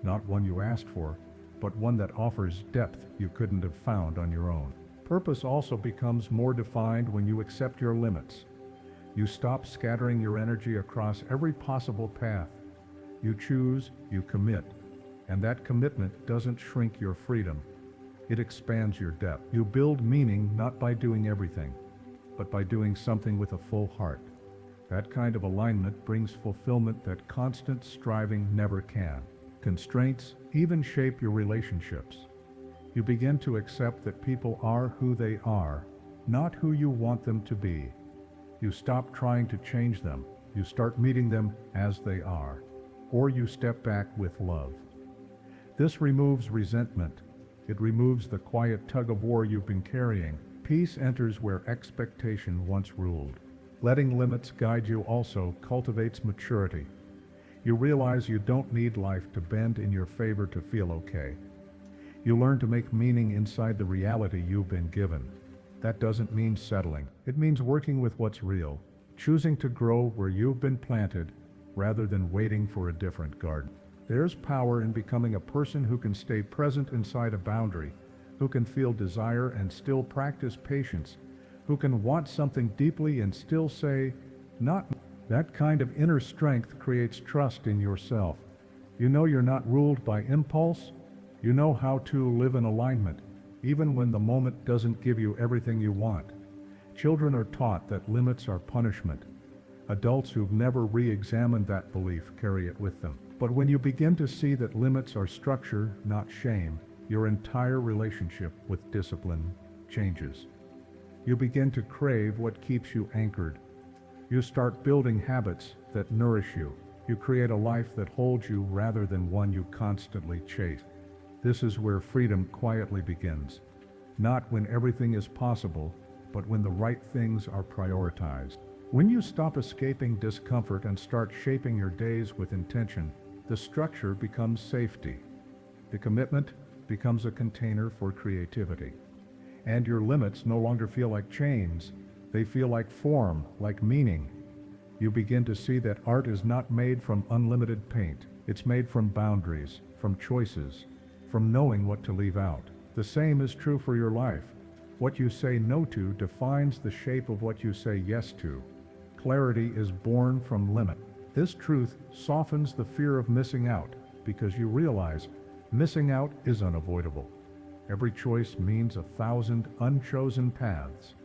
not one you asked for, but one that offers depth you couldn't have found on your own. Purpose also becomes more defined when you accept your limits. You stop scattering your energy across every possible path. You choose, you commit, and that commitment doesn't shrink your freedom. It expands your depth. You build meaning not by doing everything, but by doing something with a full heart. That kind of alignment brings fulfillment that constant striving never can. Constraints even shape your relationships. You begin to accept that people are who they are, not who you want them to be. You stop trying to change them. You start meeting them as they are, or you step back with love. This removes resentment. It removes the quiet tug-of-war you've been carrying. Peace enters where expectation once ruled. Letting limits guide you also cultivates maturity. You realize you don't need life to bend in your favor to feel okay. You learn to make meaning inside the reality you've been given. That doesn't mean settling. It means working with what's real, choosing to grow where you've been planted rather than waiting for a different garden. There's power in becoming a person who can stay present inside a boundary, who can feel desire and still practice patience, who can want something deeply and still say, not. That kind of inner strength creates trust in yourself. You know you're not ruled by impulse. You know how to live in alignment, even when the moment doesn't give you everything you want. Children are taught that limits are punishment. Adults who've never re-examined that belief carry it with them. But when you begin to see that limits are structure, not shame, your entire relationship with discipline changes. You begin to crave what keeps you anchored. You start building habits that nourish you. You create a life that holds you rather than one you constantly chase. This is where freedom quietly begins. Not when everything is possible, but when the right things are prioritized. When you stop escaping discomfort and start shaping your days with intention, the structure becomes safety. The commitment becomes a container for creativity. And your limits no longer feel like chains. They feel like form, like meaning. You begin to see that art is not made from unlimited paint. It's made from boundaries, from choices, from knowing what to leave out. The same is true for your life. What you say no to defines the shape of what you say yes to. Clarity is born from limit. This truth softens the fear of missing out because you realize missing out is unavoidable. Every choice means 1,000 unchosen paths.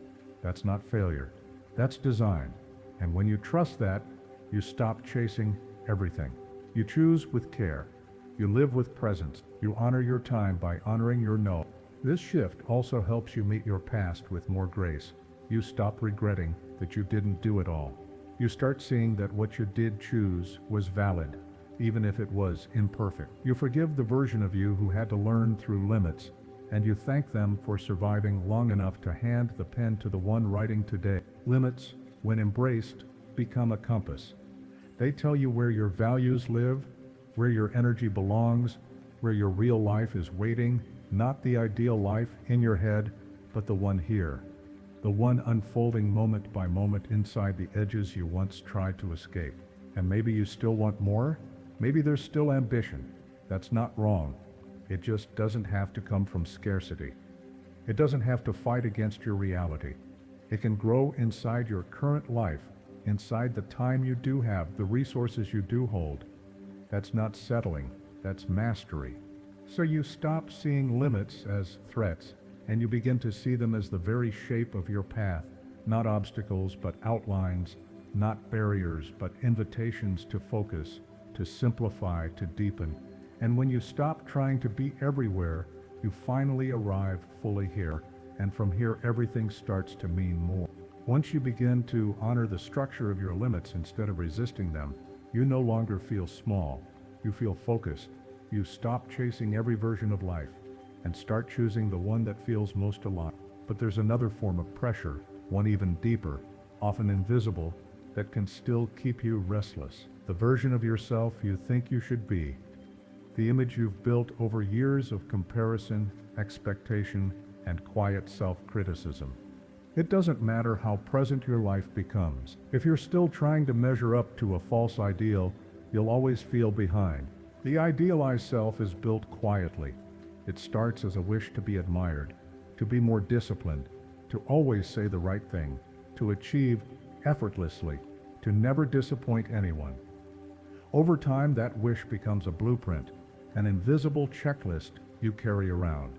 That's not failure. That's design. And when you trust that, you stop chasing everything. You choose with care. You live with presence. You honor your time by honoring your no. This shift also helps you meet your past with more grace. You stop regretting that you didn't do it all. You start seeing that what you did choose was valid, even if it was imperfect. You forgive the version of you who had to learn through limits, and you thank them for surviving long enough to hand the pen to the one writing today. Limits, when embraced, become a compass. They tell you where your values live, where your energy belongs, where your real life is waiting, not the ideal life in your head, but the one here. The one unfolding moment by moment inside the edges you once tried to escape. And maybe you still want more? Maybe there's still ambition. That's not wrong. It just doesn't have to come from scarcity. It doesn't have to fight against your reality. It can grow inside your current life, inside the time you do have, the resources you do hold. That's not settling, that's mastery. So you stop seeing limits as threats, and you begin to see them as the very shape of your path, not obstacles but outlines, not barriers but invitations to focus, to simplify, to deepen. And when you stop trying to be everywhere, you finally arrive fully here, and from here everything starts to mean more. Once you begin to honor the structure of your limits instead of resisting them, you no longer feel small, you feel focused. You stop chasing every version of life and start choosing the one that feels most alive. But there's another form of pressure, one even deeper, often invisible, that can still keep you restless. The version of yourself you think you should be, the image you've built over years of comparison, expectation, and quiet self-criticism. It doesn't matter how present your life becomes. If you're still trying to measure up to a false ideal, you'll always feel behind. The idealized self is built quietly. It starts as a wish to be admired, to be more disciplined, to always say the right thing, to achieve effortlessly, to never disappoint anyone. Over time, that wish becomes a blueprint, an invisible checklist you carry around.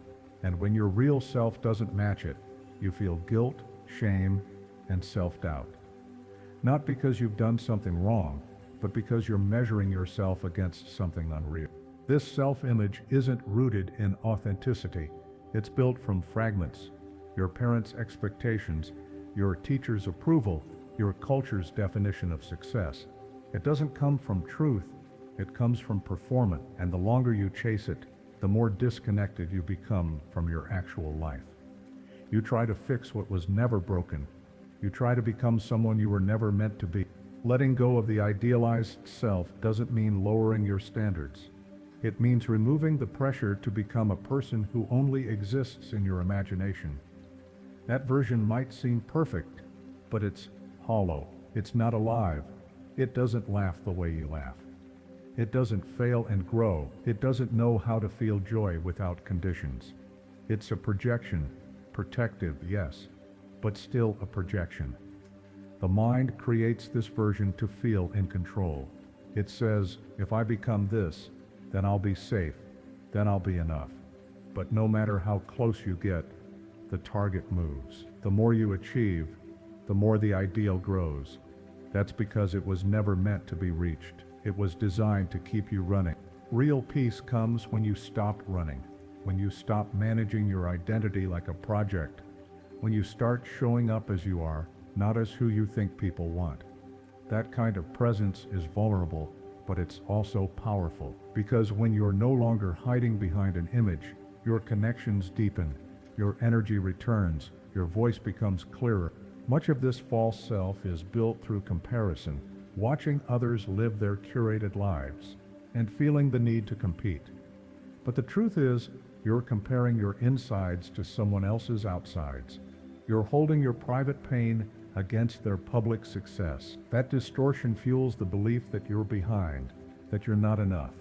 And when your real self doesn't match it, you feel guilt, shame, and self-doubt. Not because you've done something wrong, but because you're measuring yourself against something unreal. This self-image isn't rooted in authenticity. It's built from fragments, your parents' expectations, your teacher's approval, your culture's definition of success. It doesn't come from truth, it comes from performance, and the longer you chase it, the more disconnected you become from your actual life. You try to fix what was never broken. You try to become someone you were never meant to be. Letting go of the idealized self doesn't mean lowering your standards. It means removing the pressure to become a person who only exists in your imagination. That version might seem perfect, but it's hollow. It's not alive. It doesn't laugh the way you laugh. It doesn't fail and grow. It doesn't know how to feel joy without conditions. It's a projection, protective, yes, but still a projection. The mind creates this version to feel in control. It says, if I become this, then I'll be safe, then I'll be enough. But no matter how close you get, the target moves. The more you achieve, the more the ideal grows. That's because it was never meant to be reached. It was designed to keep you running. Real peace comes when you stop running, when you stop managing your identity like a project, when you start showing up as you are, not as who you think people want. That kind of presence is vulnerable, but it's also powerful, because when you're no longer hiding behind an image, your connections deepen, your energy returns, your voice becomes clearer. Much of this false self is built through comparison, watching others live their curated lives, and feeling the need to compete. But the truth is, you're comparing your insides to someone else's outsides. You're holding your private pain against their public success. That distortion fuels the belief that you're behind, that you're not enough.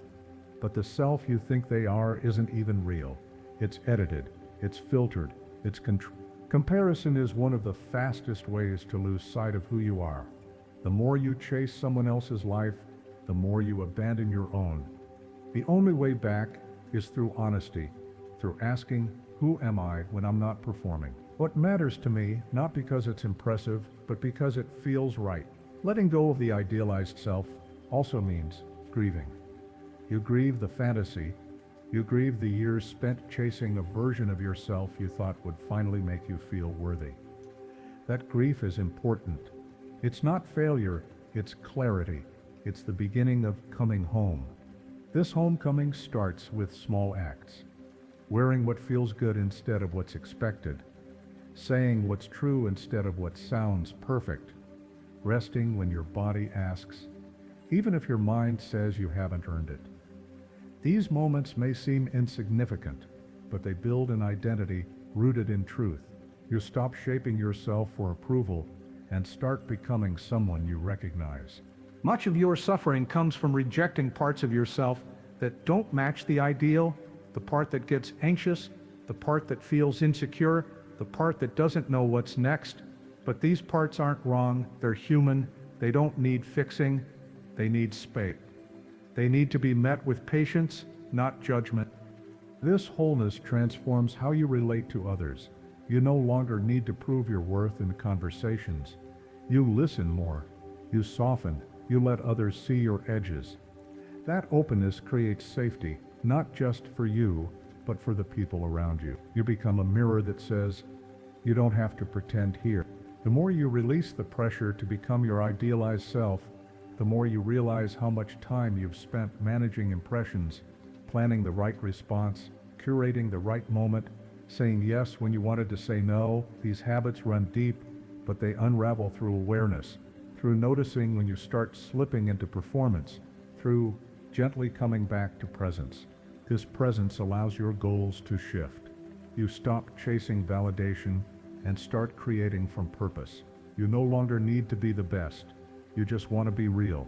But the self you think they are isn't even real. It's edited, it's filtered, it's comparison is one of the fastest ways to lose sight of who you are. The more you chase someone else's life, the more you abandon your own. The only way back is through honesty, through asking, who am I when I'm not performing? What matters to me, not because it's impressive, but because it feels right. Letting go of the idealized self also means grieving. You grieve the fantasy. You grieve the years spent chasing a version of yourself you thought would finally make you feel worthy. That grief is important. It's not failure, it's clarity. It's the beginning of coming home. This homecoming starts with small acts. Wearing what feels good instead of what's expected. Saying what's true instead of what sounds perfect. Resting when your body asks, even if your mind says you haven't earned it. These moments may seem insignificant, but they build an identity rooted in truth. You stop shaping yourself for approval and start becoming someone you recognize. Much of your suffering comes from rejecting parts of yourself that don't match the ideal, the part that gets anxious, the part that feels insecure, the part that doesn't know what's next. But these parts aren't wrong, they're human, they don't need fixing, they need space. They need to be met with patience, not judgment. This wholeness transforms how you relate to others. You no longer need to prove your worth in conversations. You listen more. You soften. You let others see your edges. That openness creates safety, not just for you, but for the people around you. You become a mirror that says, you don't have to pretend here. The more you release the pressure to become your idealized self, the more you realize how much time you've spent managing impressions, planning the right response, curating the right moment, saying yes when you wanted to say no. These habits run deep, but they unravel through awareness, through noticing when you start slipping into performance, through gently coming back to presence. This presence allows your goals to shift. You stop chasing validation and start creating from purpose. You no longer need to be the best. You just want to be real.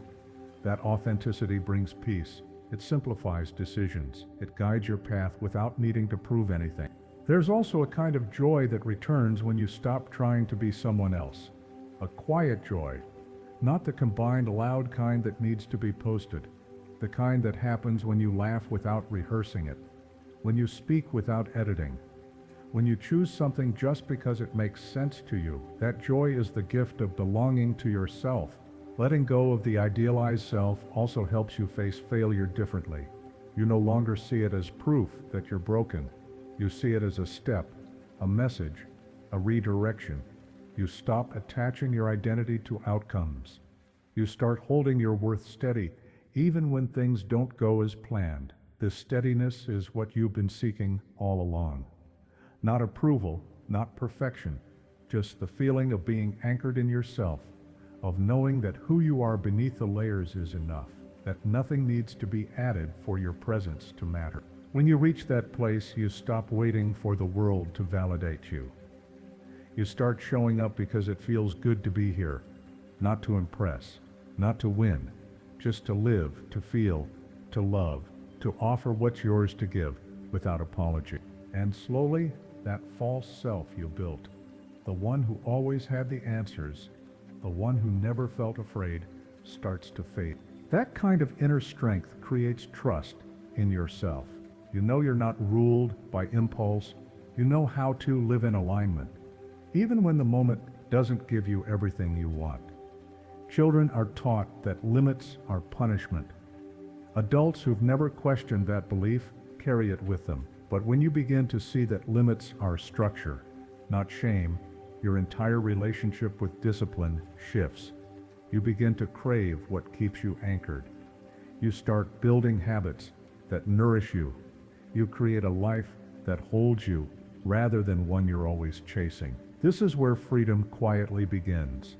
That authenticity brings peace. It simplifies decisions. It guides your path without needing to prove anything. There's also a kind of joy that returns when you stop trying to be someone else. A quiet joy, not the combined loud kind that needs to be posted. The kind that happens when you laugh without rehearsing it, when you speak without editing, when you choose something just because it makes sense to you. That joy is the gift of belonging to yourself. Letting go of the idealized self also helps you face failure differently. You no longer see it as proof that you're broken. You see it as a step, a message, a redirection. You stop attaching your identity to outcomes. You start holding your worth steady, even when things don't go as planned. This steadiness is what you've been seeking all along. Not approval, not perfection, just the feeling of being anchored in yourself, of knowing that who you are beneath the layers is enough, that nothing needs to be added for your presence to matter. When you reach that place, you stop waiting for the world to validate you. You start showing up because it feels good to be here, not to impress, not to win, just to live, to feel, to love, to offer what's yours to give without apology. And slowly, that false self you built, the one who always had the answers, the one who never felt afraid, starts to fade. That kind of inner strength creates trust in yourself. You know you're not ruled by impulse. You know how to live in alignment, even when the moment doesn't give you everything you want. Children are taught that limits are punishment. Adults who've never questioned that belief carry it with them. But when you begin to see that limits are structure, not shame, your entire relationship with discipline shifts. You begin to crave what keeps you anchored. You start building habits that nourish you. You create a life that holds you rather than one you're always chasing. This is where freedom quietly begins.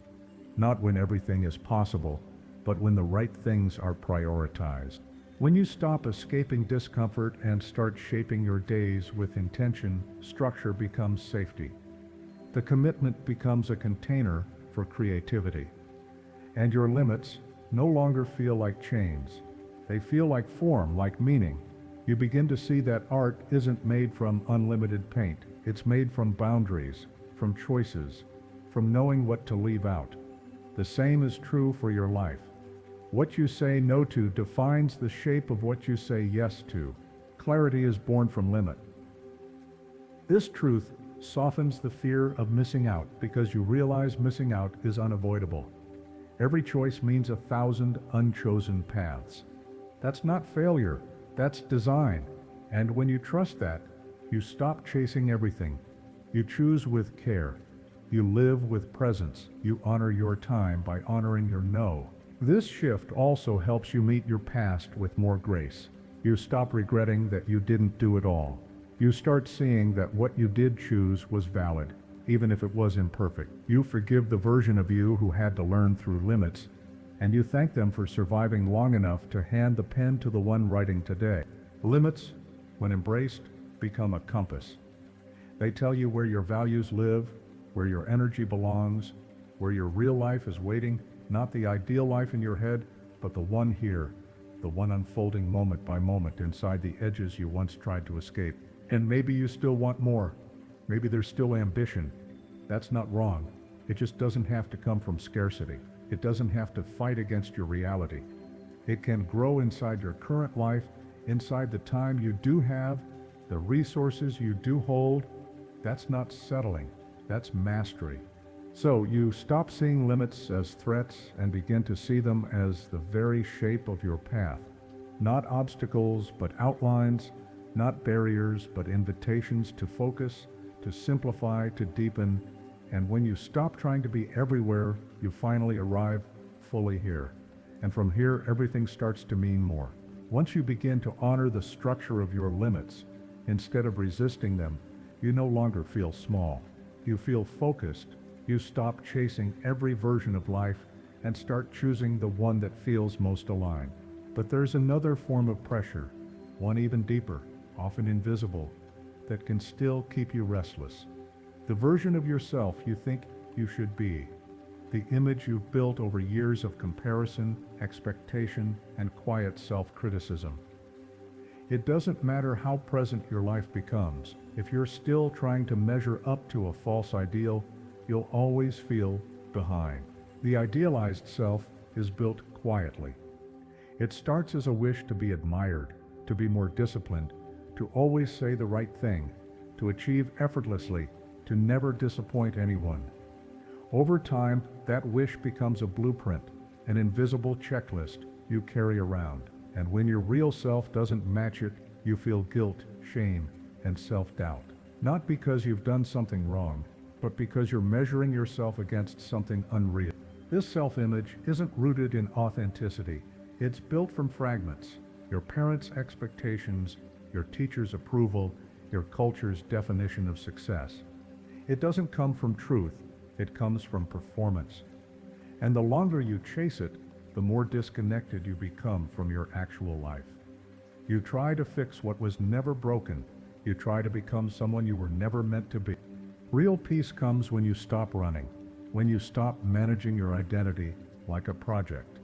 Not when everything is possible, but when the right things are prioritized. When you stop escaping discomfort and start shaping your days with intention, structure becomes safety. The commitment becomes a container for creativity. And your limits no longer feel like chains. They feel like form, like meaning. You begin to see that art isn't made from unlimited paint. It's made from boundaries, from choices, from knowing what to leave out. The same is true for your life. What you say no to defines the shape of what you say yes to. Clarity is born from limit. This truth softens the fear of missing out because you realize missing out is unavoidable. Every choice means 1,000 unchosen paths. That's not failure, that's design. And when you trust that, you stop chasing everything. You choose with care. You live with presence. You honor your time by honoring your no. This shift also helps you meet your past with more grace. You stop regretting that you didn't do it all. You start seeing that what you did choose was valid, even if it was imperfect. You forgive the version of you who had to learn through limits, and you thank them for surviving long enough to hand the pen to the one writing today. Limits, when embraced, become a compass. They tell you where your values live, where your energy belongs, where your real life is waiting, not the ideal life in your head, but the one here, the one unfolding moment by moment inside the edges you once tried to escape. And maybe you still want more. Maybe there's still ambition. That's not wrong. It just doesn't have to come from scarcity. It doesn't have to fight against your reality. It can grow inside your current life, inside the time you do have, the resources you do hold. That's not settling. That's mastery. So you stop seeing limits as threats and begin to see them as the very shape of your path. Not obstacles, but outlines, not barriers, but invitations to focus, to simplify, to deepen. And when you stop trying to be everywhere, you finally arrive fully here. And from here, everything starts to mean more. Once you begin to honor the structure of your limits, instead of resisting them, you no longer feel small. You feel focused. You stop chasing every version of life and start choosing the one that feels most aligned. But there's another form of pressure, one even deeper, often invisible, that can still keep you restless. The version of yourself you think you should be, the image you've built over years of comparison, expectation, and quiet self-criticism. It doesn't matter how present your life becomes. If you're still trying to measure up to a false ideal, you'll always feel behind. The idealized self is built quietly. It starts as a wish to be admired, to be more disciplined, to always say the right thing, to achieve effortlessly, to never disappoint anyone. Over time, that wish becomes a blueprint, an invisible checklist you carry around. And when your real self doesn't match it, you feel guilt, shame, and self-doubt. Not because you've done something wrong, but because you're measuring yourself against something unreal. This self-image isn't rooted in authenticity. It's built from fragments: your parents' expectations, your teacher's approval, your culture's definition of success. It doesn't come from truth, it comes from performance. And the longer you chase it, the more disconnected you become from your actual life. You try to fix what was never broken. You try to become someone you were never meant to be. Real peace comes when you stop running, when you stop managing your identity like a project,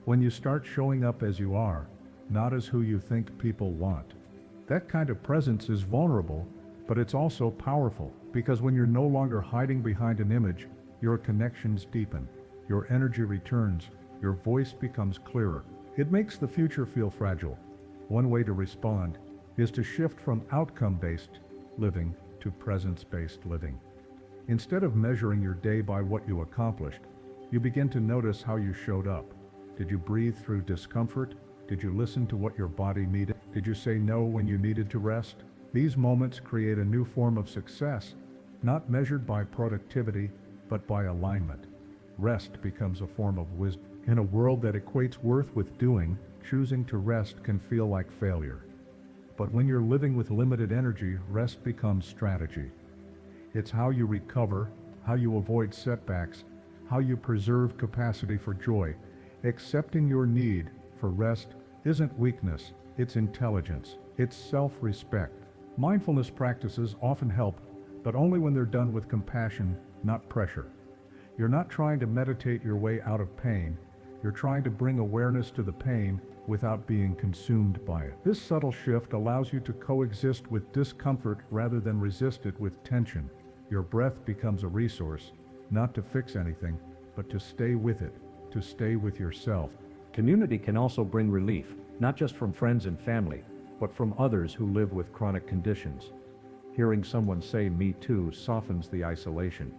when you start showing up as you are, not as who you think people want. That kind of presence is vulnerable, but it's also powerful, because when you're no longer hiding behind an image, your connections deepen, your energy returns, your voice becomes clearer. It makes the future feel fragile. One way to respond is to shift from outcome-based living to presence-based living. Instead of measuring your day by what you accomplished, you begin to notice how you showed up. Did you breathe through discomfort? Did you listen to what your body needed? Did you say no when you needed to rest? These moments create a new form of success, not measured by productivity, but by alignment. Rest becomes a form of wisdom. In a world that equates worth with doing, choosing to rest can feel like failure. But when you're living with limited energy, rest becomes strategy. It's how you recover, how you avoid setbacks, how you preserve capacity for joy. Accepting your need for rest isn't weakness, it's intelligence, it's self-respect. Mindfulness practices often help, but only when they're done with compassion, not pressure. You're not trying to meditate your way out of pain. You're trying to bring awareness to the pain without being consumed by it. This subtle shift allows you to coexist with discomfort rather than resist it with tension. Your breath becomes a resource, not to fix anything, but to stay with it, to stay with yourself. Community can also bring relief, not just from friends and family, but from others who live with chronic conditions. Hearing someone say "me too" softens the isolation.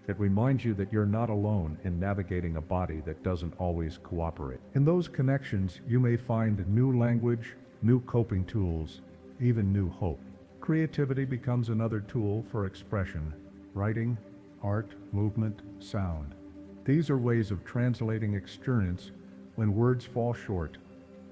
It reminds you that you're not alone in navigating a body that doesn't always cooperate. In those connections, you may find new language, new coping tools, even new hope. Creativity becomes another tool for expression. Writing, art, movement, sound. These are ways of translating experience when words fall short.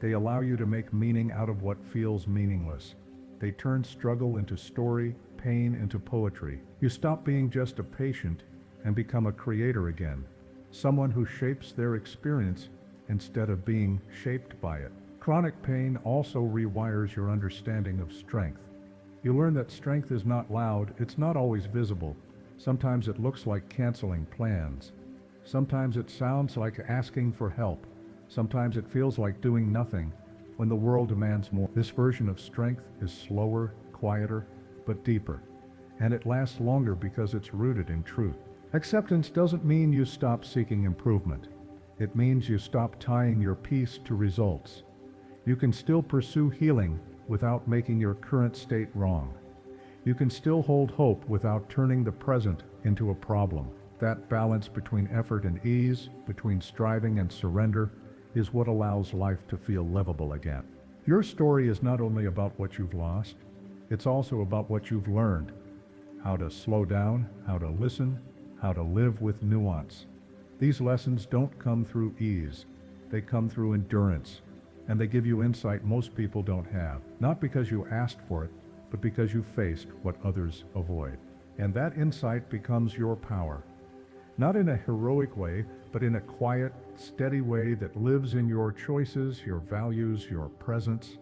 They allow you to make meaning out of what feels meaningless. They turn struggle into story, pain into poetry. You stop being just a patient and become a creator again, someone who shapes their experience instead of being shaped by it. Chronic pain also rewires your understanding of strength. You learn that strength is not loud, it's not always visible. Sometimes it looks like canceling plans. Sometimes it sounds like asking for help. Sometimes it feels like doing nothing when the world demands more. This version of strength is slower, quieter, but deeper. And it lasts longer because it's rooted in truth. Acceptance doesn't mean you stop seeking improvement. It means you stop tying your peace to results. You can still pursue healing without making your current state wrong. You can still hold hope without turning the present into a problem. That balance between effort and ease, between striving and surrender, is what allows life to feel livable again. Your story is not only about what you've lost, it's also about what you've learned. How to slow down, how to listen, how to live with nuance. These lessons don't come through ease. They come through endurance, and they give you insight most people don't have. Not because you asked for it, but because you faced what others avoid. And that insight becomes your power. Not in a heroic way, but in a quiet, steady way that lives in your choices, your values, your presence.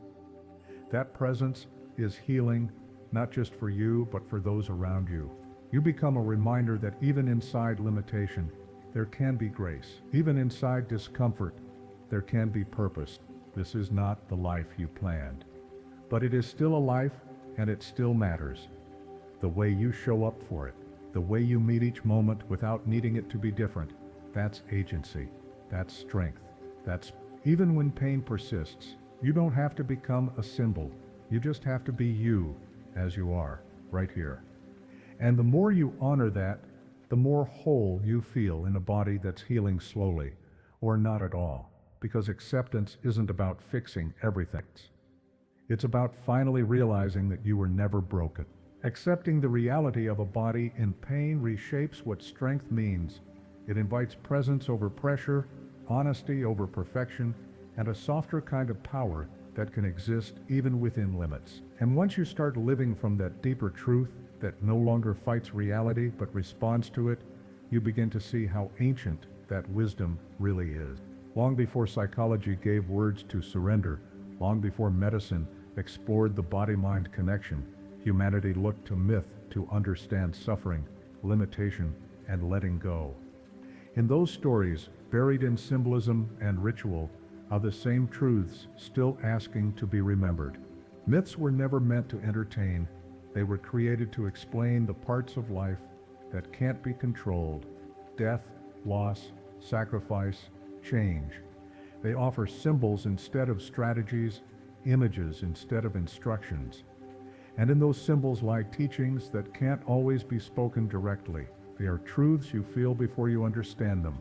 That presence is healing, not just for you, but for those around you. You become a reminder that even inside limitation, there can be grace. Even inside discomfort, there can be purpose. This is not the life you planned. But it is still a life, and it still matters. The way you show up for it, the way you meet each moment without needing it to be different, that's agency, that's strength, that's even when pain persists. You don't have to become a symbol. You just have to be you as you are, right here. And the more you honor that, the more whole you feel in a body that's healing slowly, or not at all, because acceptance isn't about fixing everything. It's about finally realizing that you were never broken. Accepting the reality of a body in pain reshapes what strength means. It invites presence over pressure, honesty over perfection, and a softer kind of power that can exist even within limits. And once you start living from that deeper truth that no longer fights reality but responds to it, you begin to see how ancient that wisdom really is. Long before psychology gave words to surrender, long before medicine explored the body-mind connection, humanity looked to myth to understand suffering, limitation, and letting go. In those stories, buried in symbolism and ritual, are the same truths still asking to be remembered. Myths were never meant to entertain. They were created to explain the parts of life that can't be controlled: death, loss, sacrifice, change. They offer symbols instead of strategies, images instead of instructions. And in those symbols lie teachings that can't always be spoken directly. They are truths you feel before you understand them.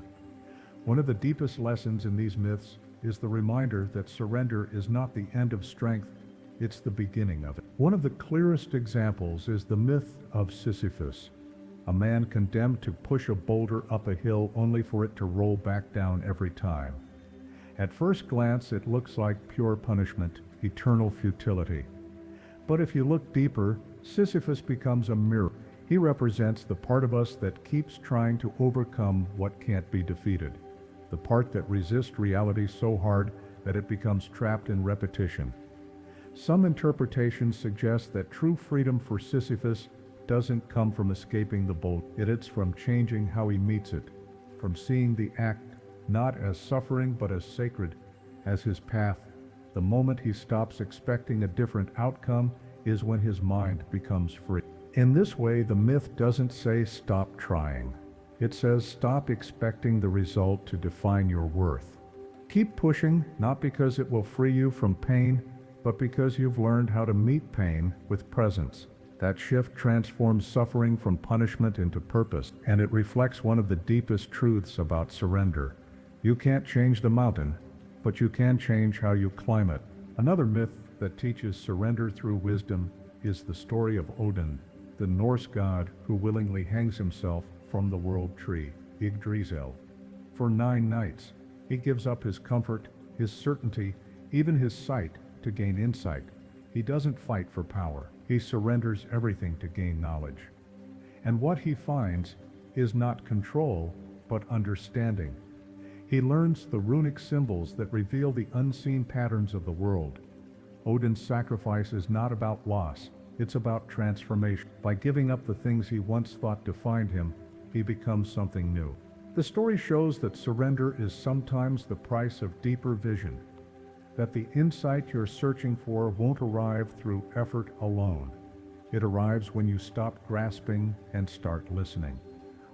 One of the deepest lessons in these myths is the reminder that surrender is not the end of strength, it's the beginning of it. One of the clearest examples is the myth of Sisyphus, a man condemned to push a boulder up a hill only for it to roll back down every time. At first glance, it looks like pure punishment, eternal futility. But if you look deeper, Sisyphus becomes a mirror. He represents the part of us that keeps trying to overcome what can't be defeated, the part that resists reality so hard that it becomes trapped in repetition. Some interpretations suggest that true freedom for Sisyphus doesn't come from escaping the boulder. It's from changing how he meets it, from seeing the act not as suffering but as sacred, as his path The moment he stops expecting a different outcome is when his mind becomes free. In this way, the myth doesn't say stop trying. It says stop expecting the result to define your worth. Keep pushing, not because it will free you from pain, but because you've learned how to meet pain with presence. That shift transforms suffering from punishment into purpose, and it reflects one of the deepest truths about surrender. You can't change the mountain, but you can change how you climb it. Another myth that teaches surrender through wisdom is the story of Odin, the Norse god who willingly hangs himself from the world tree, Yggdrasil. For 9 nights, he gives up his comfort, his certainty, even his sight to gain insight. He doesn't fight for power. He surrenders everything to gain knowledge. And what he finds is not control, but understanding. He learns the runic symbols that reveal the unseen patterns of the world. Odin's sacrifice is not about loss, it's about transformation. By giving up the things he once thought defined him, he becomes something new. The story shows that surrender is sometimes the price of deeper vision, that the insight you're searching for won't arrive through effort alone. It arrives when you stop grasping and start listening.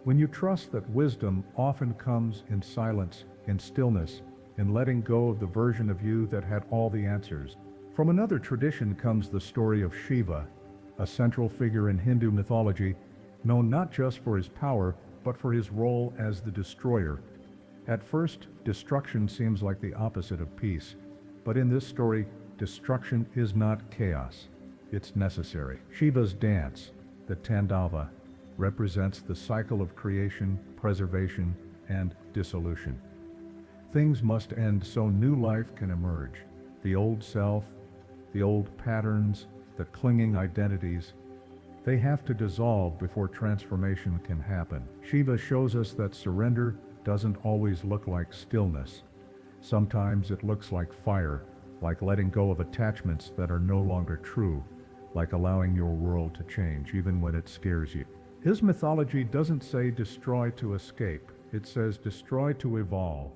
When you trust that wisdom often comes in silence, in stillness, in letting go of the version of you that had all the answers. From another tradition comes the story of Shiva, a central figure in Hindu mythology, known not just for his power, but for his role as the destroyer. At first, destruction seems like the opposite of peace. But in this story, destruction is not chaos. It's necessary. Shiva's dance, the Tandava, represents the cycle of creation, preservation, and dissolution. Things must end so new life can emerge. The old self, the old patterns, the clinging identities, they have to dissolve before transformation can happen. Shiva shows us that surrender doesn't always look like stillness. Sometimes it looks like fire, like letting go of attachments that are no longer true, like allowing your world to change even when it scares you. His mythology doesn't say destroy to escape, it says destroy to evolve.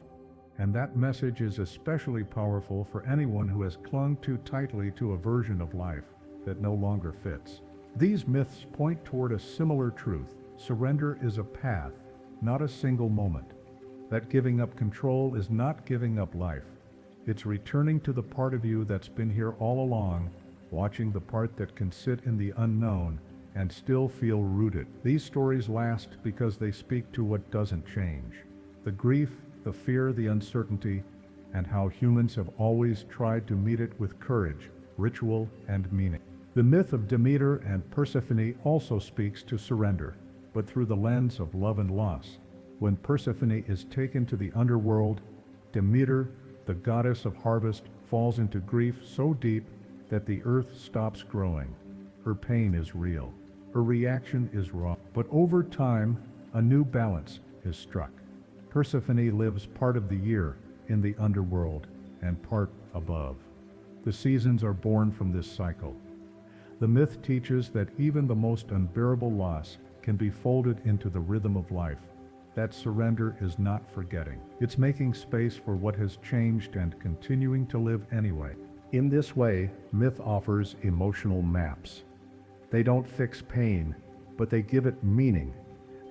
And that message is especially powerful for anyone who has clung too tightly to a version of life that no longer fits. These myths point toward a similar truth. Surrender is a path, not a single moment. That giving up control is not giving up life. It's returning to the part of you that's been here all along, watching the part that can sit in the unknown and still feel rooted. These stories last because they speak to what doesn't change. The grief, the fear, the uncertainty, and how humans have always tried to meet it with courage, ritual, and meaning. The myth of Demeter and Persephone also speaks to surrender, but through the lens of love and loss. When Persephone is taken to the underworld, Demeter, the goddess of harvest, falls into grief so deep that the earth stops growing. Her pain is real. Her reaction is raw. But over time, a new balance is struck. Persephone lives part of the year in the underworld and part above. The seasons are born from this cycle. The myth teaches that even the most unbearable loss can be folded into the rhythm of life. That surrender is not forgetting. It's making space for what has changed and continuing to live anyway. In this way, myth offers emotional maps. They don't fix pain, but they give it meaning.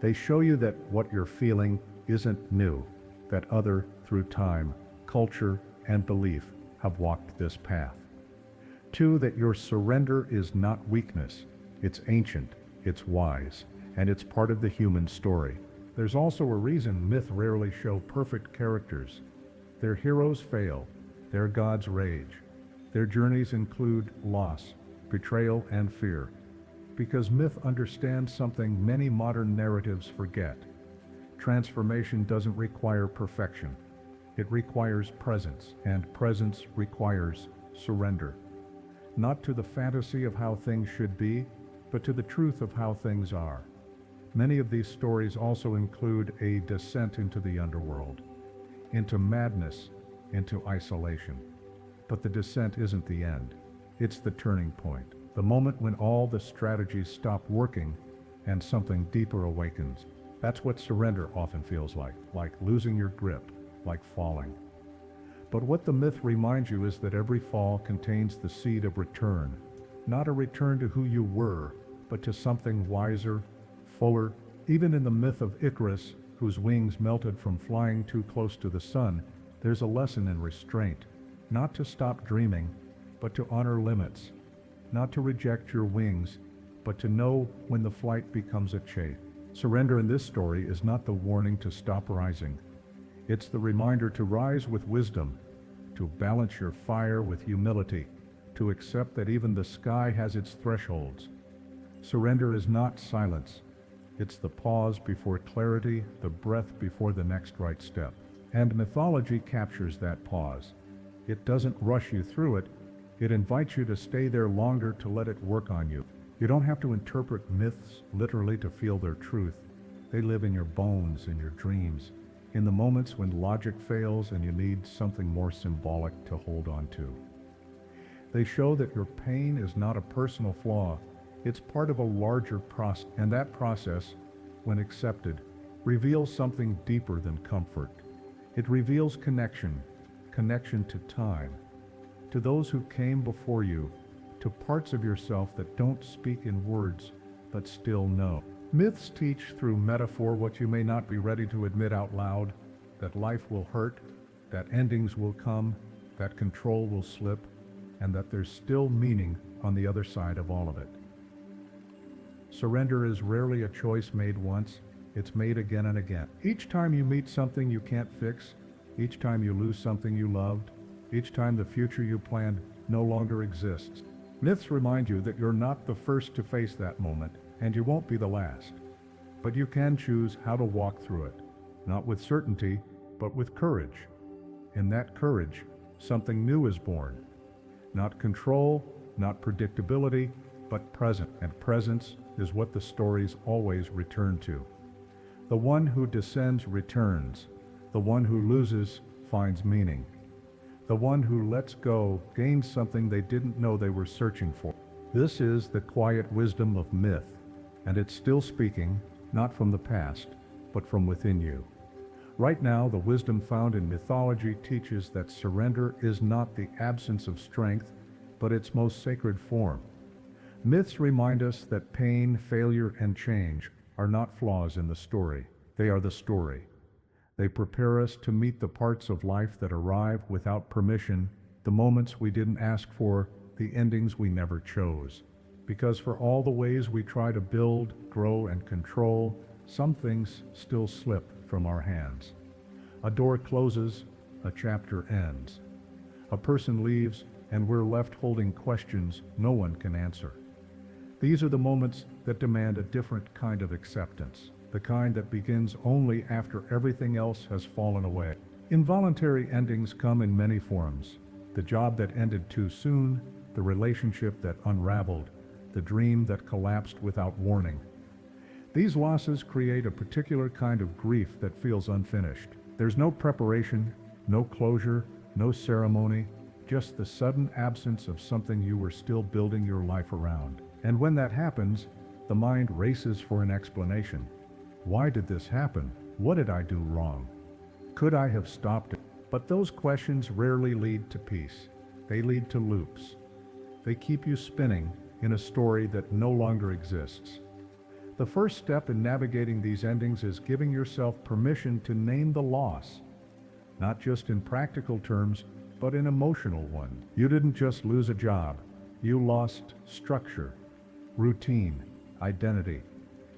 They show you that what you're feeling isn't new, that other, through time, culture, and belief, have walked this path. 2, that your surrender is not weakness. It's ancient, it's wise, and it's part of the human story. There's also a reason myth rarely show perfect characters. Their heroes fail, their gods rage. Their journeys include loss, betrayal, and fear. Because myth understands something many modern narratives forget. Transformation doesn't require perfection. It requires presence, and presence requires surrender. Not to the fantasy of how things should be, but to the truth of how things are. Many of these stories also include a descent into the underworld, into madness, into isolation. But the descent isn't the end. It's the turning point, the moment when all the strategies stop working and something deeper awakens. That's what surrender often feels like losing your grip, like falling. But what the myth reminds you is that every fall contains the seed of return. Not a return to who you were, but to something wiser, fuller. Even in the myth of Icarus, whose wings melted from flying too close to the sun, there's a lesson in restraint. Not to stop dreaming, but to honor limits. Not to reject your wings, but to know when the flight becomes a chase. Surrender in this story is not the warning to stop rising. It's the reminder to rise with wisdom, to balance your fire with humility, to accept that even the sky has its thresholds. Surrender is not silence. It's the pause before clarity, the breath before the next right step. And mythology captures that pause. It doesn't rush you through it. It invites you to stay there longer, to let it work on you. You don't have to interpret myths literally to feel their truth. They live in your bones, in your dreams, in the moments when logic fails and you need something more symbolic to hold on to. They show that your pain is not a personal flaw. It's part of a larger process, and that process, when accepted, reveals something deeper than comfort. It reveals connection to time, to those who came before you, to parts of yourself that don't speak in words, but still know. Myths teach through metaphor what you may not be ready to admit out loud, that life will hurt, that endings will come, that control will slip, and that there's still meaning on the other side of all of it. Surrender is rarely a choice made once, it's made again and again. Each time you meet something you can't fix, each time you lose something you loved, each time the future you planned no longer exists. Myths remind you that you're not the first to face that moment, and you won't be the last. But you can choose how to walk through it, not with certainty, but with courage. In that courage, something new is born. Not control, not predictability, but present. And presence is what the stories always return to. The one who descends returns. The one who loses finds meaning. The one who lets go gains something they didn't know they were searching for. This is the quiet wisdom of myth, and it's still speaking, not from the past, but from within you. Right now, the wisdom found in mythology teaches that surrender is not the absence of strength, but its most sacred form. Myths remind us that pain, failure, and change are not flaws in the story. They are the story. They prepare us to meet the parts of life that arrive without permission, the moments we didn't ask for, the endings we never chose. Because for all the ways we try to build, grow, and control, some things still slip from our hands. A door closes, a chapter ends. A person leaves, and we're left holding questions no one can answer. These are the moments that demand a different kind of acceptance, the kind that begins only after everything else has fallen away. Involuntary endings come in many forms. The job that ended too soon, the relationship that unraveled, the dream that collapsed without warning. These losses create a particular kind of grief that feels unfinished. There's no preparation, no closure, no ceremony, just the sudden absence of something you were still building your life around. And when that happens, the mind races for an explanation. Why did this happen? What did I do wrong? Could I have stopped it? But those questions rarely lead to peace. They lead to loops. They keep you spinning in a story that no longer exists. The first step in navigating these endings is giving yourself permission to name the loss, not just in practical terms, but in emotional ones. You didn't just lose a job. You lost structure, routine, identity.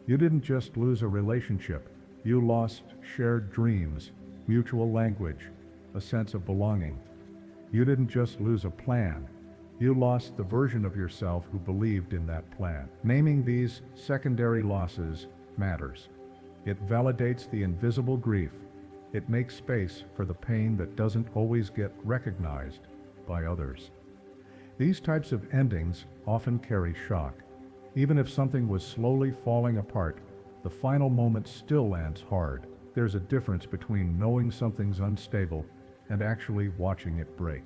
You didn't just lose a relationship. You lost shared dreams, mutual language, a sense of belonging. You didn't just lose a plan. You lost the version of yourself who believed in that plan. Naming these secondary losses matters. It validates the invisible grief. It makes space for the pain that doesn't always get recognized by others. These types of endings often carry shock. Even if something was slowly falling apart, the final moment still lands hard. There's a difference between knowing something's unstable and actually watching it break.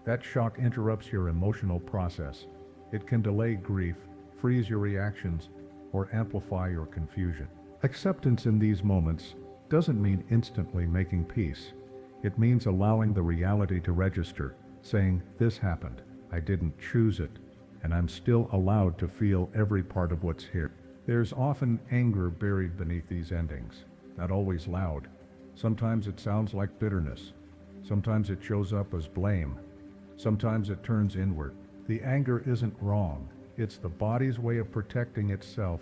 That shock interrupts your emotional process. It can delay grief, freeze your reactions, or amplify your confusion. Acceptance in these moments doesn't mean instantly making peace. It means allowing the reality to register, saying, this happened, I didn't choose it, and I'm still allowed to feel every part of what's here. There's often anger buried beneath these endings, not always loud. Sometimes it sounds like bitterness. Sometimes it shows up as blame. Sometimes it turns inward. The anger isn't wrong. It's the body's way of protecting itself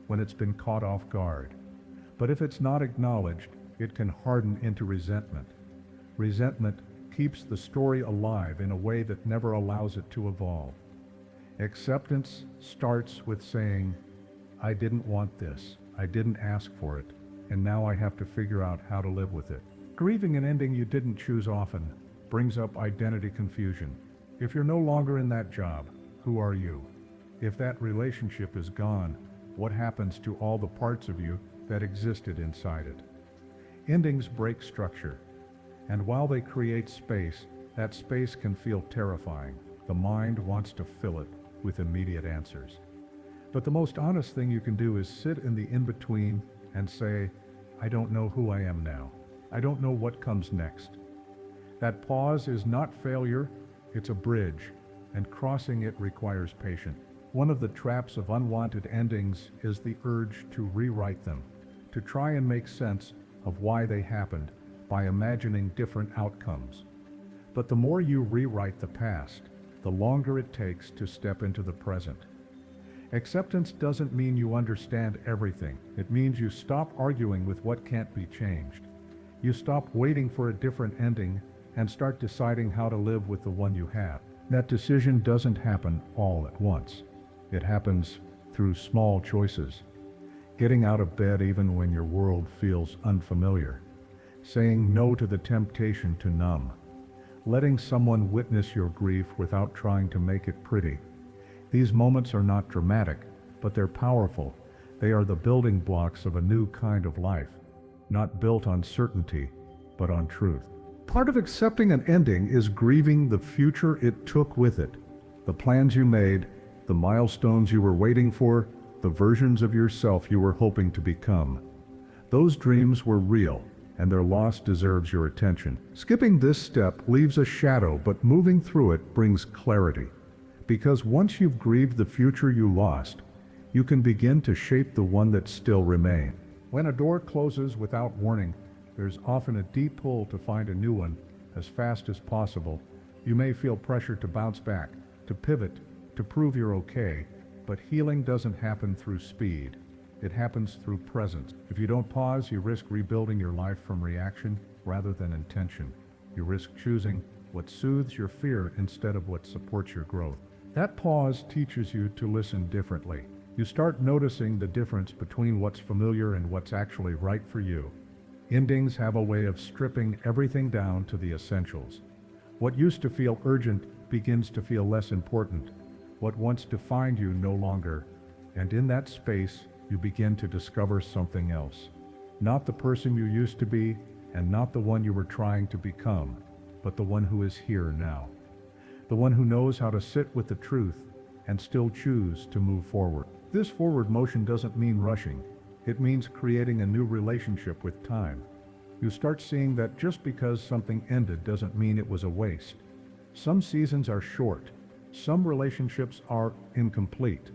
when it's been caught off guard. But if it's not acknowledged, it can harden into resentment. Resentment keeps the story alive in a way that never allows it to evolve. Acceptance starts with saying, I didn't want this, I didn't ask for it, and now I have to figure out how to live with it. Grieving an ending you didn't choose often brings up identity confusion. If you're no longer in that job, who are you? If that relationship is gone, what happens to all the parts of you that existed inside it? Endings break structure, and while they create space, that space can feel terrifying. The mind wants to fill it with immediate answers. But the most honest thing you can do is sit in the in-between and say, I don't know who I am now. I don't know what comes next. That pause is not failure, it's a bridge, and crossing it requires patience. One of the traps of unwanted endings is the urge to rewrite them, to try and make sense of why they happened by imagining different outcomes. But the more you rewrite the past, the longer it takes to step into the present. Acceptance doesn't mean you understand everything. It means you stop arguing with what can't be changed. You stop waiting for a different ending and start deciding how to live with the one you have. That decision doesn't happen all at once. It happens through small choices. Getting out of bed even when your world feels unfamiliar. Saying no to the temptation to numb. Letting someone witness your grief without trying to make it pretty. These moments are not dramatic, but they're powerful. They are the building blocks of a new kind of life, not built on certainty, but on truth. Part of accepting an ending is grieving the future it took with it. The plans you made, the milestones you were waiting for, the versions of yourself you were hoping to become. Those dreams were real, and their loss deserves your attention. Skipping this step leaves a shadow, but moving through it brings clarity. Because once you've grieved the future you lost, you can begin to shape the one that still remains. When a door closes without warning, there's often a deep pull to find a new one as fast as possible. You may feel pressure to bounce back, to pivot, to prove you're okay, but healing doesn't happen through speed. It happens through presence. If you don't pause, you risk rebuilding your life from reaction rather than intention. You risk choosing what soothes your fear instead of what supports your growth. That pause teaches you to listen differently. You start noticing the difference between what's familiar and what's actually right for you. Endings have a way of stripping everything down to the essentials. What used to feel urgent begins to feel less important. What once defined you no longer. And in that space, you begin to discover something else. Not the person you used to be, and not the one you were trying to become, but the one who is here now. The one who knows how to sit with the truth and still choose to move forward. This forward motion doesn't mean rushing. It means creating a new relationship with time. You start seeing that just because something ended doesn't mean it was a waste. Some seasons are short. Some relationships are incomplete.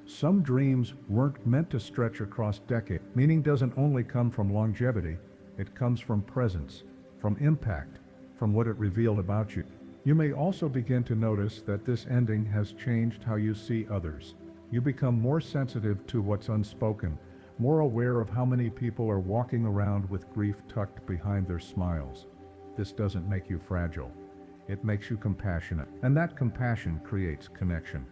Some dreams weren't meant to stretch across decades. Meaning doesn't only come from longevity, it comes from presence, from impact, from what it revealed about you. You may also begin to notice that this ending has changed how you see others. You become more sensitive to what's unspoken, more aware of how many people are walking around with grief tucked behind their smiles. This doesn't make you fragile. It makes you compassionate, and that compassion creates connection.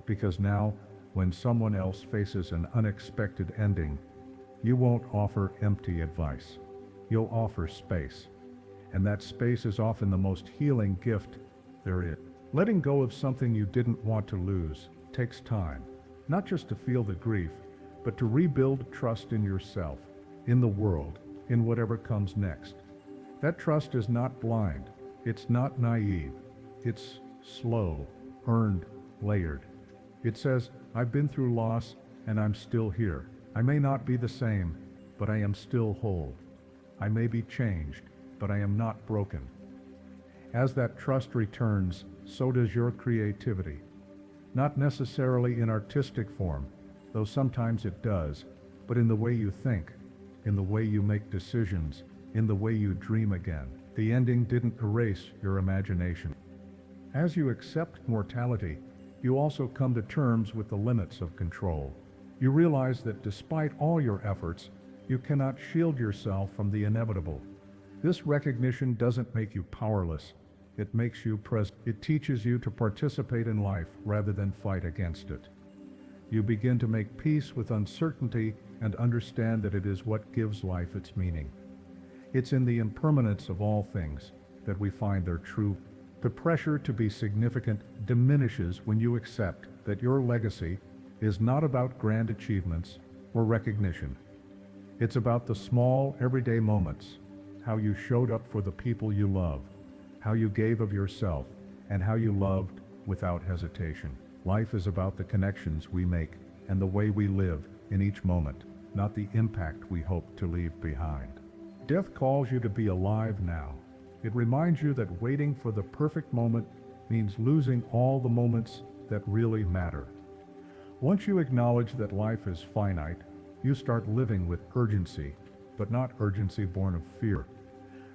Because now, when someone else faces an unexpected ending, you won't offer empty advice. You'll offer space. And that space is often the most healing gift there is. Letting go of something you didn't want to lose takes time, not just to feel the grief, but to rebuild trust in yourself, in the world, in whatever comes next. That trust is not blind. It's not naive. It's slow, earned, layered. It says, I've been through loss and I'm still here. I may not be the same, but I am still whole. I may be changed, but I am not broken. As that trust returns, so does your creativity. Not necessarily in artistic form, though sometimes it does, but in the way you think, in the way you make decisions, in the way you dream again. The ending didn't erase your imagination. As you accept mortality, you also come to terms with the limits of control. You realize that despite all your efforts, you cannot shield yourself from the inevitable. This recognition doesn't make you powerless. It makes you present. It teaches you to participate in life rather than fight against it. You begin to make peace with uncertainty and understand that it is what gives life its meaning. It's in the impermanence of all things that we find their true. The pressure to be significant diminishes when you accept that your legacy is not about grand achievements or recognition. It's about the small, everyday moments, how you showed up for the people you love, how you gave of yourself, and how you loved without hesitation. Life is about the connections we make and the way we live in each moment, not the impact we hope to leave behind. Death calls you to be alive now. It reminds you that waiting for the perfect moment means losing all the moments that really matter. Once you acknowledge that life is finite, you start living with urgency, but not urgency born of fear.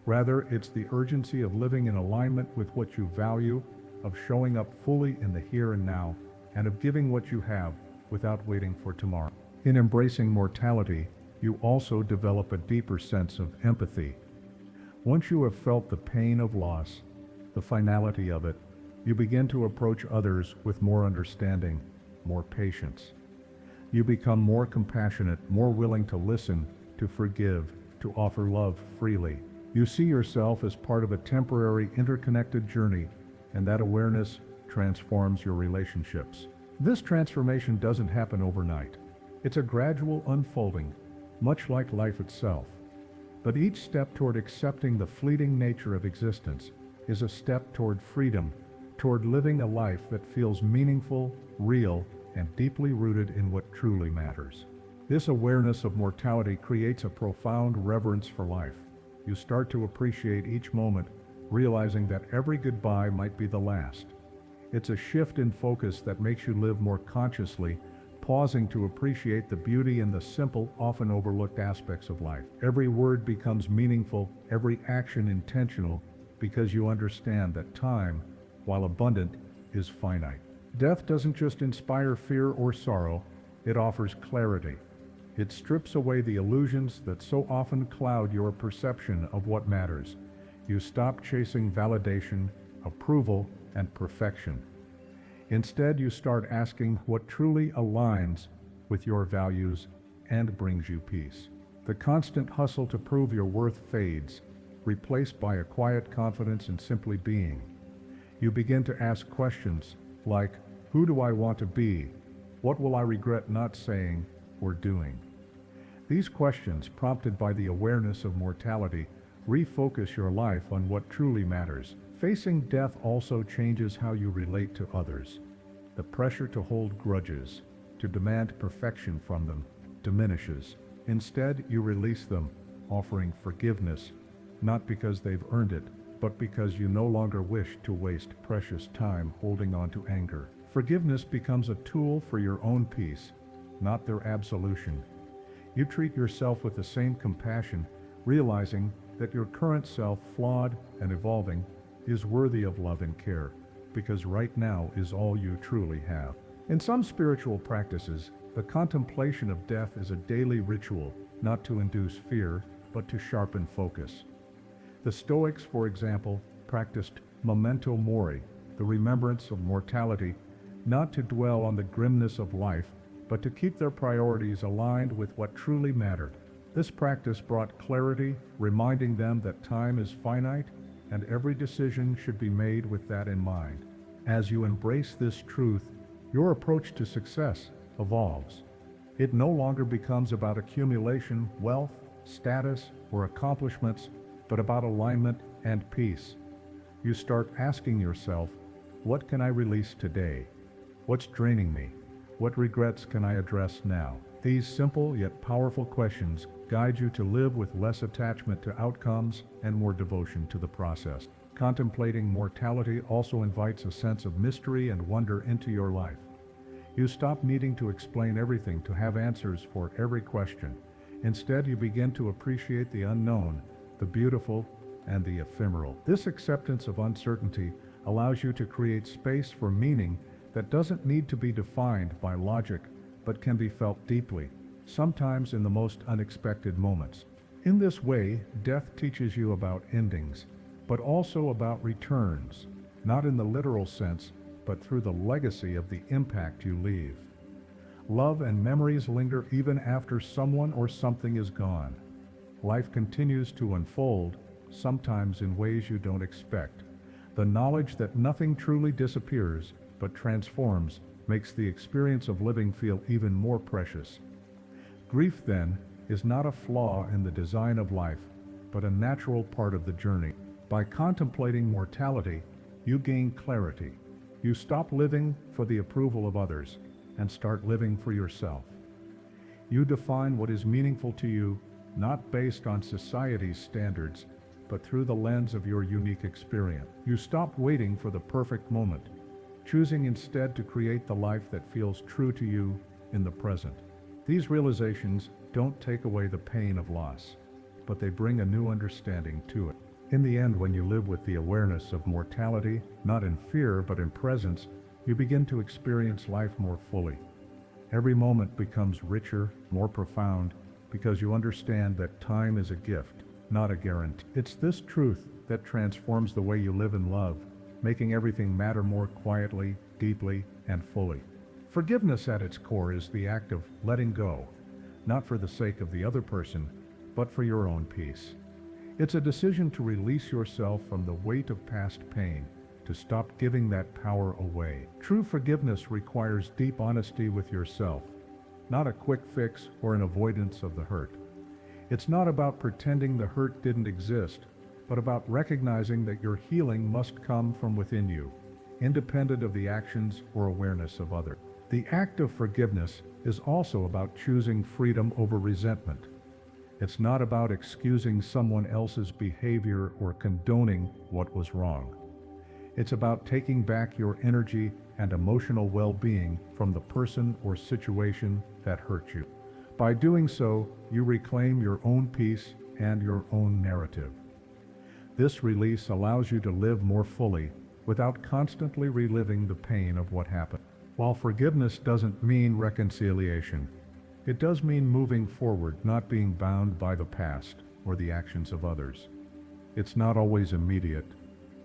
Rather, it's the urgency of living in alignment with what you value, of showing up fully in the here and now, and of giving what you have without waiting for tomorrow. In embracing mortality, you also develop a deeper sense of empathy. Once you have felt the pain of loss, the finality of it, you begin to approach others with more understanding, more patience. You become more compassionate, more willing to listen, to forgive, to offer love freely. You see yourself as part of a temporary, interconnected journey, and that awareness transforms your relationships. This transformation doesn't happen overnight. It's a gradual unfolding, much like life itself. But each step toward accepting the fleeting nature of existence is a step toward freedom, toward living a life that feels meaningful, real, and deeply rooted in what truly matters. This awareness of mortality creates a profound reverence for life. You start to appreciate each moment, realizing that every goodbye might be the last. It's a shift in focus that makes you live more consciously, pausing to appreciate the beauty in the simple, often overlooked aspects of life. Every word becomes meaningful, every action intentional, because you understand that time, while abundant, is finite. Death doesn't just inspire fear or sorrow, it offers clarity. It strips away the illusions that so often cloud your perception of what matters. You stop chasing validation, approval, and perfection. Instead, you start asking what truly aligns with your values and brings you peace. The constant hustle to prove your worth fades, replaced by a quiet confidence in simply being. You begin to ask questions like, who do I want to be? What will I regret not saying or doing? These questions, prompted by the awareness of mortality, refocus your life on what truly matters. Facing death also changes how you relate to others. The pressure to hold grudges, to demand perfection from them, diminishes. Instead, you release them, offering forgiveness, not because they've earned it, but because you no longer wish to waste precious time holding on to anger. Forgiveness becomes a tool for your own peace, not their absolution. You treat yourself with the same compassion, realizing that your current self, flawed and evolving, is worthy of love and care, because right now is all you truly have. In some spiritual practices, the contemplation of death is a daily ritual, not to induce fear, but to sharpen focus. The Stoics, for example, practiced memento mori, the remembrance of mortality, not to dwell on the grimness of life, but to keep their priorities aligned with what truly mattered. This practice brought clarity, reminding them that time is finite and every decision should be made with that in mind. As you embrace this truth, your approach to success evolves. It no longer becomes about accumulation, wealth, status, or accomplishments, but about alignment and peace. You start asking yourself, what can I release today? What's draining me? What regrets can I address now? These simple yet powerful questions guide you to live with less attachment to outcomes and more devotion to the process. Contemplating mortality also invites a sense of mystery and wonder into your life. You stop needing to explain everything to have answers for every question. Instead, you begin to appreciate the unknown, the beautiful, and the ephemeral. This acceptance of uncertainty allows you to create space for meaning that doesn't need to be defined by logic, but can be felt deeply, sometimes in the most unexpected moments. In this way, death teaches you about endings, but also about returns, not in the literal sense, but through the legacy of the impact you leave. Love and memories linger even after someone or something is gone. Life continues to unfold, sometimes in ways you don't expect. The knowledge that nothing truly disappears, but transforms, makes the experience of living feel even more precious. Grief, then, is not a flaw in the design of life, but a natural part of the journey. By contemplating mortality, you gain clarity. You stop living for the approval of others and start living for yourself. You define what is meaningful to you, not based on society's standards, but through the lens of your unique experience. You stop waiting for the perfect moment, choosing instead to create the life that feels true to you in the present. These realizations don't take away the pain of loss, but they bring a new understanding to it. In the end, when you live with the awareness of mortality, not in fear but in presence, you begin to experience life more fully. Every moment becomes richer, more profound, because you understand that time is a gift, not a guarantee. It's this truth that transforms the way you live and love, making everything matter more quietly, deeply, and fully. Forgiveness at its core is the act of letting go, not for the sake of the other person, but for your own peace. It's a decision to release yourself from the weight of past pain, to stop giving that power away. True forgiveness requires deep honesty with yourself, not a quick fix or an avoidance of the hurt. It's not about pretending the hurt didn't exist, but about recognizing that your healing must come from within you, independent of the actions or awareness of others. The act of forgiveness is also about choosing freedom over resentment. It's not about excusing someone else's behavior or condoning what was wrong. It's about taking back your energy and emotional well-being from the person or situation that hurt you. By doing so, you reclaim your own peace and your own narrative. This release allows you to live more fully without constantly reliving the pain of what happened. While forgiveness doesn't mean reconciliation, it does mean moving forward, not being bound by the past or the actions of others. It's not always immediate.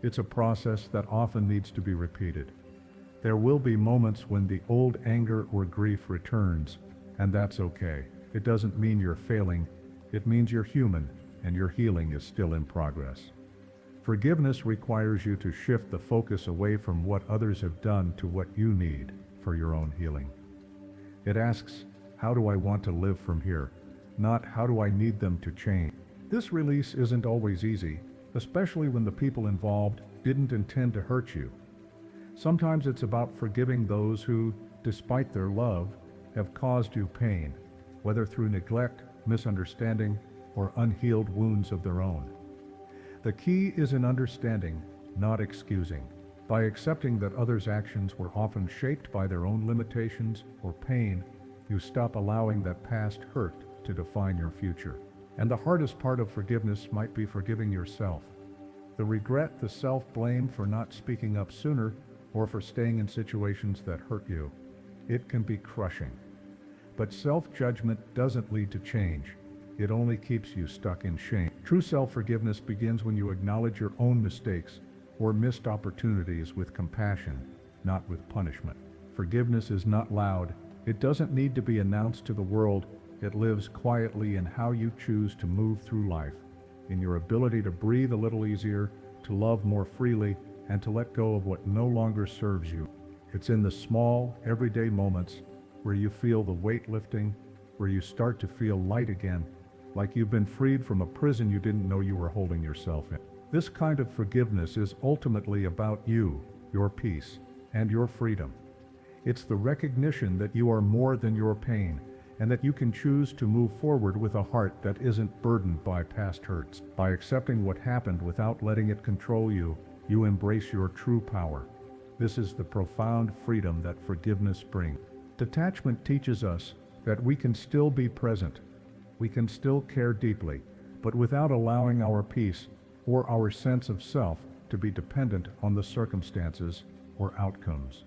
It's a process that often needs to be repeated. There will be moments when the old anger or grief returns, and that's okay. It doesn't mean you're failing. It means you're human, and your healing is still in progress. Forgiveness requires you to shift the focus away from what others have done to what you need for your own healing. It asks, how do I want to live from here? Not how do I need them to change? This release isn't always easy, especially when the people involved didn't intend to hurt you. Sometimes it's about forgiving those who, despite their love, have caused you pain, whether through neglect, misunderstanding, or unhealed wounds of their own. The key is in understanding, not excusing. By accepting that others' actions were often shaped by their own limitations or pain, you stop allowing that past hurt to define your future. And the hardest part of forgiveness might be forgiving yourself. The regret, the self-blame for not speaking up sooner, or for staying in situations that hurt you. It can be crushing. But self-judgment doesn't lead to change. It only keeps you stuck in shame. True self-forgiveness begins when you acknowledge your own mistakes or missed opportunities with compassion, not with punishment. Forgiveness is not loud. It doesn't need to be announced to the world. It lives quietly in how you choose to move through life, in your ability to breathe a little easier, to love more freely, and to let go of what no longer serves you. It's in the small, everyday moments where you feel the weight lifting, where you start to feel light again, like you've been freed from a prison you didn't know you were holding yourself in. This kind of forgiveness is ultimately about you, your peace, and your freedom. It's the recognition that you are more than your pain, and that you can choose to move forward with a heart that isn't burdened by past hurts. By accepting what happened without letting it control you, you embrace your true power. This is the profound freedom that forgiveness brings. Detachment teaches us that we can still be present. We can still care deeply, but without allowing our peace or our sense of self to be dependent on the circumstances or outcomes.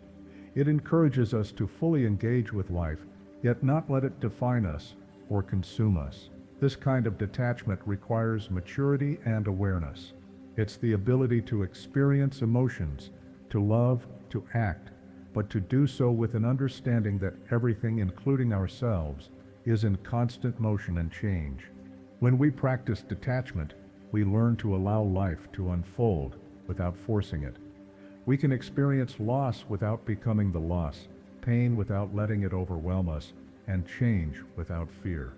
It encourages us to fully engage with life, yet not let it define us or consume us. This kind of detachment requires maturity and awareness. It's the ability to experience emotions, to love, to act, but to do so with an understanding that everything, including ourselves, is in constant motion and change. When we practice detachment, we learn to allow life to unfold without forcing it. We can experience loss without becoming the loss, pain without letting it overwhelm us, and change without fear.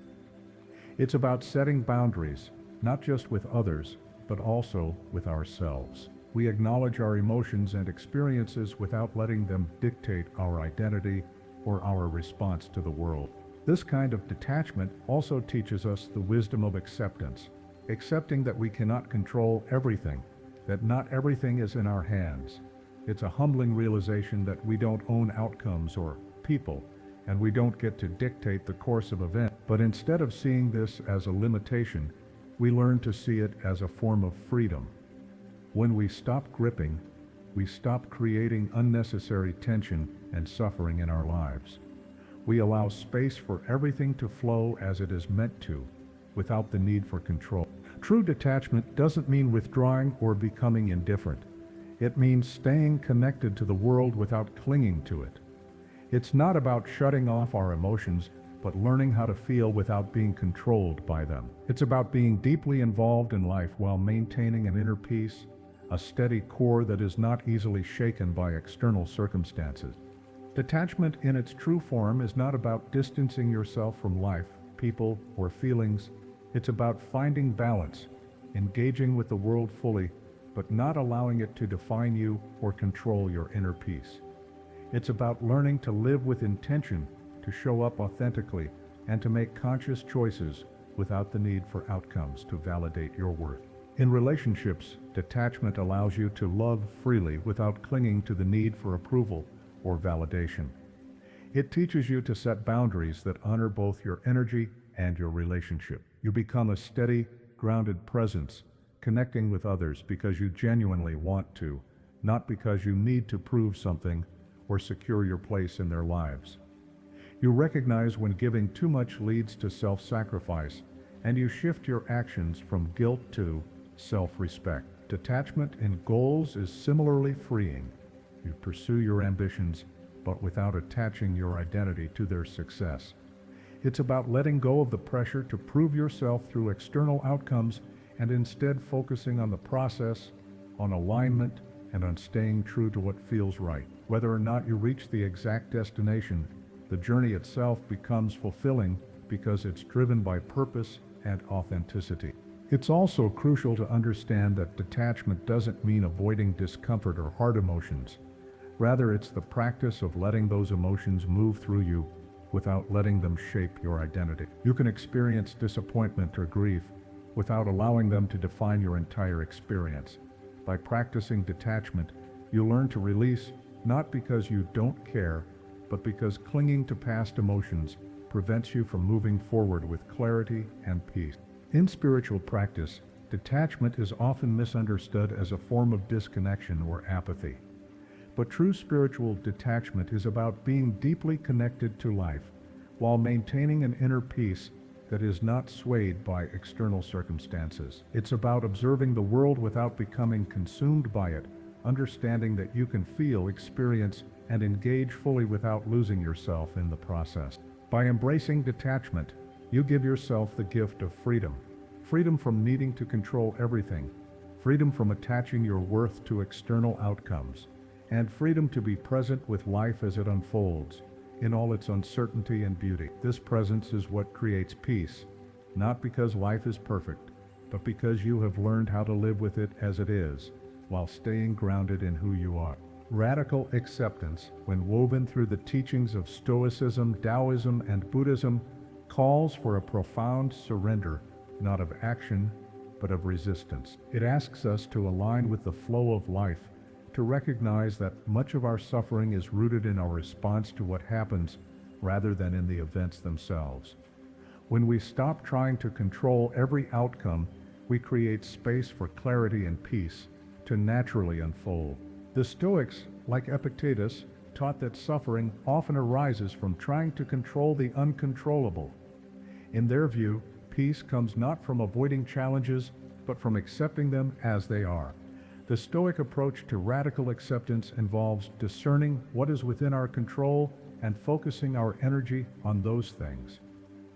It's about setting boundaries, not just with others, but also with ourselves. We acknowledge our emotions and experiences without letting them dictate our identity or our response to the world. This kind of detachment also teaches us the wisdom of acceptance, accepting that we cannot control everything, that not everything is in our hands. It's a humbling realization that we don't own outcomes or people, and we don't get to dictate the course of events. But instead of seeing this as a limitation, we learn to see it as a form of freedom. When we stop gripping, we stop creating unnecessary tension and suffering in our lives. We allow space for everything to flow as it is meant to, without the need for control. True detachment doesn't mean withdrawing or becoming indifferent. It means staying connected to the world without clinging to it. It's not about shutting off our emotions, but learning how to feel without being controlled by them. It's about being deeply involved in life while maintaining an inner peace, a steady core that is not easily shaken by external circumstances. Detachment in its true form is not about distancing yourself from life, people, or feelings. It's about finding balance, engaging with the world fully, but not allowing it to define you or control your inner peace. It's about learning to live with intention, to show up authentically, and to make conscious choices without the need for outcomes to validate your worth. In relationships, detachment allows you to love freely without clinging to the need for approval or validation. It teaches you to set boundaries that honor both your energy and your relationship. You become a steady, grounded presence, connecting with others because you genuinely want to, not because you need to prove something or secure your place in their lives. You recognize when giving too much leads to self-sacrifice, and you shift your actions from guilt to self-respect. Detachment in goals is similarly freeing. You pursue your ambitions, but without attaching your identity to their success. It's about letting go of the pressure to prove yourself through external outcomes and instead focusing on the process, on alignment, and on staying true to what feels right. Whether or not you reach the exact destination, the journey itself becomes fulfilling because it's driven by purpose and authenticity. It's also crucial to understand that detachment doesn't mean avoiding discomfort or hard emotions. Rather, it's the practice of letting those emotions move through you without letting them shape your identity. You can experience disappointment or grief without allowing them to define your entire experience. By practicing detachment, you learn to release not because you don't care, but because clinging to past emotions prevents you from moving forward with clarity and peace. In spiritual practice, detachment is often misunderstood as a form of disconnection or apathy. But true spiritual detachment is about being deeply connected to life, while maintaining an inner peace that is not swayed by external circumstances. It's about observing the world without becoming consumed by it, understanding that you can feel, experience, and engage fully without losing yourself in the process. By embracing detachment, you give yourself the gift of freedom. Freedom from needing to control everything, freedom from attaching your worth to external outcomes, and freedom to be present with life as it unfolds, in all its uncertainty and beauty. This presence is what creates peace, not because life is perfect, but because you have learned how to live with it as it is, while staying grounded in who you are. Radical acceptance, when woven through the teachings of Stoicism, Taoism, and Buddhism, calls for a profound surrender, not of action, but of resistance. It asks us to align with the flow of life, to recognize that much of our suffering is rooted in our response to what happens rather than in the events themselves. When we stop trying to control every outcome, we create space for clarity and peace to naturally unfold. The Stoics, like Epictetus, taught that suffering often arises from trying to control the uncontrollable. In their view, peace comes not from avoiding challenges, but from accepting them as they are. The Stoic approach to radical acceptance involves discerning what is within our control and focusing our energy on those things.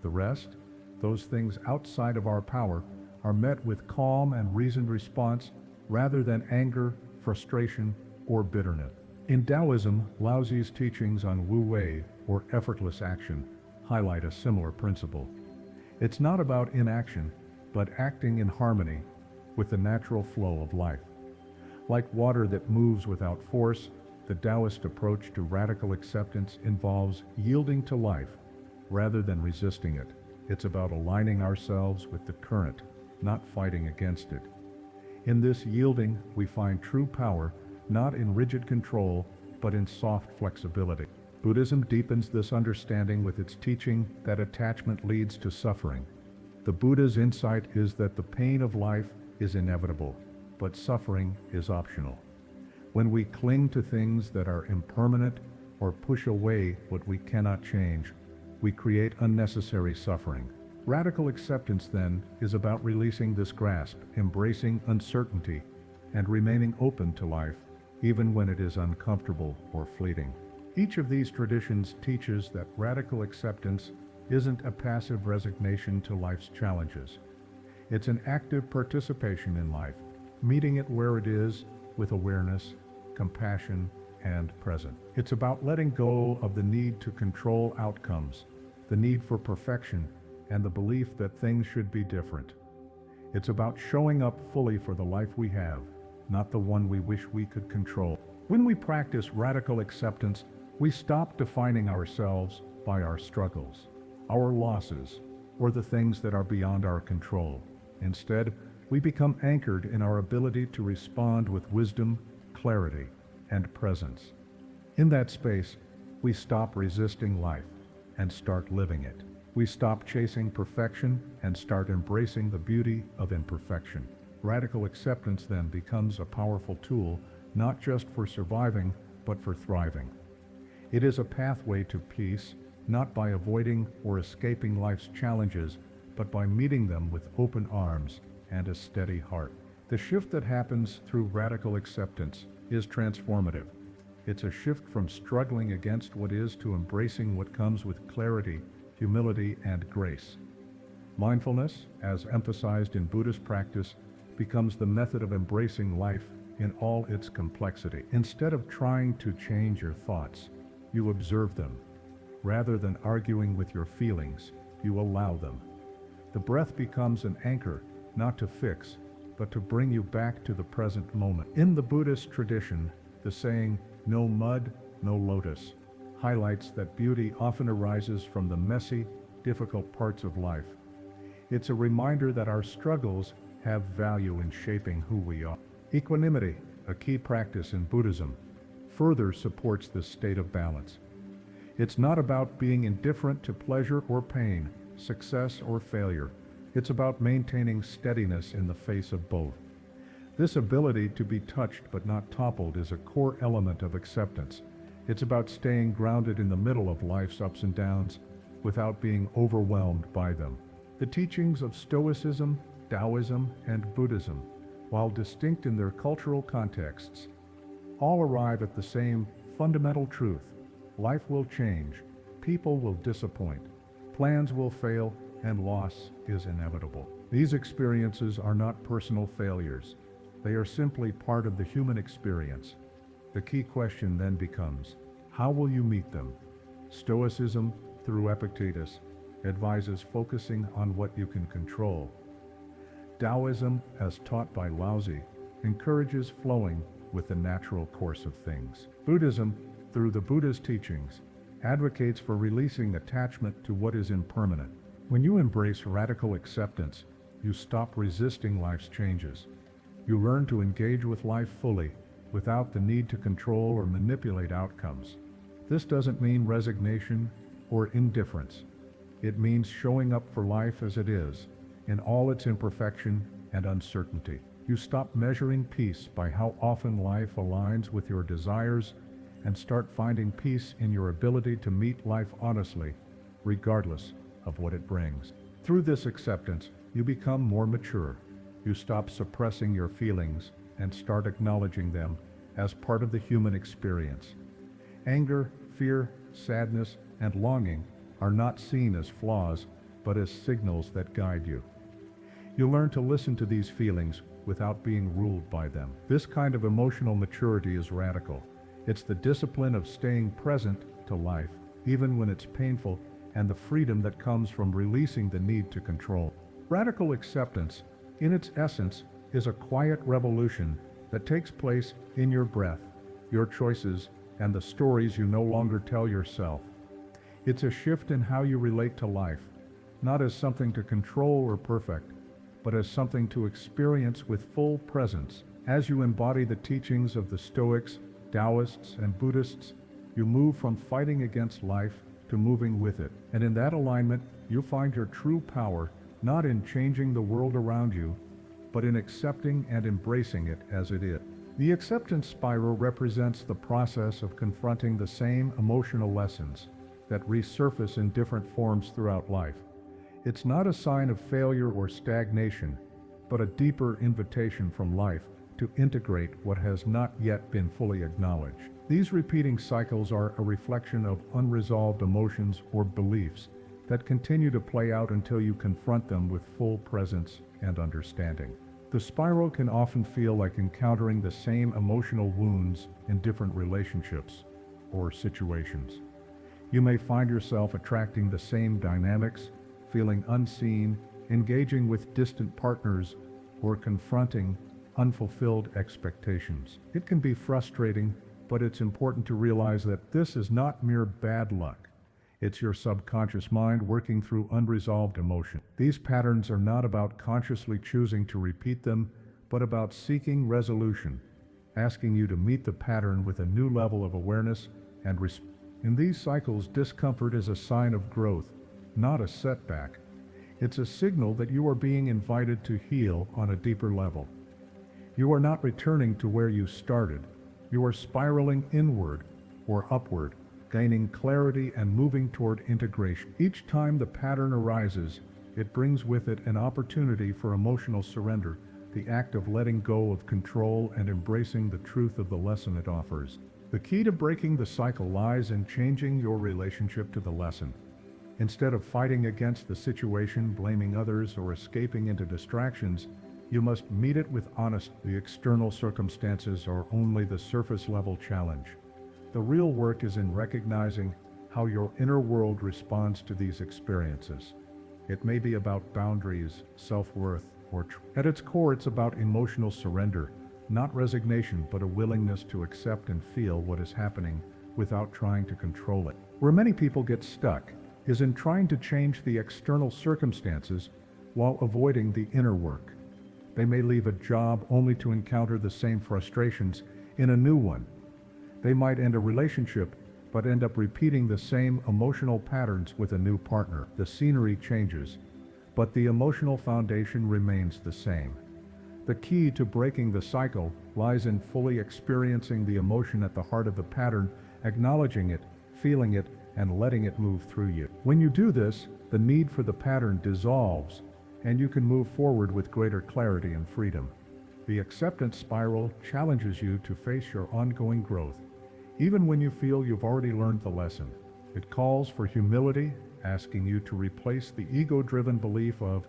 The rest, those things outside of our power, are met with calm and reasoned response rather than anger, frustration, or bitterness. In Taoism, Laozi's teachings on Wu Wei, or effortless action, highlight a similar principle. It's not about inaction, but acting in harmony with the natural flow of life. Like water that moves without force, the Taoist approach to radical acceptance involves yielding to life rather than resisting it. It's about aligning ourselves with the current, not fighting against it. In this yielding, we find true power, not in rigid control, but in soft flexibility. Buddhism deepens this understanding with its teaching that attachment leads to suffering. The Buddha's insight is that the pain of life is inevitable, but suffering is optional. When we cling to things that are impermanent or push away what we cannot change, we create unnecessary suffering. Radical acceptance, then, is about releasing this grasp, embracing uncertainty, and remaining open to life, even when it is uncomfortable or fleeting. Each of these traditions teaches that radical acceptance isn't a passive resignation to life's challenges. It's an active participation in life, meeting it where it is with awareness, compassion, and presence. It's about letting go of the need to control outcomes, the need for perfection, and the belief that things should be different. It's about showing up fully for the life we have, not the one we wish we could control. When we practice radical acceptance, we stop defining ourselves by our struggles, our losses, or the things that are beyond our control. Instead, we become anchored in our ability to respond with wisdom, clarity, and presence. In that space, we stop resisting life and start living it. We stop chasing perfection and start embracing the beauty of imperfection. Radical acceptance then becomes a powerful tool, not just for surviving, but for thriving. It is a pathway to peace, not by avoiding or escaping life's challenges, but by meeting them with open arms and a steady heart. The shift that happens through radical acceptance is transformative. It's a shift from struggling against what is to embracing what comes with clarity, humility, and grace. Mindfulness, as emphasized in Buddhist practice, becomes the method of embracing life in all its complexity. Instead of trying to change your thoughts, you observe them. Rather than arguing with your feelings, you allow them. The breath becomes an anchor, not to fix, but to bring you back to the present moment. In the Buddhist tradition, the saying, "No mud, no lotus," highlights that beauty often arises from the messy, difficult parts of life. It's a reminder that our struggles have value in shaping who we are. Equanimity, a key practice in Buddhism, further supports this state of balance. It's not about being indifferent to pleasure or pain, success or failure. It's about maintaining steadiness in the face of both. This ability to be touched but not toppled is a core element of acceptance. It's about staying grounded in the middle of life's ups and downs without being overwhelmed by them. The teachings of Stoicism, Taoism, and Buddhism, while distinct in their cultural contexts, all arrive at the same fundamental truth. Life will change, people will disappoint, plans will fail, and loss is inevitable. These experiences are not personal failures. They are simply part of the human experience. The key question then becomes, how will you meet them? Stoicism, through Epictetus, advises focusing on what you can control. Taoism, as taught by Laozi, encourages flowing with the natural course of things. Buddhism, through the Buddha's teachings, advocates for releasing attachment to what is impermanent. When you embrace radical acceptance, you stop resisting life's changes. You learn to engage with life fully, without the need to control or manipulate outcomes. This doesn't mean resignation or indifference. It means showing up for life as it is, in all its imperfection and uncertainty. You stop measuring peace by how often life aligns with your desires and start finding peace in your ability to meet life honestly, regardless of what it brings. Through this acceptance, you become more mature. You stop suppressing your feelings and start acknowledging them as part of the human experience. Anger, fear, sadness, and longing are not seen as flaws, but as signals that guide you. You learn to listen to these feelings without being ruled by them. This kind of emotional maturity is radical. It's the discipline of staying present to life, even when it's painful, and the freedom that comes from releasing the need to control. Radical acceptance, in its essence, is a quiet revolution that takes place in your breath, your choices, and the stories you no longer tell yourself. It's a shift in how you relate to life, not as something to control or perfect, but as something to experience with full presence. As you embody the teachings of the Stoics, Taoists, and Buddhists, you move from fighting against life to moving with it. And in that alignment, you find your true power, not in changing the world around you, but in accepting and embracing it as it is. The acceptance spiral represents the process of confronting the same emotional lessons that resurface in different forms throughout life. It's not a sign of failure or stagnation, but a deeper invitation from life to integrate what has not yet been fully acknowledged. These repeating cycles are a reflection of unresolved emotions or beliefs that continue to play out until you confront them with full presence and understanding. The spiral can often feel like encountering the same emotional wounds in different relationships or situations. You may find yourself attracting the same dynamics, feeling unseen, engaging with distant partners, or confronting unfulfilled expectations. It can be frustrating, but it's important to realize that this is not mere bad luck. It's your subconscious mind working through unresolved emotion. These patterns are not about consciously choosing to repeat them, but about seeking resolution, asking you to meet the pattern with a new level of awareness and respect. In these cycles, discomfort is a sign of growth, not a setback. It's a signal that you are being invited to heal on a deeper level. You are not returning to where you started. You are spiraling inward or upward, gaining clarity and moving toward integration. Each time the pattern arises, it brings with it an opportunity for emotional surrender, the act of letting go of control and embracing the truth of the lesson it offers. The key to breaking the cycle lies in changing your relationship to the lesson. Instead of fighting against the situation, blaming others, or escaping into distractions, you must meet it with honesty. The external circumstances are only the surface-level challenge. The real work is in recognizing how your inner world responds to these experiences. It may be about boundaries, self-worth, or at its core, it's about emotional surrender, not resignation, but a willingness to accept and feel what is happening without trying to control it. Where many people get stuck is in trying to change the external circumstances while avoiding the inner work. They may leave a job only to encounter the same frustrations in a new one. They might end a relationship, but end up repeating the same emotional patterns with a new partner. The scenery changes, but the emotional foundation remains the same. The key to breaking the cycle lies in fully experiencing the emotion at the heart of the pattern, acknowledging it, feeling it, and letting it move through you. When you do this, the need for the pattern dissolves, and you can move forward with greater clarity and freedom. The acceptance spiral challenges you to face your ongoing growth, even when you feel you've already learned the lesson. It calls for humility, asking you to replace the ego-driven belief of,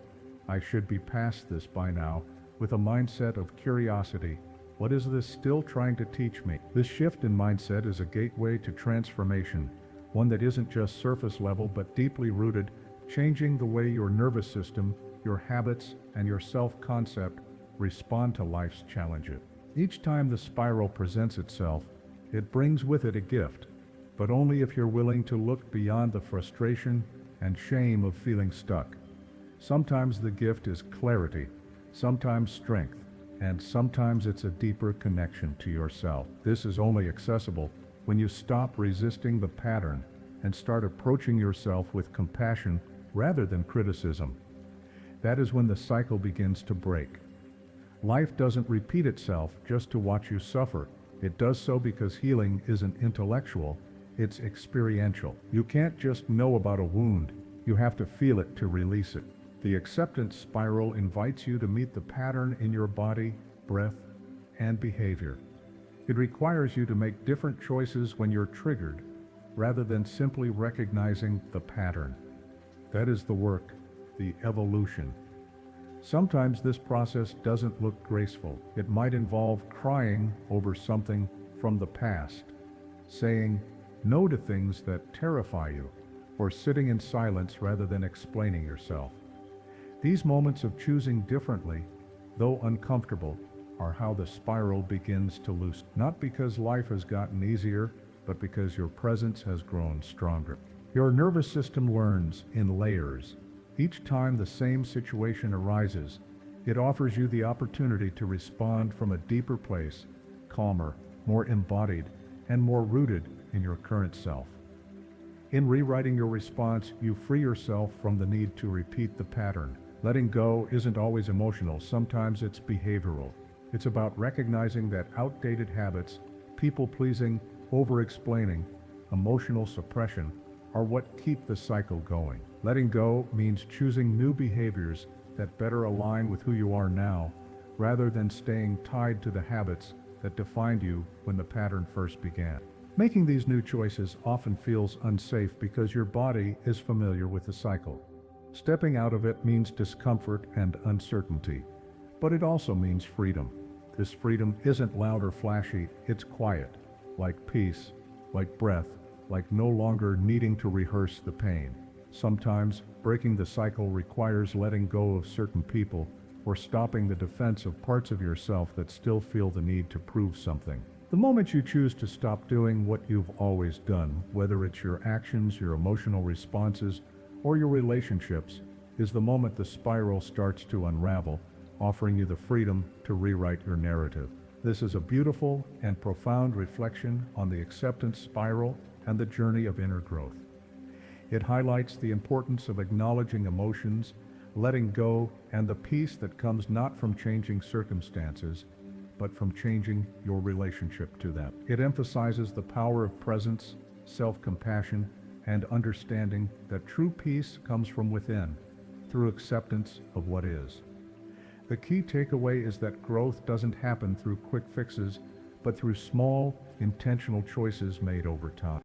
"I should be past this by now," with a mindset of curiosity. What is this still trying to teach me? This shift in mindset is a gateway to transformation, one that isn't just surface level but deeply rooted, changing the way your nervous system, your habits, and your self-concept respond to life's challenges. Each time the spiral presents itself, it brings with it a gift, but only if you're willing to look beyond the frustration and shame of feeling stuck. Sometimes the gift is clarity, sometimes strength, and sometimes it's a deeper connection to yourself. This is only accessible when you stop resisting the pattern and start approaching yourself with compassion rather than criticism. That is when the cycle begins to break. Life doesn't repeat itself just to watch you suffer. It does so because healing isn't intellectual, it's experiential. You can't just know about a wound, you have to feel it to release it. The acceptance spiral invites you to meet the pattern in your body, breath, and behavior. It requires you to make different choices when you're triggered, rather than simply recognizing the pattern. That is the work, the evolution. Sometimes this process doesn't look graceful. It might involve crying over something from the past, saying no to things that terrify you, or sitting in silence rather than explaining yourself. These moments of choosing differently, though uncomfortable, are how the spiral begins to loosen. Not because life has gotten easier, but because your presence has grown stronger. Your nervous system learns in layers. Each time the same situation arises, it offers you the opportunity to respond from a deeper place, calmer, more embodied, and more rooted in your current self. In rewriting your response, you free yourself from the need to repeat the pattern. Letting go isn't always emotional, sometimes it's behavioral. It's about recognizing that outdated habits, people-pleasing, over-explaining, emotional suppression, are what keep the cycle going. Letting go means choosing new behaviors that better align with who you are now, rather than staying tied to the habits that defined you when the pattern first began. Making these new choices often feels unsafe because your body is familiar with the cycle. Stepping out of it means discomfort and uncertainty, but it also means freedom. This freedom isn't loud or flashy, it's quiet, like peace, like breath, like no longer needing to rehearse the pain. Sometimes, breaking the cycle requires letting go of certain people or stopping the defense of parts of yourself that still feel the need to prove something. The moment you choose to stop doing what you've always done, whether it's your actions, your emotional responses, or your relationships, is the moment the spiral starts to unravel, offering you the freedom to rewrite your narrative. This is a beautiful and profound reflection on the acceptance spiral and the journey of inner growth. It highlights the importance of acknowledging emotions, letting go, and the peace that comes not from changing circumstances, but from changing your relationship to them. It emphasizes the power of presence, self-compassion, and understanding that true peace comes from within, through acceptance of what is. The key takeaway is that growth doesn't happen through quick fixes, but through small, intentional choices made over time.